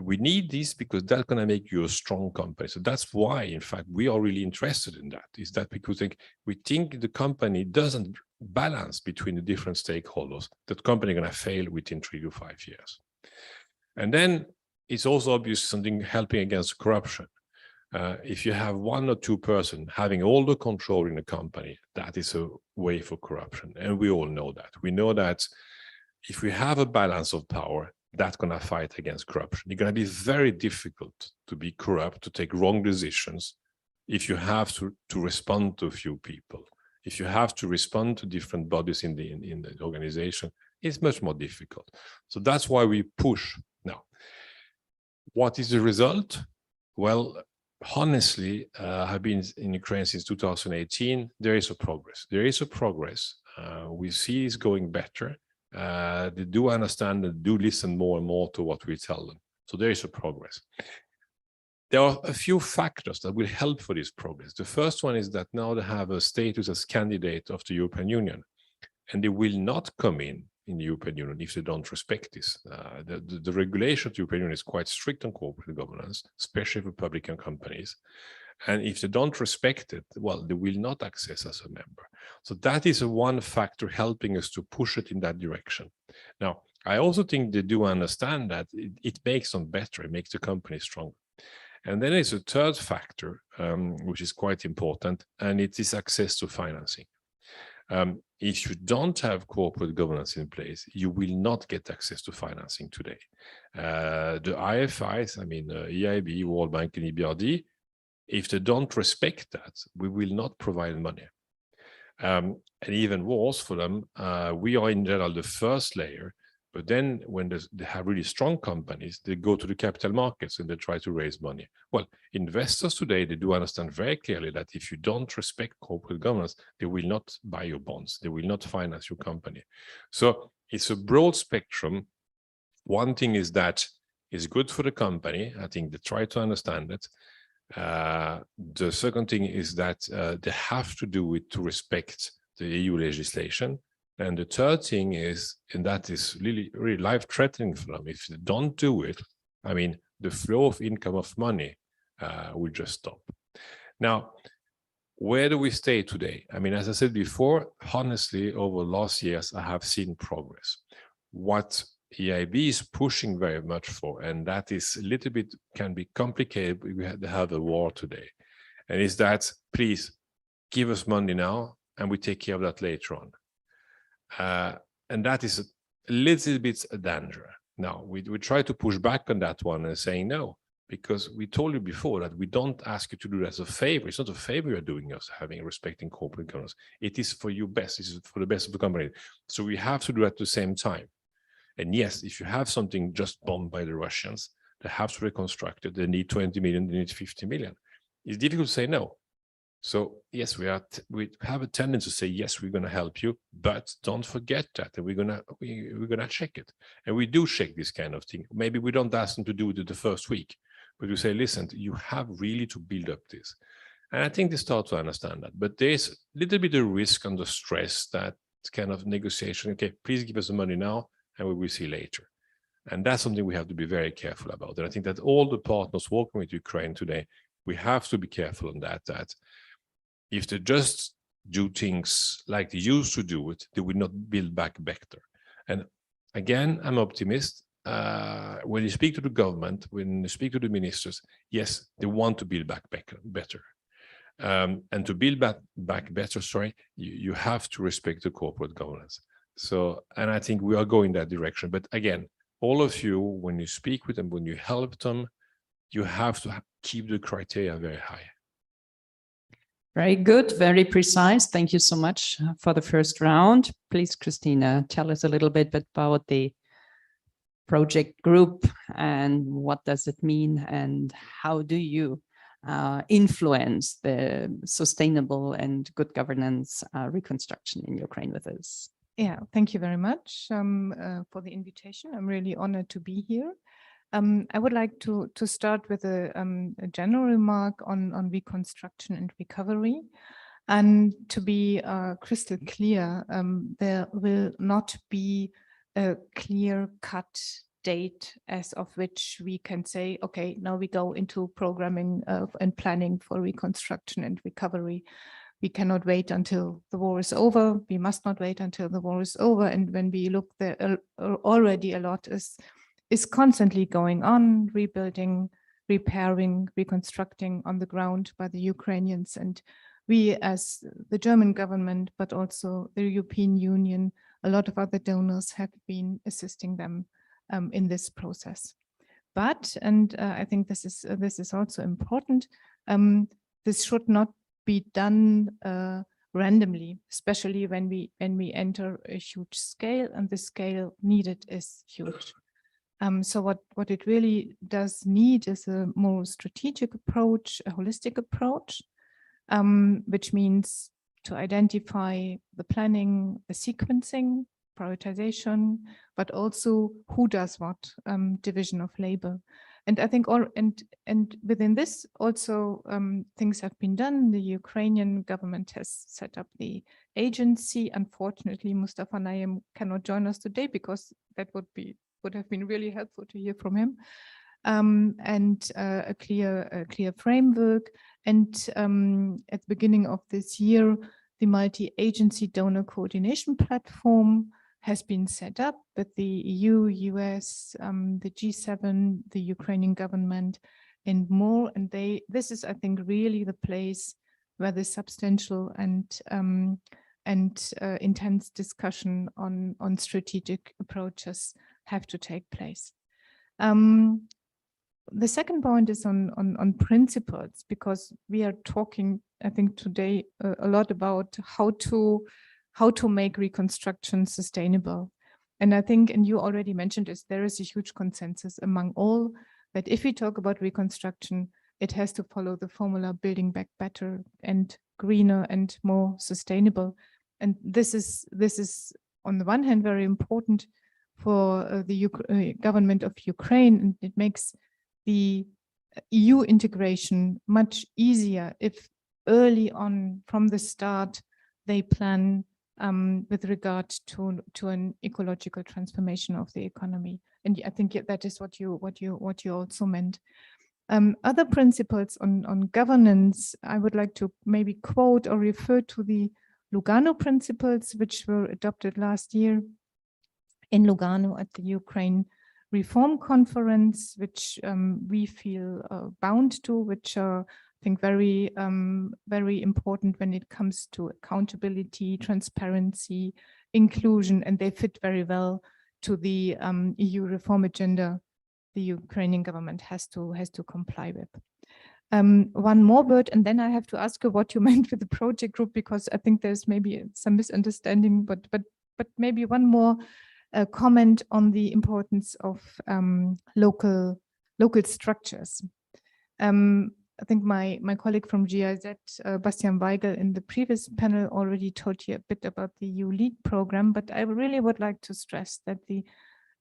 we need this because that's going to make you a strong company. So that's why, in fact, we are really interested in that, is that because we think the company doesn't balance between the different stakeholders, that company going to fail within 3 to 5 years. And then it's also obvious something helping against corruption. If you have one or two persons having all the control in the company, that is a way for corruption. And we all know that. We know that if we have a balance of power, that's going to fight against corruption. It's going to be very difficult to be corrupt, to take wrong decisions, if you have to respond to a few people. If you have to respond to different bodies in the organization, it's much more difficult. So that's why we push. Now, what is the result? Well, honestly, I've been in Ukraine since 2018. There is a progress. There is a progress. We see it's going better. They do understand and do listen more and more to what we tell them. So there is a progress. There are a few factors that will help for this progress. The first one is that now they have a status as candidate of the European Union, and they will not come in the European Union if they don't respect this. The regulation of the European Union is quite strict on corporate governance, especially for public companies. And if they don't respect it, well, they will not access as a member. So that is one factor helping us to push it in that direction. Now, I also think they do understand that it makes them better, it makes the company stronger. And then there's a third factor, which is quite important, and it is access to financing. If you don't have corporate governance in place, you will not get access to financing today. The IFIs, I mean, EIB, World Bank, and EBRD, if they don't respect that, we will not provide money. And even worse for them, we are in general the first layer, but then when they have really strong companies, they go to the capital markets and they try to raise money. Well, investors today, they do understand very clearly that if you don't respect corporate governance, they will not buy your bonds. They will not finance your company. So it's a broad spectrum. One thing is that it's good for the company. I think they try to understand it. The second thing is that they have to do it to respect the EU legislation. And the third thing is, and that is really, really life-threatening for them, if they don't do it, I mean, the flow of income of money will just stop. Now, where do we stay today? I mean, as I said before, honestly, over the last years, I have seen progress. What EIB is pushing very much for, and that is a little bit, can be complicated, we have a war today, and is that, please, give us money now, and we take care of that later on. And that is a little bit a danger. Now, we try to push back on that one and saying no, because we told you before that we don't ask you to do that as a favor. It's not a favor you're doing us having respecting corporate governance. It is for your best. This is for the best of the company. So we have to do it at the same time. And yes, if you have something just bombed by the Russians, they have to reconstruct it. They need 20 million, they need 50 million. It's difficult to say no. So yes, we have a tendency to say, yes, we're going to help you, but don't forget that, and we're going to check it. And we do check this kind of thing. Maybe we don't ask them to do it the first week, but we say, listen, you have really to build up this. And I think they start to understand that. But there's a little bit of risk under stress, that kind of negotiation. Okay, please give us the money now, and we will see later. And that's something we have to be very careful about. And I think that all the partners working with Ukraine today, we have to be careful on that if they just do things like they used to do it, they will not build back better. And again, I'm optimist. When you speak to the government, when you speak to the ministers, yes, they want to build back better. And to build back better, you have to respect the corporate governance. So, and I think we are going that direction. But again, all of you, when you speak with them, when you help them, you have to keep the criteria very high. Very good, very precise. Thank you so much for the first round. Please, Christina, tell us a little bit about the project group and what does it mean and how do you influence the sustainable and good governance reconstruction in Ukraine with us? Yeah, thank you very much for the invitation. I'm really honored to be here. I would like to start with a general remark on reconstruction and recovery. And to be crystal clear, there will not be a clear-cut date as of which we can say, okay, now we go into programming and planning for reconstruction and recovery. We cannot wait until the war is over. We must not wait until the war is over. And when we look there, already a lot is constantly going on, rebuilding repairing, reconstructing on the ground by the Ukrainians. And we as the German government, but also the European Union, a lot of other donors have been assisting them in this process. But, and I think this is also important, this should not be done randomly, especially when we enter a huge scale, and the scale needed is huge. So what it really does need is a more strategic approach, a holistic approach, which means to identify the planning, the sequencing, prioritization, but also who does what, division of labor. And I think and within this also things have been done. The Ukrainian government has set up the agency. Unfortunately, Mustafa Naim cannot join us today because that would have been really helpful to hear from him. And a clear framework. And at the beginning of this year, the multi-agency donor coordination platform has been set up with the EU, US, the G7, the Ukrainian government, and more. And this is, I think, really the place where the substantial and intense discussion on strategic approaches have to take place. The second point is on principles, because we are talking, I think, today a lot about how to make reconstruction sustainable. And I think, and you already mentioned this, there is a huge consensus among all that if we talk about reconstruction, it has to follow the formula building back better and greener and more sustainable. And this is on the one hand very important for the government of Ukraine, and it makes the EU integration much easier if early on from the start they plan with regard to an ecological transformation of the economy. And I think that is what you also meant. Other principles on governance, I would like to maybe quote or refer to the Lugano principles, which were adopted last year in Lugano at the Ukraine Reform Conference, which we feel bound to, which are, I think, very important when it comes to accountability, transparency, inclusion, and they fit very well to the EU reform agenda the Ukrainian government has to comply with. One more word, and then I have to ask you what you meant with the project group, because I think there's maybe some misunderstanding, but maybe one more comment on the importance of local structures. I think my colleague from GIZ, Bastian Weigel, in the previous panel already told you a bit about the EU LEAD program, but I really would like to stress that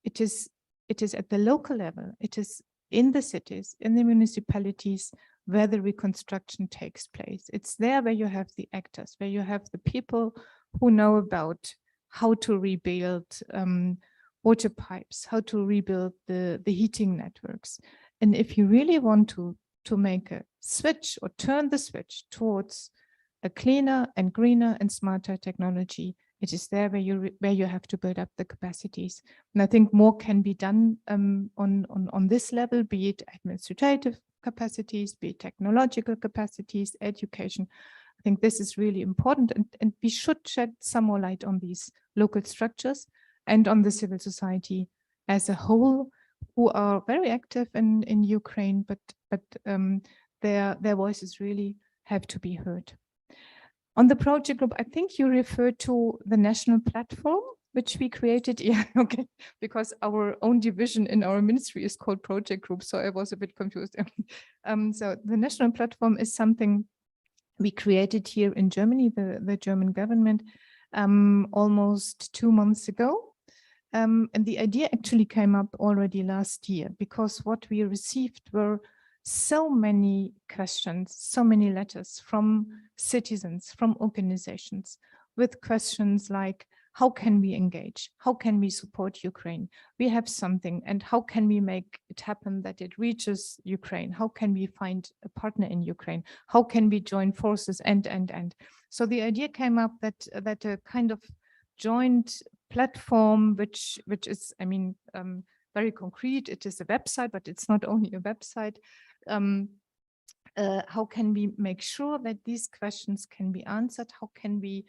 it is at the local level, it is in the cities, in the municipalities, where the reconstruction takes place. It's there where you have the actors, where you have the people who know about how to rebuild water pipes, how to rebuild the heating networks. And if you really want to make a switch or turn the switch towards a cleaner and greener and smarter technology, it is there where you have to build up the capacities. And I think more can be done on this level, be it administrative capacities, be it technological capacities, education. I think this is really important, and we should shed some more light on these local structures and on the civil society as a whole, who are very active in Ukraine, but their voices really have to be heard. On the project group, I think you referred to the national platform, which we created. Yeah, okay, because our own division in our ministry is called project group, so I was a bit confused. So the national platform is something we created here in Germany, the German government, almost 2 months ago. And the idea actually came up already last year, because what we received were so many questions, so many letters from citizens, from organizations, with questions like, how can we engage? How can we support Ukraine? We have something, and how can we make it happen that it reaches Ukraine? How can we find a partner in Ukraine? How can we join forces? And. So the idea came up that a kind of joint platform, which is, I mean, very concrete. It is a website, but it's not only a website, how can we make sure that these questions can be answered? How can we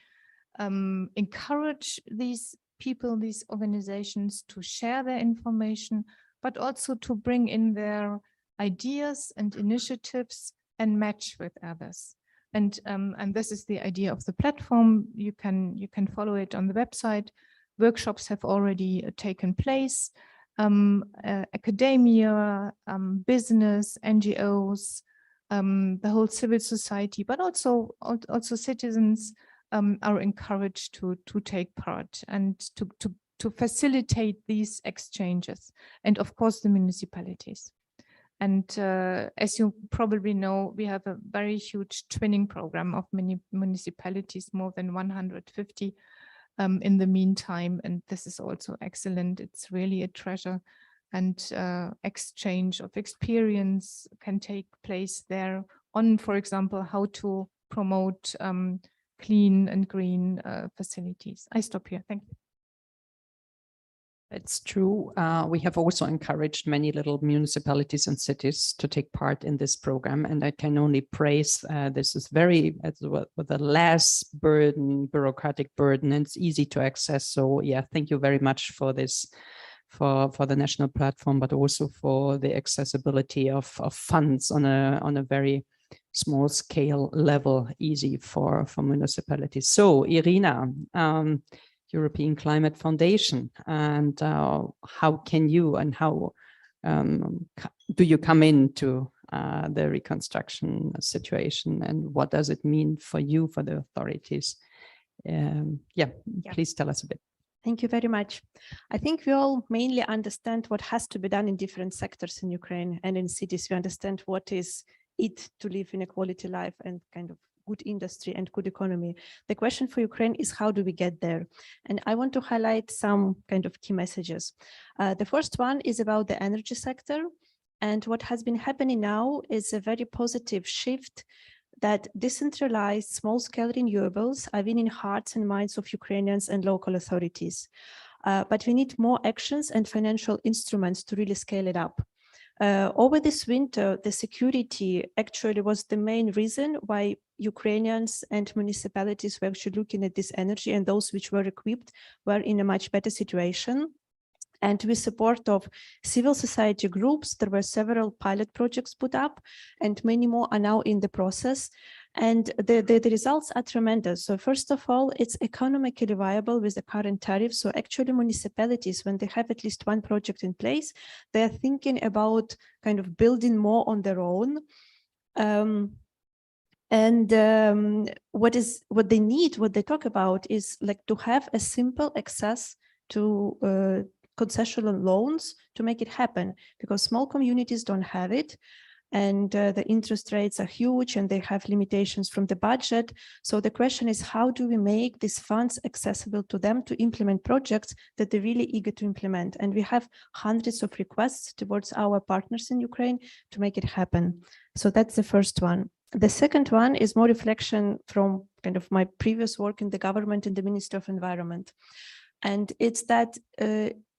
encourage these people, these organizations to share their information, but also to bring in their ideas and initiatives and match with others. And this is the idea of the platform. You can follow it on the website. Workshops have already taken place. Academia, business, NGOs, the whole civil society, but also citizens are encouraged to take part and to facilitate these exchanges, and of course the municipalities. And as you probably know, we have a very huge twinning program of many municipalities, more than 150 in the meantime, and this is also excellent. It's really a treasure, and exchange of experience can take place there on, for example, how to promote clean and green facilities. I stop here. Thank you. It's true. We have also encouraged many little municipalities and cities to take part in this program, and I can only praise this is with a less bureaucratic burden, and it's easy to access. So yeah, thank you very much for this, for the national platform, but also for the accessibility of funds on a very small scale level, easy for municipalities. So Irina, European Climate Foundation, and how can you and how do you come into the reconstruction situation, and what does it mean for you, for the authorities? Please tell us a bit. Thank you very much. I think we all mainly understand what has to be done in different sectors in Ukraine and in cities. We understand what is it to live in a quality life and kind of good industry and good economy. The question for Ukraine is, how do we get there? And I want to highlight some kind of key messages. The first one is about the energy sector. And what has been happening now is a very positive shift that decentralized small-scale renewables are winning hearts and minds of Ukrainians and local authorities. But we need more actions and financial instruments to really scale it up. Over this winter, the security actually was the main reason why Ukrainians and municipalities were actually looking at this energy, and those which were equipped were in a much better situation. And with support of civil society groups, there were several pilot projects put up, and many more are now in the process. And the results are tremendous. So first of all, it's economically viable with the current tariffs. So actually municipalities, when they have at least one project in place, they're thinking about kind of building more on their own. What they need, what they talk about is like to have a simple access to concessional loans to make it happen, because small communities don't have it. And the interest rates are huge and they have limitations from the budget. So the question is, how do we make these funds accessible to them to implement projects that they're really eager to implement? And we have hundreds of requests towards our partners in Ukraine to make it happen. So that's the first one. The second one is more reflection from kind of my previous work in the government in the Ministry of Environment. And it's that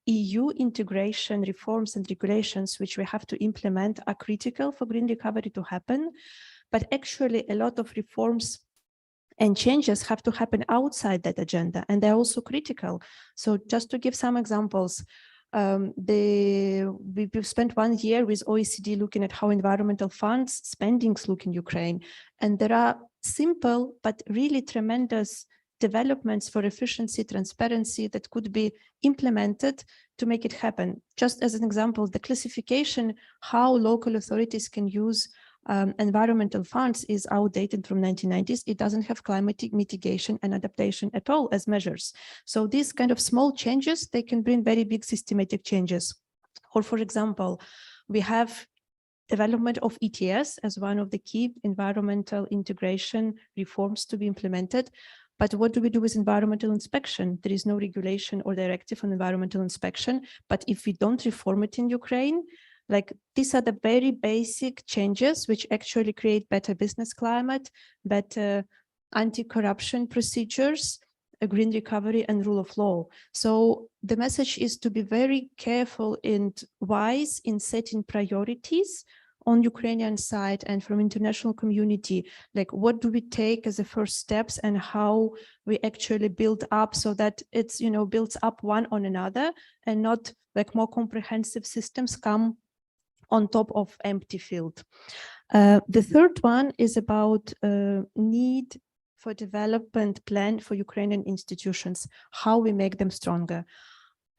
EU integration reforms and regulations which we have to implement are critical for green recovery to happen. But actually a lot of reforms and changes have to happen outside that agenda, and they're also critical. So just to give some examples, we've spent 1 year with OECD looking at how environmental funds spendings look in Ukraine. And there are simple but really tremendous developments for efficiency, transparency that could be implemented to make it happen. Just as an example, the classification, how local authorities can use environmental funds is outdated from 1990s. It doesn't have climate mitigation and adaptation at all as measures. So these kind of small changes, they can bring very big systematic changes. Or for example, we have development of ETS as one of the key environmental integration reforms to be implemented. But what do we do with environmental inspection? There is no regulation or directive on environmental inspection. But if we don't reform it in Ukraine, like these are the very basic changes which actually create better business climate, better anti-corruption procedures, a green recovery and rule of law. So the message is to be very careful and wise in setting priorities on Ukrainian side and from international community, like what do we take as the first steps and how we actually build up so that it's, you know, builds up one on another and not like more comprehensive systems come on top of empty field. The third one is about need for development plan for Ukrainian institutions, how we make them stronger.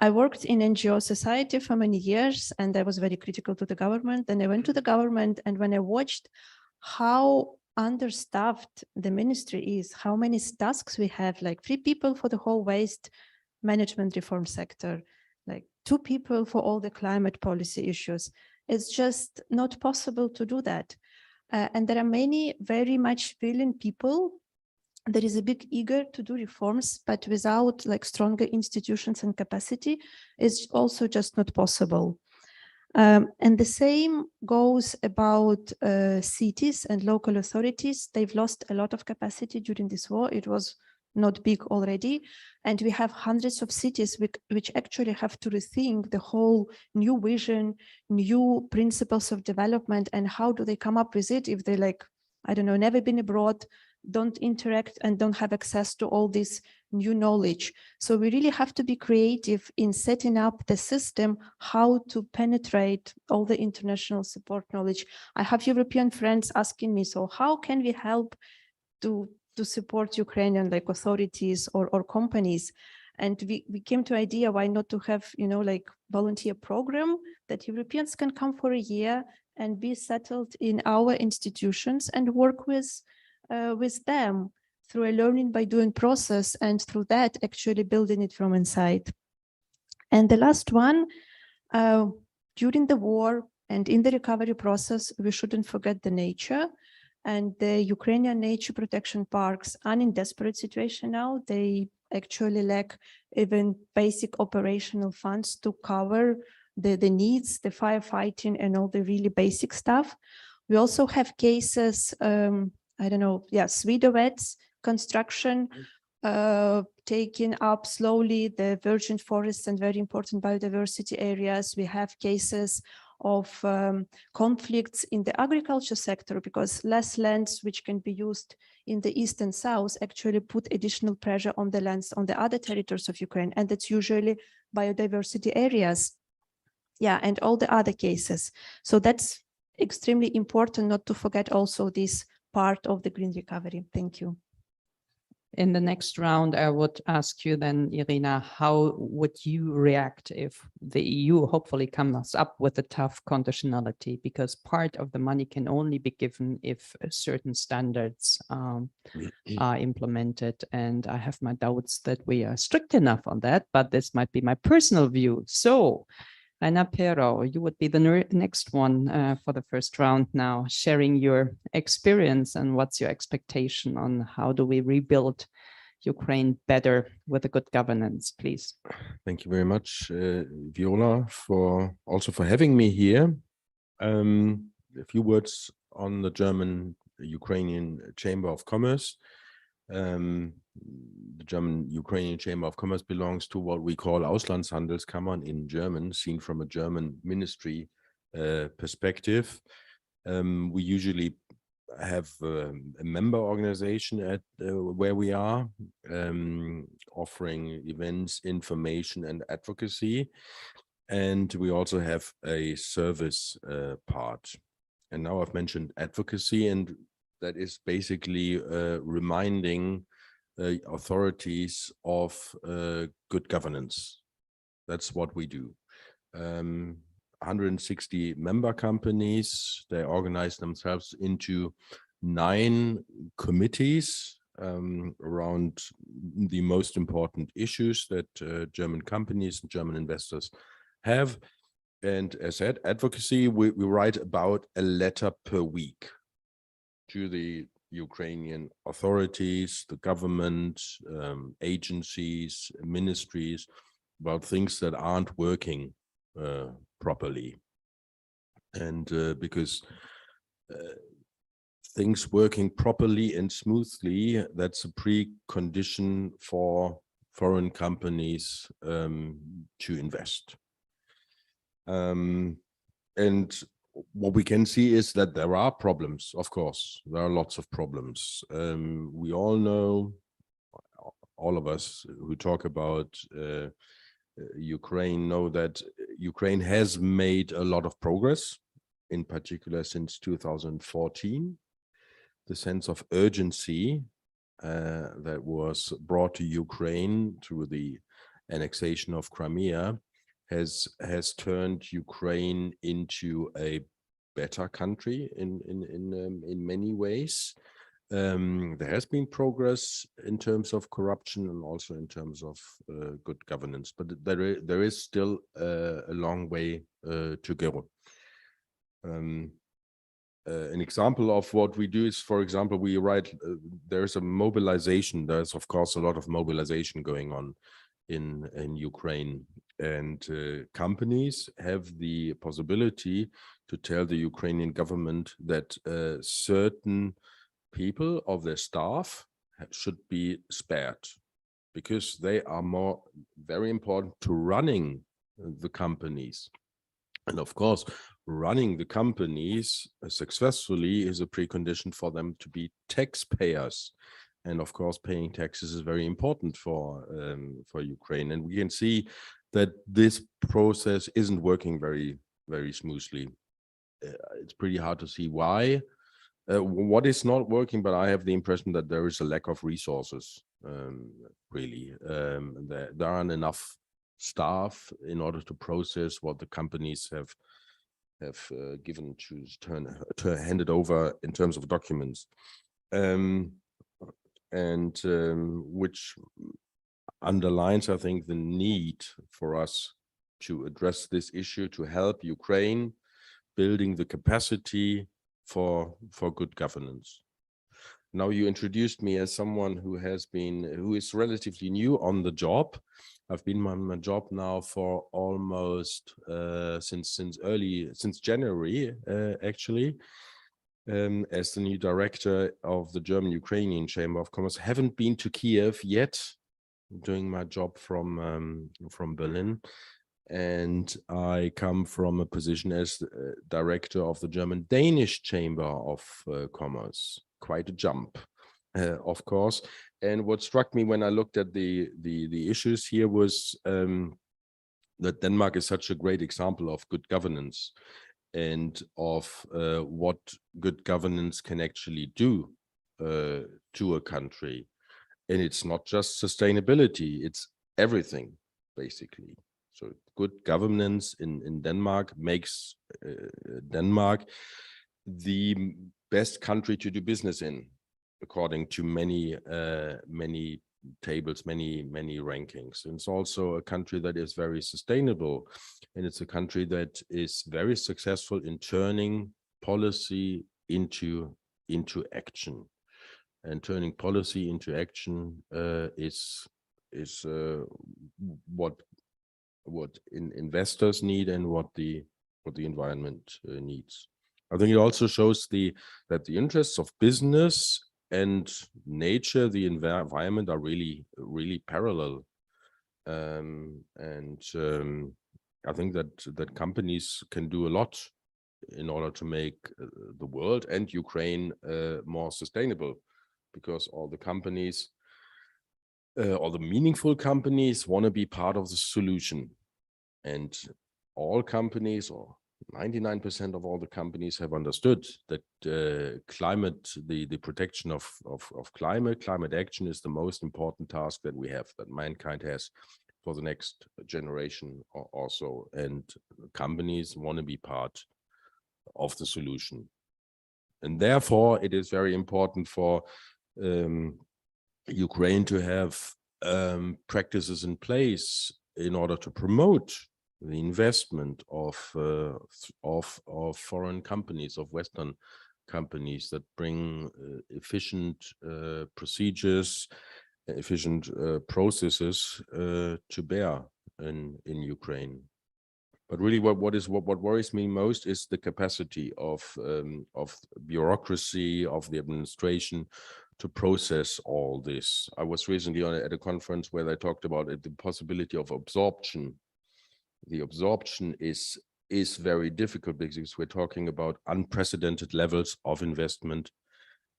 I worked in NGO society for many years and I was very critical to the government. Then I went to the government, and when I watched how understaffed the ministry is, how many tasks we have, like 3 people for the whole waste management reform sector, like 2 people for all the climate policy issues. It's just not possible to do that. And there are many very much brilliant people. There is a big eager to do reforms, but without like stronger institutions and capacity, it's also just not possible. And the same goes about cities and local authorities. They've lost a lot of capacity during this war. It was not big already. And we have hundreds of cities which actually have to rethink the whole new vision, new principles of development, and how do they come up with it if they like, I don't know, never been abroad, don't interact and don't have access to all this new knowledge. So we really have to be creative in setting up the system, how to penetrate all the international support knowledge. I have European friends asking me, so how can we help to support Ukrainian like authorities or companies? And we came to idea, why not to have, you know, like volunteer program that Europeans can come for a year and be settled in our institutions and work with them through a learning by doing process, and through that actually building it from inside. And the last one, during the war and in the recovery process, we shouldn't forget the nature. And the Ukrainian nature protection parks are in desperate situation now. They actually lack even basic operational funds to cover the needs, the firefighting and all the really basic stuff. We also have cases, I don't know, yeah, Swedowets construction, taking up slowly the virgin forests and very important biodiversity areas. We have cases of conflicts in the agriculture sector, because less lands which can be used in the east and south actually put additional pressure on the lands on the other territories of Ukraine, and that's usually biodiversity areas. Yeah, and all the other cases. So that's extremely important not to forget also this part of the green recovery. Thank you. In the next round, I would ask you then, Irina, how would you react if the EU hopefully comes up with a tough conditionality? Because part of the money can only be given if certain standards are implemented. And I have my doubts that we are strict enough on that, but this might be my personal view. So, Rainer Pero, you would be the next one for the first round now, sharing your experience and what's your expectation on how do we rebuild Ukraine better with a good governance, please. Thank you very much, Viola, for having me here. A few words on the German-Ukrainian Chamber of Commerce. The German-Ukrainian Chamber of Commerce belongs to what we call Auslandshandelskammern in German, seen from a German ministry perspective. We usually have a member organization at where we are, offering events, information, and advocacy. And we also have a service part. And now I've mentioned advocacy, and that is basically reminding authorities of good governance. That's what we do. 160 member companies, they organize themselves into 9 committees around the most important issues that German companies and German investors have. And as said, advocacy, we write about a letter per week to the Ukrainian authorities, the government, agencies, ministries, about things that aren't working properly. And because things working properly and smoothly, that's a precondition for foreign companies to invest. And what we can see is that there are problems. Of course, there are lots of problems. We all know, all of us who talk about Ukraine know that Ukraine has made a lot of progress, in particular since 2014. The sense of urgency that was brought to Ukraine through the annexation of Crimea has turned Ukraine into a better country in many ways. There has been progress in terms of corruption and also in terms of good governance, but there is still a long way to go. An example of what we do is, for example, we write, there's a mobilization. There's, of course, a lot of mobilization going on in Ukraine, and companies have the possibility to tell the Ukrainian government that certain people of their staff should be spared because they are very important to running the companies. And of course, running the companies successfully is a precondition for them to be taxpayers. And of course, paying taxes is very important for Ukraine. And we can see that this process isn't working very, very smoothly. It's pretty hard to see why. What is not working, but I have the impression that there is a lack of resources, really. There aren't enough staff in order to process what the companies have given to hand it over in terms of documents, which underlines, I think, the need for us to address this issue, to help Ukraine building the capacity for good governance. Now, you introduced me as someone who is relatively new on the job. I've been on my job now for almost since January, actually, as the new director of the German-Ukrainian Chamber of Commerce. Haven't been to Kiev yet, doing my job from Berlin. And I come from a position as director of the German-Danish Chamber of Commerce. Quite a jump, of course. And what struck me when I looked at the issues here was that Denmark is such a great example of good governance and of what good governance can actually do to a country. And it's not just sustainability, it's everything, basically. So good governance in Denmark makes Denmark the best country to do business in, according to many tables, many rankings. And it's also a country that is very sustainable, and it's a country that is very successful in turning policy into action. And turning policy into action is what investors need and what the environment needs. I think it also shows that the interests of business and nature, the environment, are really parallel. I think that companies can do a lot in order to make the world and Ukraine more sustainable, because all the companies, all the meaningful companies, want to be part of the solution. And all companies, or 99% of all the companies, have understood that the protection of climate action is the most important task that we have, that mankind has for the next generation also. And companies want to be part of the solution. And therefore, it is very important for Ukraine to have practices in place in order to promote the investment of foreign companies, of Western companies that bring efficient procedures, efficient processes to bear in Ukraine. But really, what worries me most is the capacity of bureaucracy, of the administration, to process all this. I was recently at a conference where they talked about the possibility of absorption. The absorption is is very difficult because we're talking about unprecedented levels of investment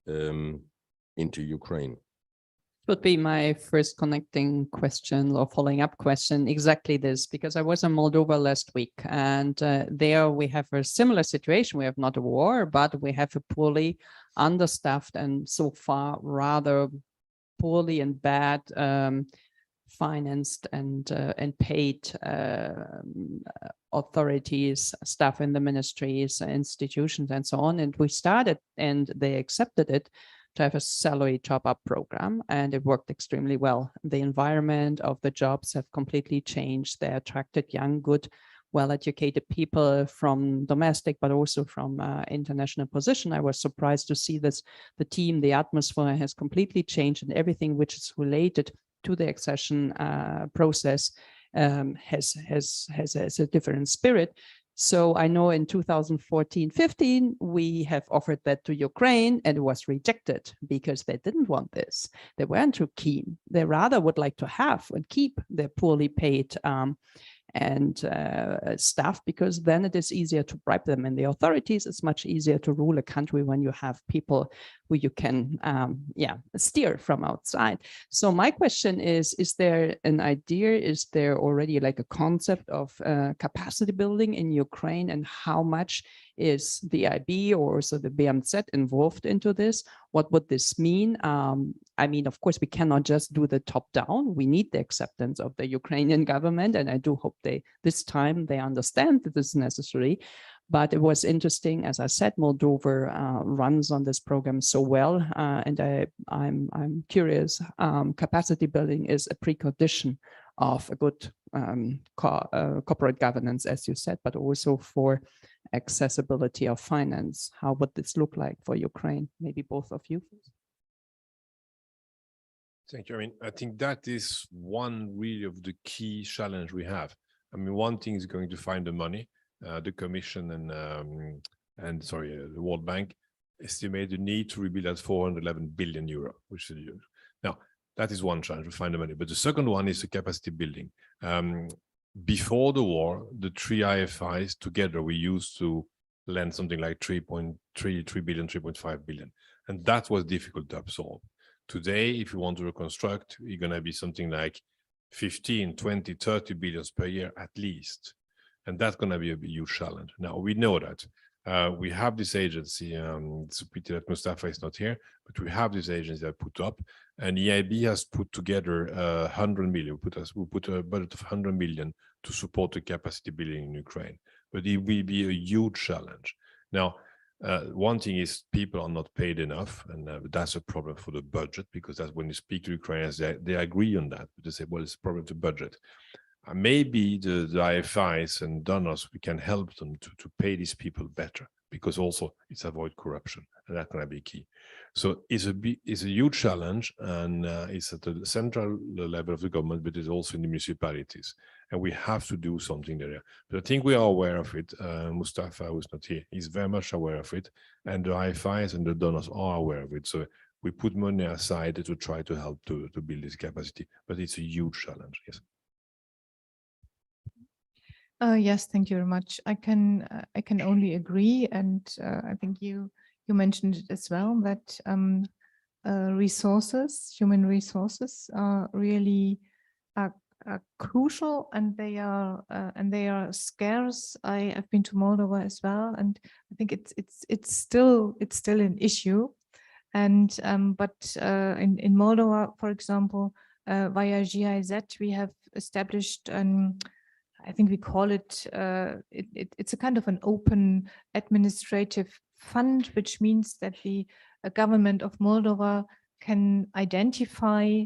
into Ukraine. Would be my first connecting question or following up question, exactly this, because I was in Moldova last week, and there we have a similar situation. We have not a war, but we have a poorly understaffed and so far rather poorly and bad financed and paid authorities, staff in the ministries, institutions, and so on. And we started, and they accepted it, to have a salary top-up program, and it worked extremely well. The environment of the jobs have completely changed. They attracted young, good, well-educated people from domestic, but also from international position. I was surprised to see this. The team, the atmosphere has completely changed, and everything which is related to the accession process has a different spirit. So I know in 2014-15, we have offered that to Ukraine, and it was rejected because they didn't want this. They weren't too keen. They rather would like to have and keep their poorly paid staff, because then it is easier to bribe them in the authorities. It's much easier to rule a country when you have people who you can steer from outside. So my question is there an idea, is there already like a concept of capacity building in Ukraine, and how much is the IB or also the BMZ involved into this? What would this mean? I mean, of course, we cannot just do the top down. We need the acceptance of the Ukrainian government, and I do hope this time they understand that this is necessary. But it was interesting, as I said, Moldova runs on this program so well, and I'm curious. Capacity building is a precondition of a good corporate governance, as you said, but also for accessibility of finance. How would this look like for Ukraine? Maybe both of you. Thank you. I mean, I think that is one really of the key challenge we have. I mean, one thing is going to find the money. The Commission and the World Bank estimate the need to rebuild at 411 billion euro, which is huge. Now, that is one challenge to find the money. But the second one is the capacity building. Before the war, the three IFIs together, we used to lend something like 3.3 billion, 3.5 billion. And that was difficult to absorb. Today, if you want to reconstruct, you're going to be something like 15, 20, 30 billions per year at least. And that's going to be a huge challenge. Now, we know that. We have this agency, it's a pity that Mustafa is not here, but we have this agency that put up, and EIB has put together 100 million. We put a budget of 100 million to support the capacity building in Ukraine, but it will be a huge challenge. Now, one thing is people are not paid enough, and that's a problem for the budget, because that's when you speak to Ukrainians, they agree on that, but they say, well, it's a problem to budget. Maybe the IFIs and donors, we can help them to pay these people better, because also it's avoid corruption, and that's going to be key. So it's a huge challenge, and it's at the central level of the government, but it's also in the municipalities, and we have to do something there. But I think we are aware of it. Mustafa, who's not here, is very much aware of it, and the IFIs and the donors are aware of it. So we put money aside to try to help to build this capacity, but it's a huge challenge. Yes. Yes, thank you very much. I can only agree, and I think you mentioned it as well, that resources, human resources, are really are crucial, and they are scarce. I have been to Moldova as well, and I think it's still an issue. And but in Moldova, for example, via GIZ, we have established I think we call it, it's a kind of an open administrative fund, which means that the government of Moldova can identify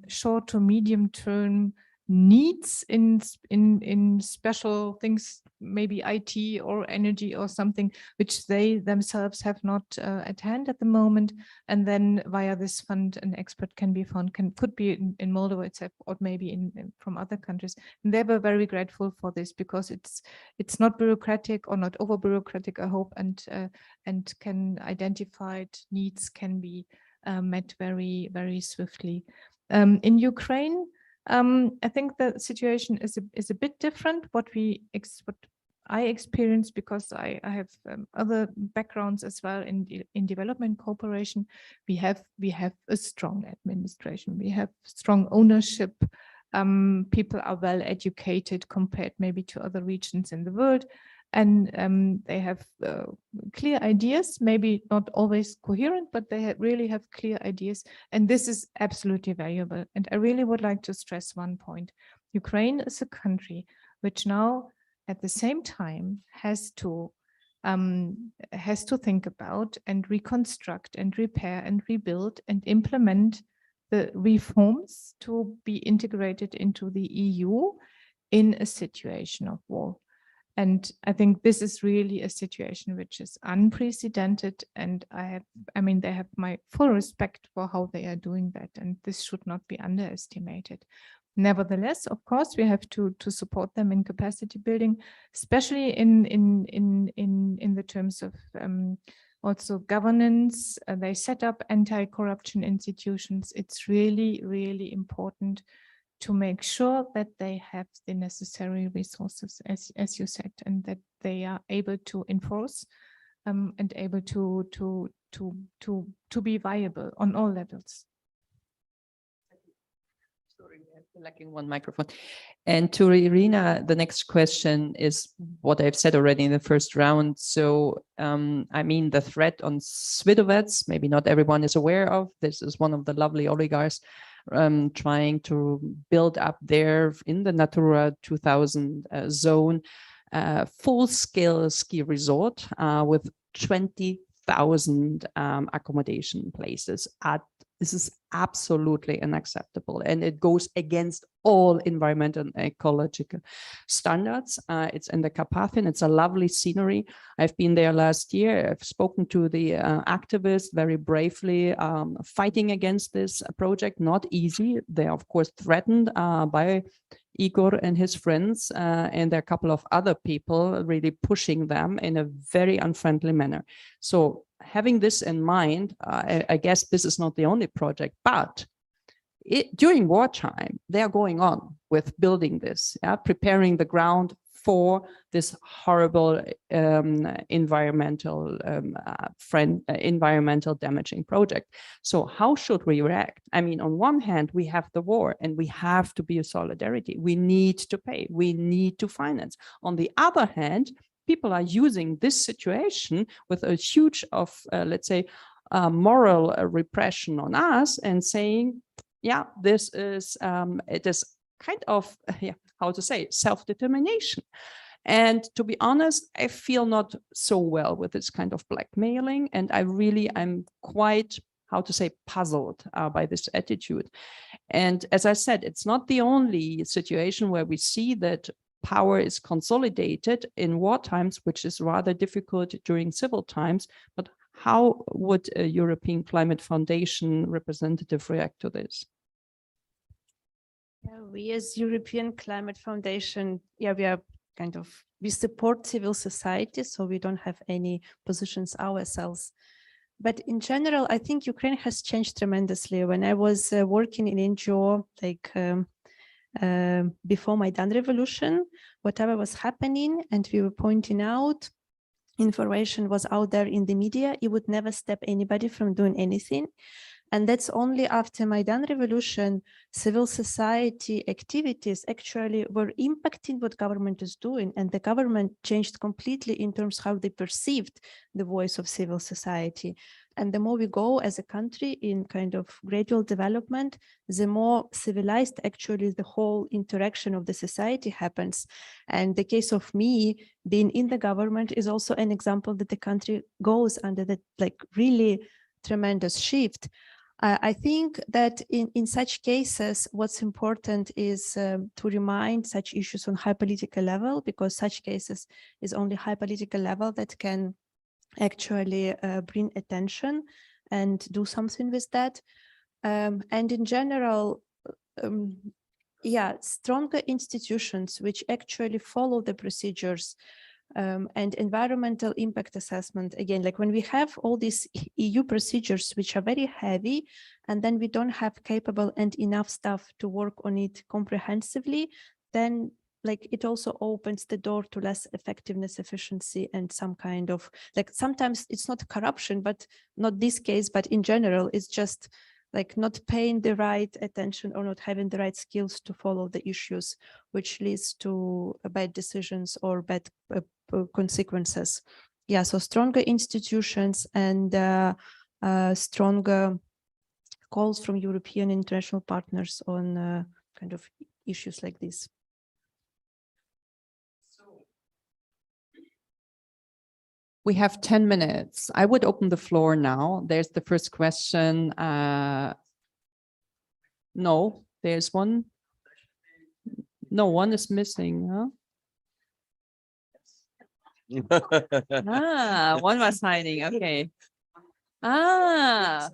short to medium term needs in special things, maybe IT or energy or something, which they themselves have not at hand at the moment. And then via this fund, an expert can be found, could be in Moldova itself, or maybe from other countries. And they were very grateful for this, because it's not bureaucratic or not over bureaucratic, I hope, and can identified needs can be met very, very swiftly. In Ukraine, I think the situation is a bit different. What I experience, because I have other backgrounds as well in development cooperation, we have a strong administration, we have strong ownership. People are well educated compared maybe to other regions in the world, and they have clear ideas, maybe not always coherent, but they really have clear ideas, and this is absolutely valuable. And I really would like to stress one point. Ukraine is a country which now at the same time has to think about and reconstruct and repair and rebuild and implement the reforms to be integrated into the EU in a situation of war. And I think this is really a situation which is unprecedented, and they have my full respect for how they are doing that, and this should not be underestimated. Nevertheless, of course, we have to support them in capacity building, especially in the terms of also governance. They set up anti-corruption institutions. It's really, really important to make sure that they have the necessary resources, as you said, and that they are able to enforce and able to be viable on all levels. Sorry, we're lacking one microphone. And to Irina, the next question is what I've said already in the first round. So, the threat on Svidovets, maybe not everyone is aware of. This is one of the lovely oligarchs trying to build up there in the Natura 2000 zone, full-scale ski resort with 20,000 accommodation places. This is absolutely unacceptable, and it goes against all environmental and ecological standards. It's in the Carpathian. It's a lovely scenery. I've been there last year. I've spoken to the activists very bravely fighting against this project. Not easy. They're, of course, threatened by Igor and his friends, and there are a couple of other people really pushing them in a very unfriendly manner. So having this in mind, I guess this is not the only project, but during wartime, they are going on with building this, preparing the ground for this horrible environmental damaging project. So how should we react? On one hand, we have the war and we have to be a solidarity. We need to pay, we need to finance. On the other hand, people are using this situation with a huge let's say, moral repression on us and saying, yeah, this is, it is kind of, how to say, self-determination. And to be honest, I feel not so well with this kind of blackmailing. And I'm quite, how to say, puzzled by this attitude. And as I said, it's not the only situation where we see that power is consolidated in war times, which is rather difficult during civil times. But how would a European Climate Foundation representative react to this? Yeah, we as European Climate Foundation, we support civil society, so we don't have any positions ourselves. But in general, I think Ukraine has changed tremendously. When I was working in NGO, before Maidan revolution, whatever was happening, and we were pointing out, information was out there in the media, it would never stop anybody from doing anything. And that's only after Maidan revolution, civil society activities actually were impacting what government is doing. And the government changed completely in terms of how they perceived the voice of civil society. And the more we go as a country in kind of gradual development, the more civilized actually the whole interaction of the society happens. And the case of me being in the government is also an example that the country goes under that really tremendous shift. I think that in such cases, what's important is to remind such issues on high political level, because such cases is only high political level that can actually bring attention and do something with that. And in general, stronger institutions which actually follow the procedures and environmental impact assessment. Again, like when we have all these EU procedures, which are very heavy, and then we don't have capable and enough staff to work on it comprehensively, then like it also opens the door to less effectiveness, efficiency, and some kind of like sometimes it's not corruption, but not this case, but in general, it's just like not paying the right attention or not having the right skills to follow the issues, which leads to bad decisions or bad consequences. Yeah, so stronger institutions and stronger calls from European international partners on kind of issues like this. We have 10 minutes. I would open the floor now. There's the first question. No, there's one. No, one is missing, huh? One was hiding, okay. Why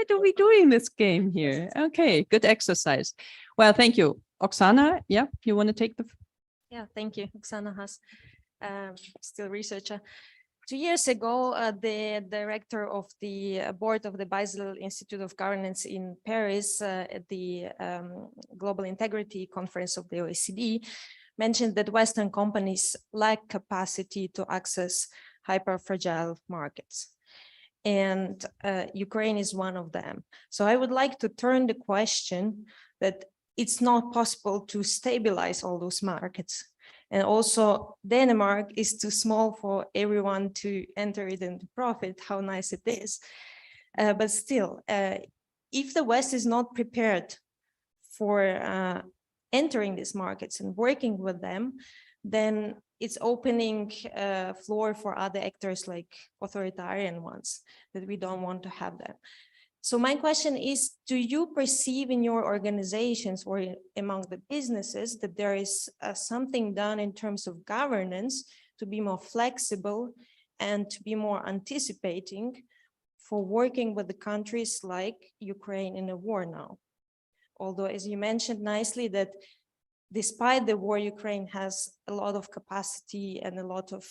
are we doing this game here? Okay, good exercise. Well, thank you. Oksana, yeah, you want to take the... Yeah, thank you. Oksana Haas, still researcher. 2 years ago, the director of the board of the Basel Institute of Governance in Paris at the Global Integrity Conference of the OECD mentioned that Western companies lack capacity to access hyper-fragile markets. And Ukraine is one of them. So I would like to turn the question that it's not possible to stabilize all those markets. And also Denmark is too small for everyone to enter it and profit, how nice it is. But still, if the West is not prepared for entering these markets and working with them, then it's opening a floor for other actors like authoritarian ones that we don't want to have them. So my question is, do you perceive in your organizations or among the businesses that there is something done in terms of governance to be more flexible and to be more anticipating for working with the countries like Ukraine in a war now? Although, as you mentioned nicely, that despite the war, Ukraine has a lot of capacity and a lot of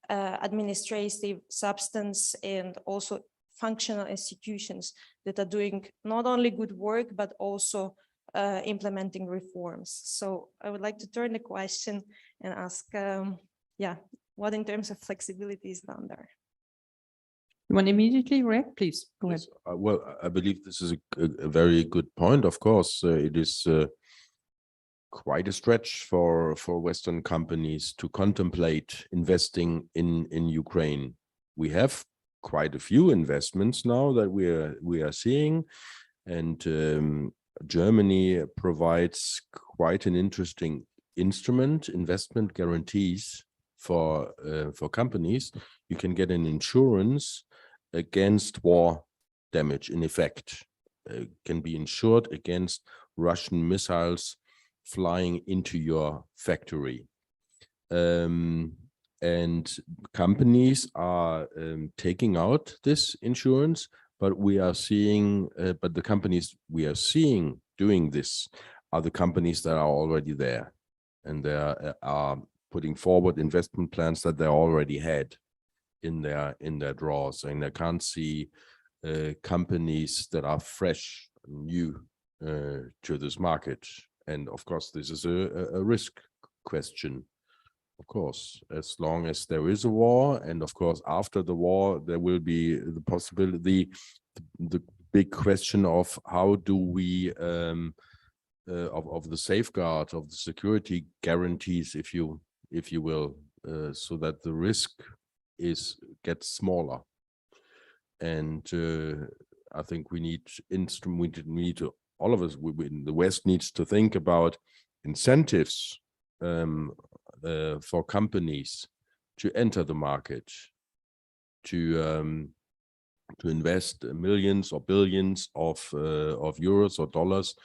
administrative substance and also functional institutions that are doing not only good work, but also implementing reforms. So I would like to turn the question and ask, what in terms of flexibility is done there? You want to immediately react? Please, go ahead. Well, I believe this is a very good point. Of course, it is quite a stretch for Western companies to contemplate investing in Ukraine. We have quite a few investments now that we are seeing, and Germany provides quite an interesting instrument, investment guarantees for companies. You can get an insurance against war damage. In effect, can be insured against Russian missiles flying into your factory. And companies are taking out this insurance, but we are seeing, but the companies we are seeing doing this are the companies that are already there, and they are putting forward investment plans that they already had in their drawers, and I can't see companies that are fresh, new to this market. And of course, this is a risk question. Of course, as long as there is a war, and of course, after the war, there will be the possibility, the big question of how do we, of the safeguard, of the security guarantees, if you will, so that the risk gets smaller. And I think we need to, all of us in the West needs to think about incentives for companies to enter the market, to invest millions or billions of euros or dollars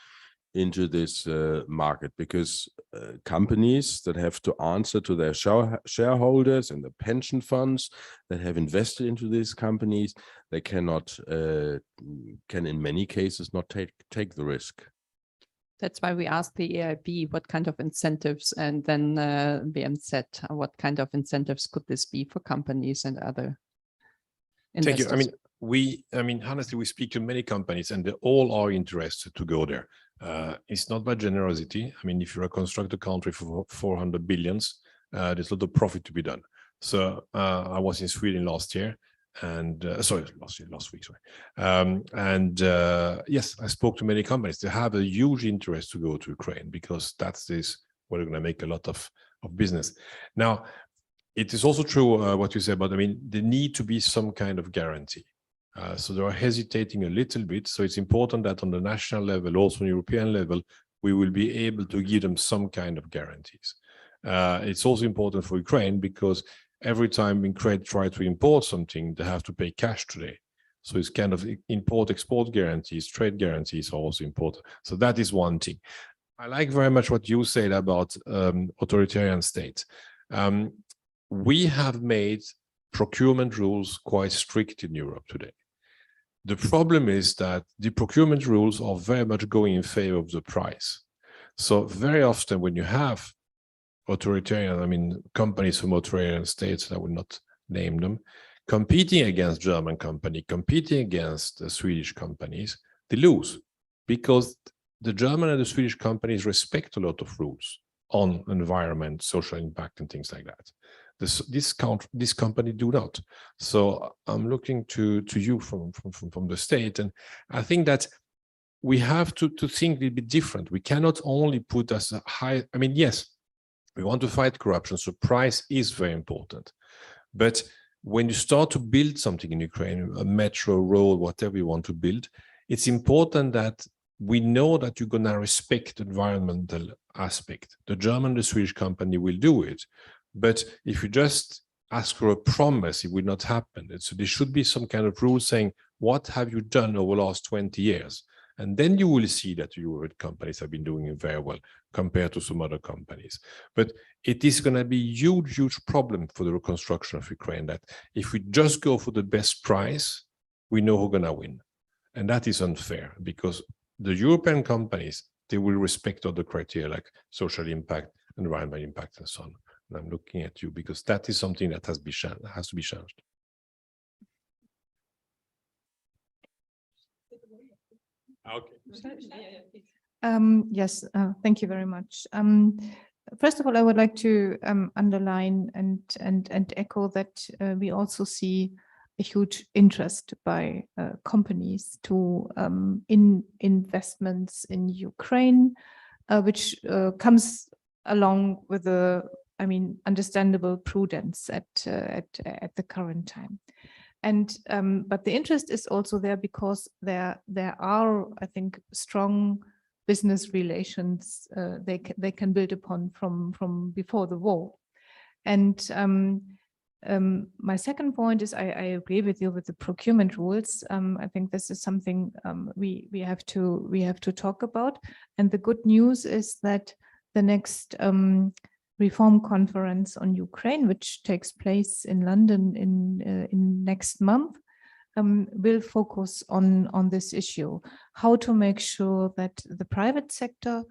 into this market, because companies that have to answer to their shareholders and the pension funds that have invested into these companies, they cannot, can in many cases not take the risk. That's why we asked the EIB what kind of incentives, and then BMZ, what kind of incentives could this be for companies and other investors? Thank you. I mean, I mean, honestly, we speak to many companies and they all are interested to go there. It's not by generosity. I mean, if you're a constructor country for 400 billions, there's a lot of profit to be done. So I was in Sweden last year and last week, yes, I spoke to many companies. They have a huge interest to go to Ukraine because that's where they're going to make a lot of business. Now, it is also true what you said, but I mean, there need to be some kind of guarantee. So they are hesitating a little bit. So it's important that on the national level, also on European level, we will be able to give them some kind of guarantees. It's also important for Ukraine because every time Ukraine try to import something, they have to pay cash today. So it's kind of import-export guarantees, trade guarantees are also important. So that is one thing. I like very much what you said about authoritarian states. We have made procurement rules quite strict in Europe today. The problem is that the procurement rules are very much going in favor of the price. So very often when you have authoritarian, I mean, companies from authoritarian states, I will not name them, competing against German company, competing against the Swedish companies, they lose because the German and the Swedish companies respect a lot of rules on environment, social impact, and things like that. This company do not. So I'm looking to you from the state, and I think that we have to think a little bit different. We cannot only put as a high. I mean, yes, we want to fight corruption, so price is very important. But when you start to build something in Ukraine, a metro, road, whatever you want to build, it's important that we know that you're going to respect the environmental aspect. The German, the Swedish company will do it. But if you just ask for a promise, it will not happen. So there should be some kind of rule saying, what have you done over the last 20 years? And then you will see that European companies have been doing it very well compared to some other companies. But it is going to be a huge, huge problem for the reconstruction of Ukraine that if we just go for the best price, we know who's going to win. And that is unfair because the European companies, they will respect other criteria like social impact, environmental impact, and so on. And I'm looking at you because that is something that has to be changed. Okay. Yes, thank you very much. First of all, I would like to underline and echo that we also see a huge interest by companies to in investments in Ukraine, which comes along with the, I mean, understandable prudence at the current time. And but the interest is also there because there are, I think, strong business relations they can build upon from before the war. And my second point is I agree with you with the procurement rules. I think this is something we have to talk about. And the good news is that the next reform conference on Ukraine, which takes place in London in next month, will focus on this issue, how to make sure that the private sector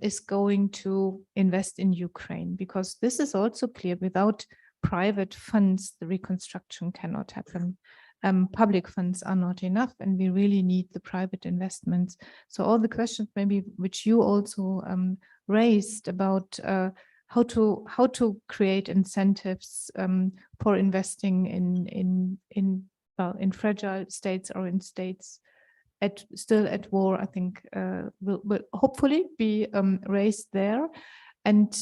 is going to invest in Ukraine, because this is also clear, without private funds, the reconstruction cannot happen. Public funds are not enough, and we really need the private investments. So all the questions maybe which you also raised about how to create incentives for investing in fragile states or in states still at war, I think will hopefully be raised there. And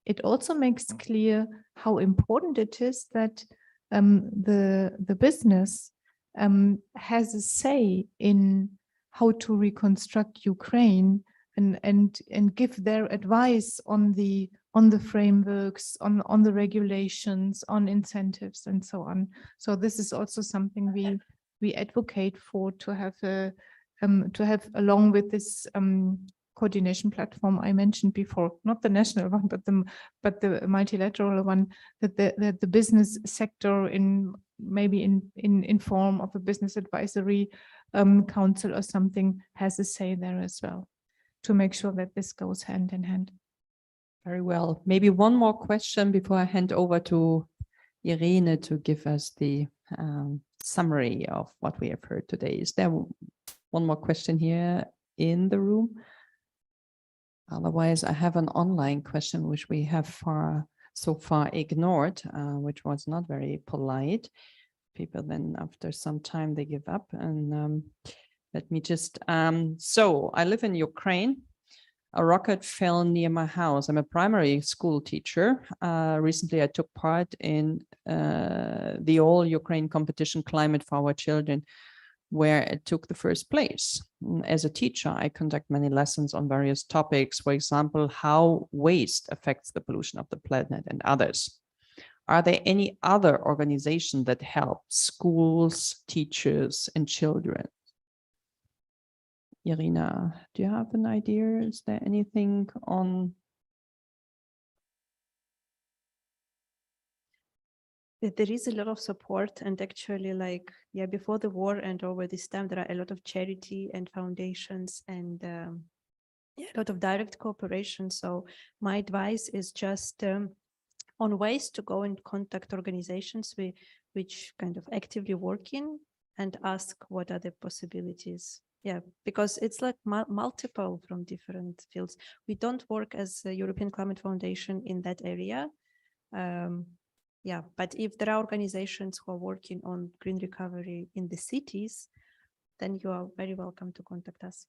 it also makes clear how important it is that the business has a say in how to reconstruct Ukraine and give their advice on the frameworks, on the regulations, on incentives, and so on. So this is also something we advocate for, to have along with this coordination platform I mentioned before, not the national one, but the multilateral one, that the business sector maybe in form of a business advisory council or something has a say there as well, to make sure that this goes hand in hand. Very well. Maybe one more question before I hand over to Irene to give us the summary of what we have heard today. Is there one more question here in the room? Otherwise, I have an online question which we have so far ignored, which was not very polite. People then after some time they give up. And let me just, so I live in Ukraine. A rocket fell near my house. I'm a primary school teacher. Recently, I took part in the All Ukraine competition Climate for Our Children, where it took the first place. As a teacher, I conduct many lessons on various topics, for example, how waste affects the pollution of the planet and others. Are there any other organizations that help schools, teachers, and children? Irina, do you have an idea? Is there anything on? There is a lot of support, and actually, like, yeah, before the war and over this time, there are a lot of charity and foundations and a lot of direct cooperation. So my advice is just on ways to go and contact organizations which kind of actively working and ask what are the possibilities. Yeah, because it's like multiple from different fields. We don't work as a European Climate Foundation in that area. Yeah, but if there are organizations who are working on green recovery in the cities, then you are very welcome to contact us.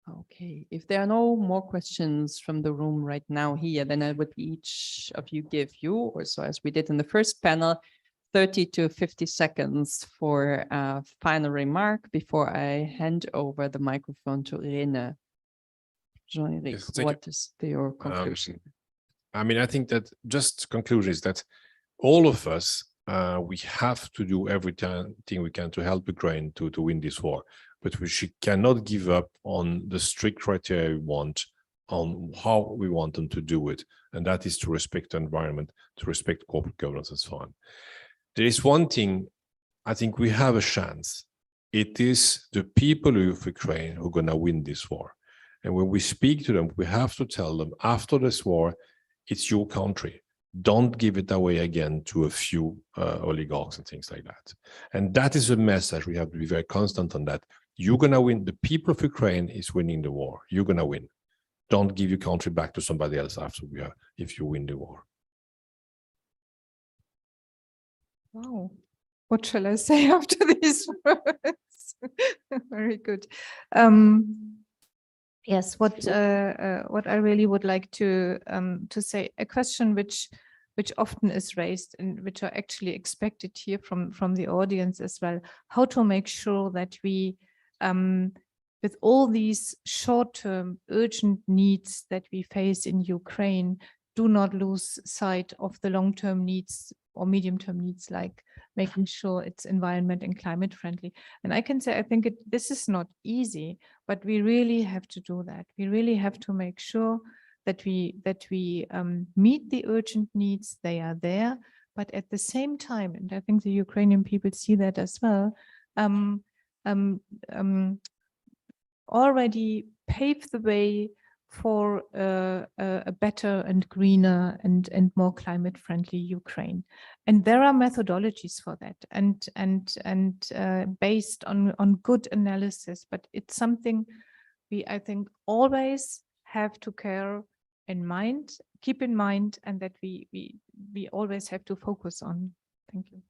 Okay, if there are no more questions from the room right now here, then I would each of you give you, or so as we did in the first panel, 30 to 50 seconds for a final remark before I hand over the microphone to Irene. Jean-Eric, Yes, what is your conclusion? I mean, I think that just conclusion is that all of us, we have to do everything we can to help Ukraine to win this war, but we cannot give up on the strict criteria we want, on how we want them to do it. And that is to respect the environment, to respect corporate governance and so on. There is one thing, I think we have a chance. It is the people of Ukraine who are going to win this war. And when we speak to them, we have to tell them after this war, it's your country. Don't give it away again to a few oligarchs and things like that. And that is a message. We have to be very constant on that. You're going to win. The people of Ukraine is winning the war. You're going to win. Don't give your country back to somebody else after if you win the war. Wow. What shall I say after these words? Very good. Yes, what I really would like to say, a question which often is raised and which are actually expected here from the audience as well, how to make sure that we, with all these short-term urgent needs that we face in Ukraine, do not lose sight of the long-term needs or medium-term needs, like making sure it's environment and climate friendly. And I can say, I think this is not easy, but we really have to do that. We really have to make sure that we meet the urgent needs. They are there, but at the same time, and I think the Ukrainian people see that as well, already pave the way for a better and greener and more climate friendly Ukraine. And there are methodologies for that and based on good analysis, but it's something we, I think, always have to keep in mind, and that we always have to focus on. Thank you.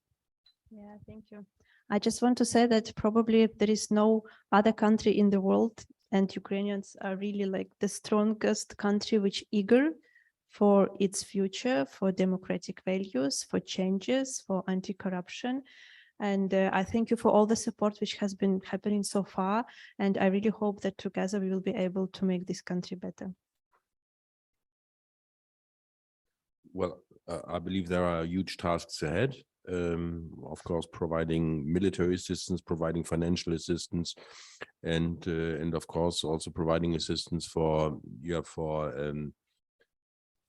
Yeah, thank you. I just want to say that probably there is no other country in the world, and Ukrainians are really like the strongest country which eager for its future, for democratic values, for changes, for anti-corruption. And I thank you for all the support which has been happening so far. And I really hope that together we will be able to make this country better. Well, I believe there are huge tasks ahead. Of course, providing military assistance, providing financial assistance, and of course also providing assistance for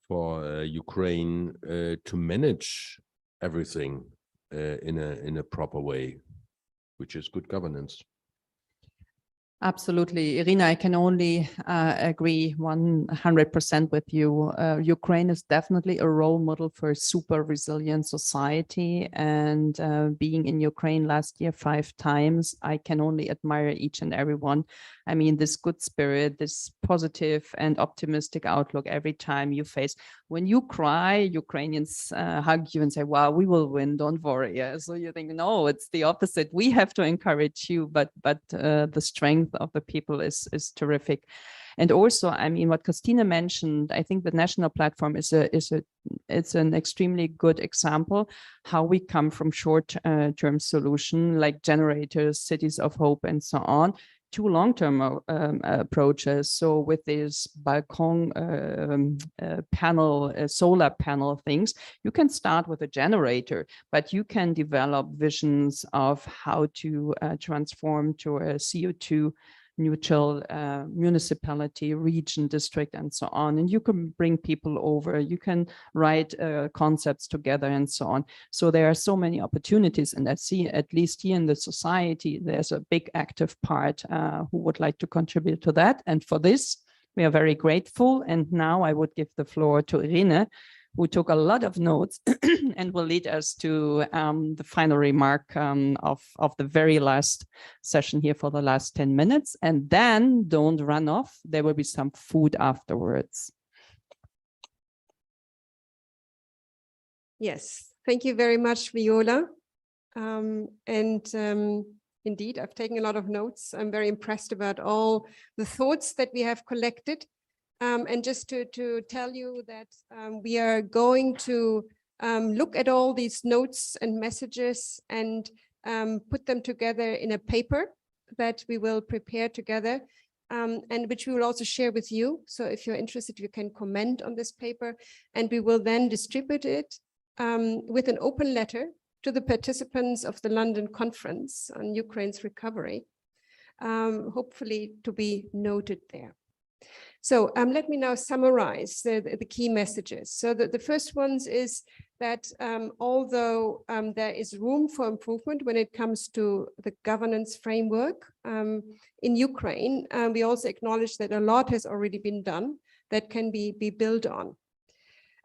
Ukraine to manage everything in a proper way, which is good governance. Absolutely. Irina, I can only agree 100% with you. Ukraine is definitely a role model for a super resilient society. And being in Ukraine last year 5 times, I can only admire each and every one. I mean, this good spirit, this positive and optimistic outlook every time you face. When you cry, Ukrainians hug you and say, wow, we will win, don't worry. Yeah. So you think, no, it's the opposite. We have to encourage you, but the strength of the people is terrific. And also, I mean, what Christina mentioned, I think the national platform is an extremely good example how we come from short-term solution like generators, cities of hope, and so on, to long-term approaches. So with these balcony panel, solar panel things, you can start with a generator, but you can develop visions of how to transform to a CO2 neutral municipality, region, district, and so on. And you can bring people over, you can write concepts together and so on. So there are so many opportunities, and I see at least here in the society, there's a big active part who would like to contribute to that. And for this, we are very grateful. And now I would give the floor to Irene, who took a lot of notes and will lead us to the final remark of the very last session here for the last 10 minutes. And then don't run off. There will be some food afterwards. Yes, thank you very much, Viola. Indeed, I've taken a lot of notes. I'm very impressed about all the thoughts that we have collected. And just to tell you that we are going to look at all these notes and messages and put them together in a paper that we will prepare together and which we will also share with you. So if you're interested, you can comment on this paper, and we will then distribute it with an open letter to the participants of the London conference on Ukraine's recovery, hopefully to be noted there. So let me now summarize the key messages. So the first ones is that although there is room for improvement when it comes to the governance framework in Ukraine, we also acknowledge that a lot has already been done that can be built on.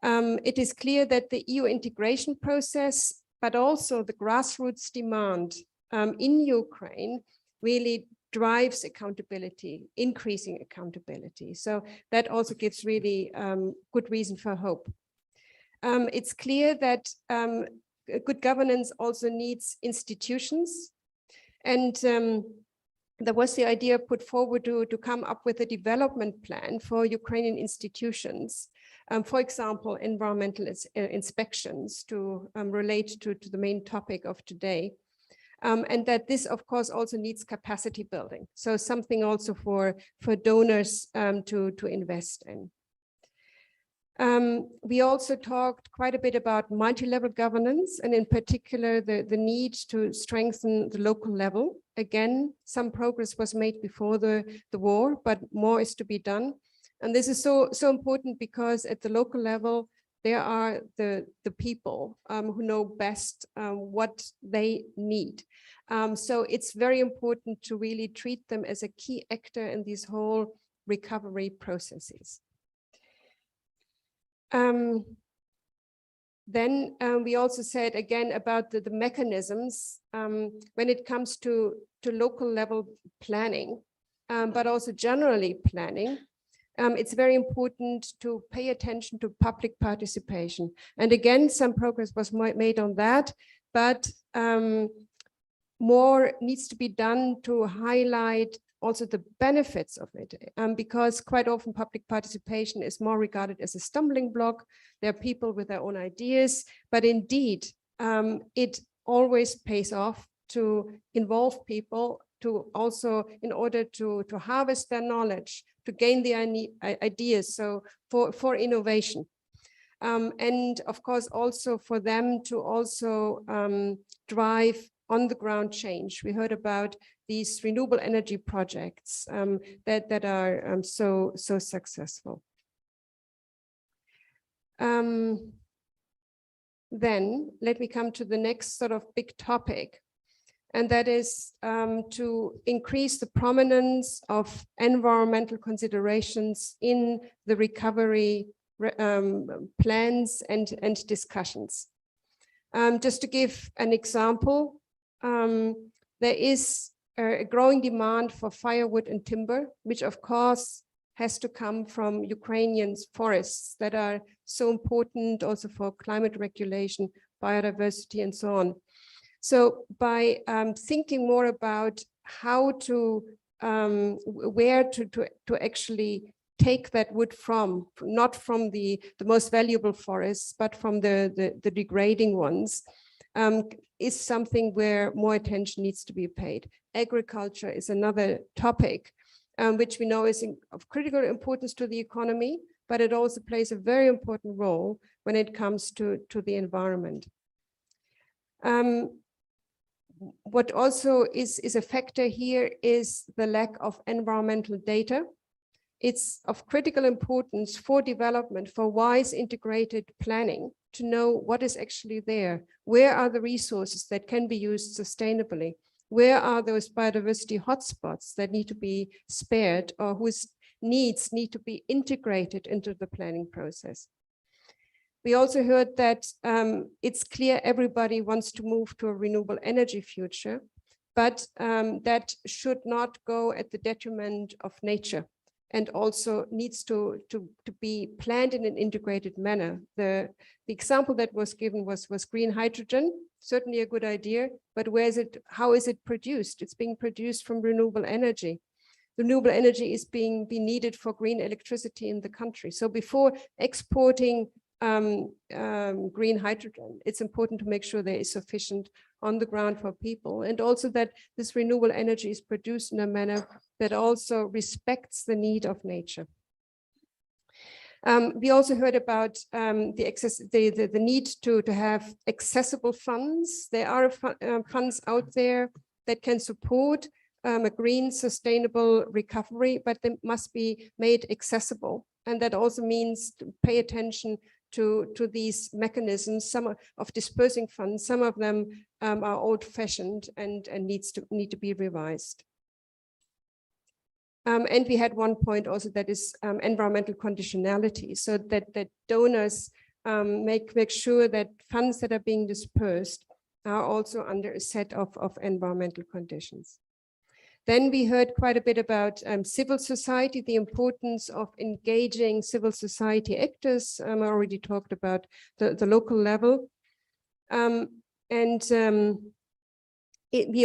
It is clear that the EU integration process, but also the grassroots demand in Ukraine really drives accountability, increasing accountability. So that also gives really good reason for hope. It's clear that good governance also needs institutions. And there was the idea put forward to come up with a development plan for Ukrainian institutions. For example, environmental inspections to relate to the main topic of today. And that this, of course, also needs capacity building. So something also for donors to invest in. We also talked quite a bit about multi-level governance, and in particular, the need to strengthen the local level. Again, some progress was made before the war, but more is to be done. And this is so important because at the local level, there are the people who know best what they need. So it's very important to really treat them as a key actor in these whole recovery processes. Then we also said again about the mechanisms when it comes to local level planning, but also generally planning. It's very important to pay attention to public participation. And again, some progress was made on that, but more needs to be done to highlight also the benefits of it, because quite often public participation is more regarded as a stumbling block. There are people with their own ideas, but indeed, it always pays off to involve people to also in order to harvest their knowledge, to gain the ideas, so for innovation. And of course, also for them to also drive on the ground change. We heard about these renewable energy projects that are so successful. Then let me come to the next sort of big topic. and that is to increase the prominence of environmental considerations in the recovery plans and discussions. Just to give an example, there is a growing demand for firewood and timber, which of course has to come from Ukrainian forests that are so important also for climate regulation, biodiversity, and so on. So by thinking more about how to, where to actually take that wood from, not from the most valuable forests, but from the degrading ones, is something where more attention needs to be paid. Agriculture is another topic, which we know is of critical importance to the economy, but it also plays a very important role when it comes to the environment. What also is a factor here is the lack of environmental data. It's of critical importance for development, for wise integrated planning, to know what is actually there. Where are the resources that can be used sustainably? Where are those biodiversity hotspots that need to be spared or whose needs need to be integrated into the planning process? We also heard that it's clear everybody wants to move to a renewable energy future, but that should not go at the detriment of nature, and also needs to be planned in an integrated manner. The example that was given was green hydrogen, certainly a good idea, but how is it produced? It's being produced from renewable energy. Renewable energy is being needed for green electricity in the country. So before exporting green hydrogen, it's important to make sure there is sufficient on the ground for people, and also that this renewable energy is produced in a manner that also respects the need of nature. We also heard about the need to have accessible funds. There are funds out there that can support a green sustainable recovery, but they must be made accessible. And that also means to pay attention to these mechanisms, some of dispersing funds. Some of them are old-fashioned and need to be revised. And we had one point also that is environmental conditionality, so that donors make sure that funds that are being dispersed are also under a set of environmental conditions. Then we heard quite a bit about civil society, the importance of engaging civil society actors. I already talked about the local level. We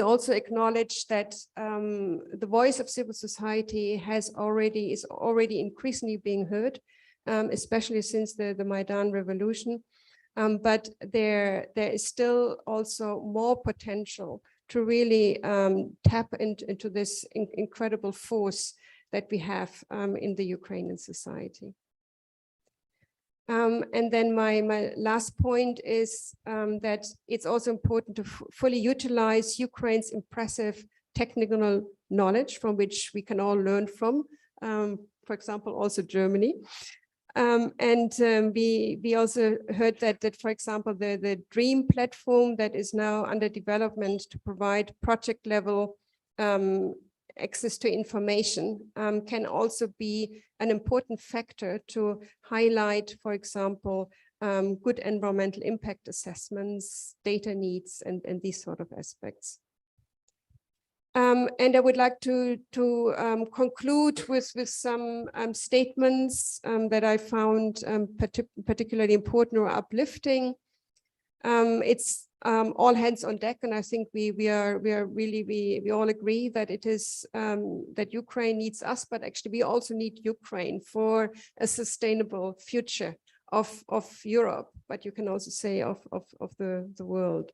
also acknowledge that the voice of civil society is already increasingly being heard, especially since the Maidan revolution. But there is still also more potential to really tap into this incredible force that we have in the Ukrainian society. And then my last point is that it's also important to fully utilize Ukraine's impressive technical knowledge, from which we can all learn from, for example, also Germany. We also heard that, for example, the DREAM platform that is now under development to provide project level access to information can also be an important factor to highlight, for example, good environmental impact assessments, data needs, and these sort of aspects. And I would like to conclude with some statements that I found particularly important or uplifting. It's all hands on deck, and I think we all agree that it is that Ukraine needs us, but actually we also need Ukraine for a sustainable future of Europe, but you can also say of the world.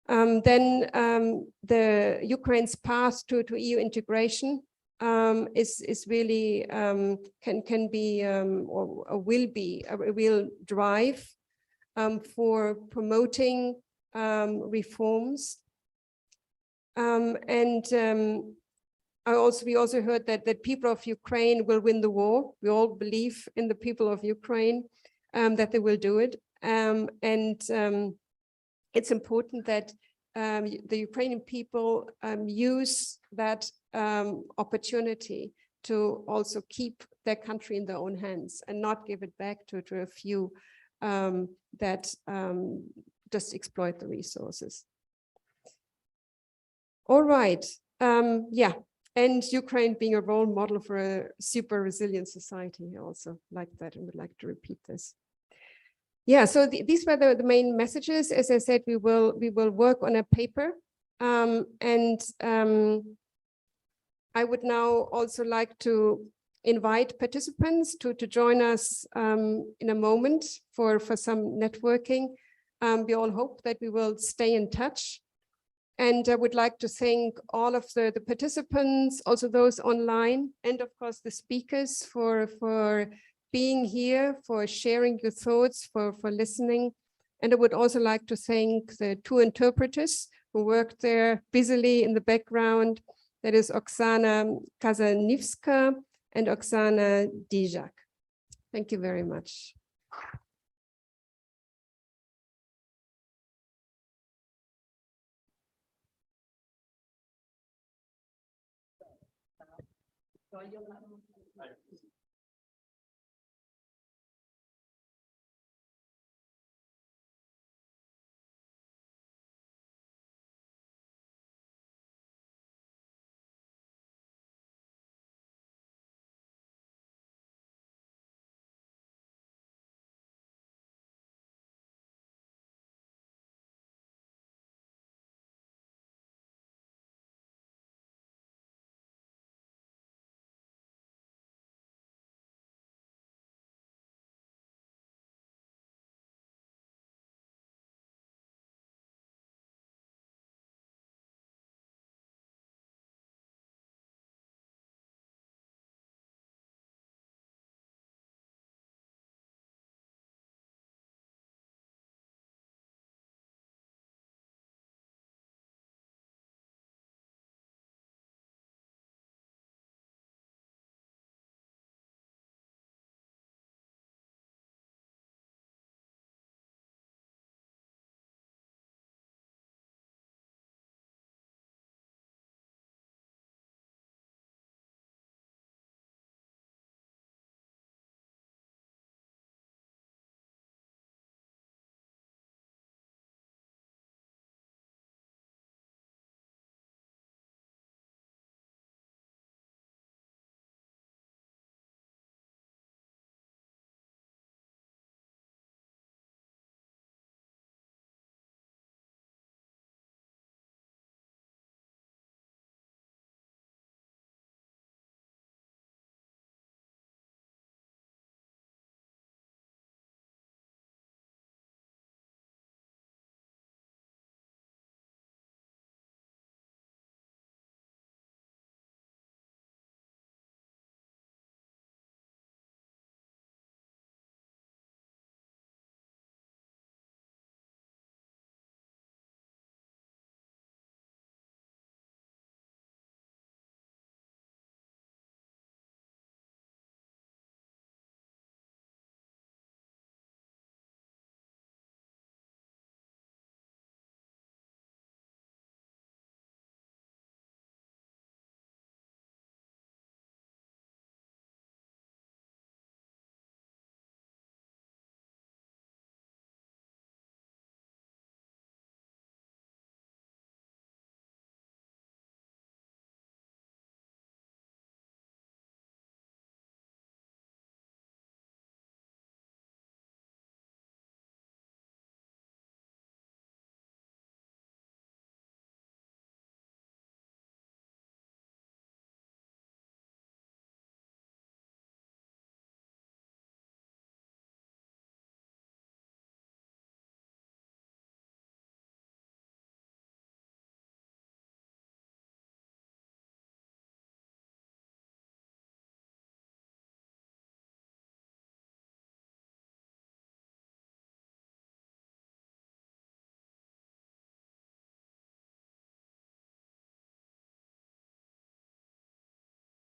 Then the Ukraine's path to EU integration is really can be or will be a real drive for promoting reforms. We also heard that people of Ukraine will win the war. We all believe in the people of Ukraine, that they will do it. It's important that the Ukrainian people use that opportunity to also keep their country in their own hands and not give it back to a few that just exploit the resources. All right, yeah, and Ukraine being a role model for a super resilient society, I also like that and would like to repeat this. Yeah, so these were the main messages. As I said, we will work on a paper, and I would now also like to invite participants to join us in a moment for some networking. We all hope that we will stay in touch. And I would like to thank all of the participants, also those online, and of course the speakers for being here, for sharing your thoughts, for listening. And I would also like to thank the two interpreters who worked there busily in the background. That is Oksana Kazanivska and Oksana Dijak. Thank you very much.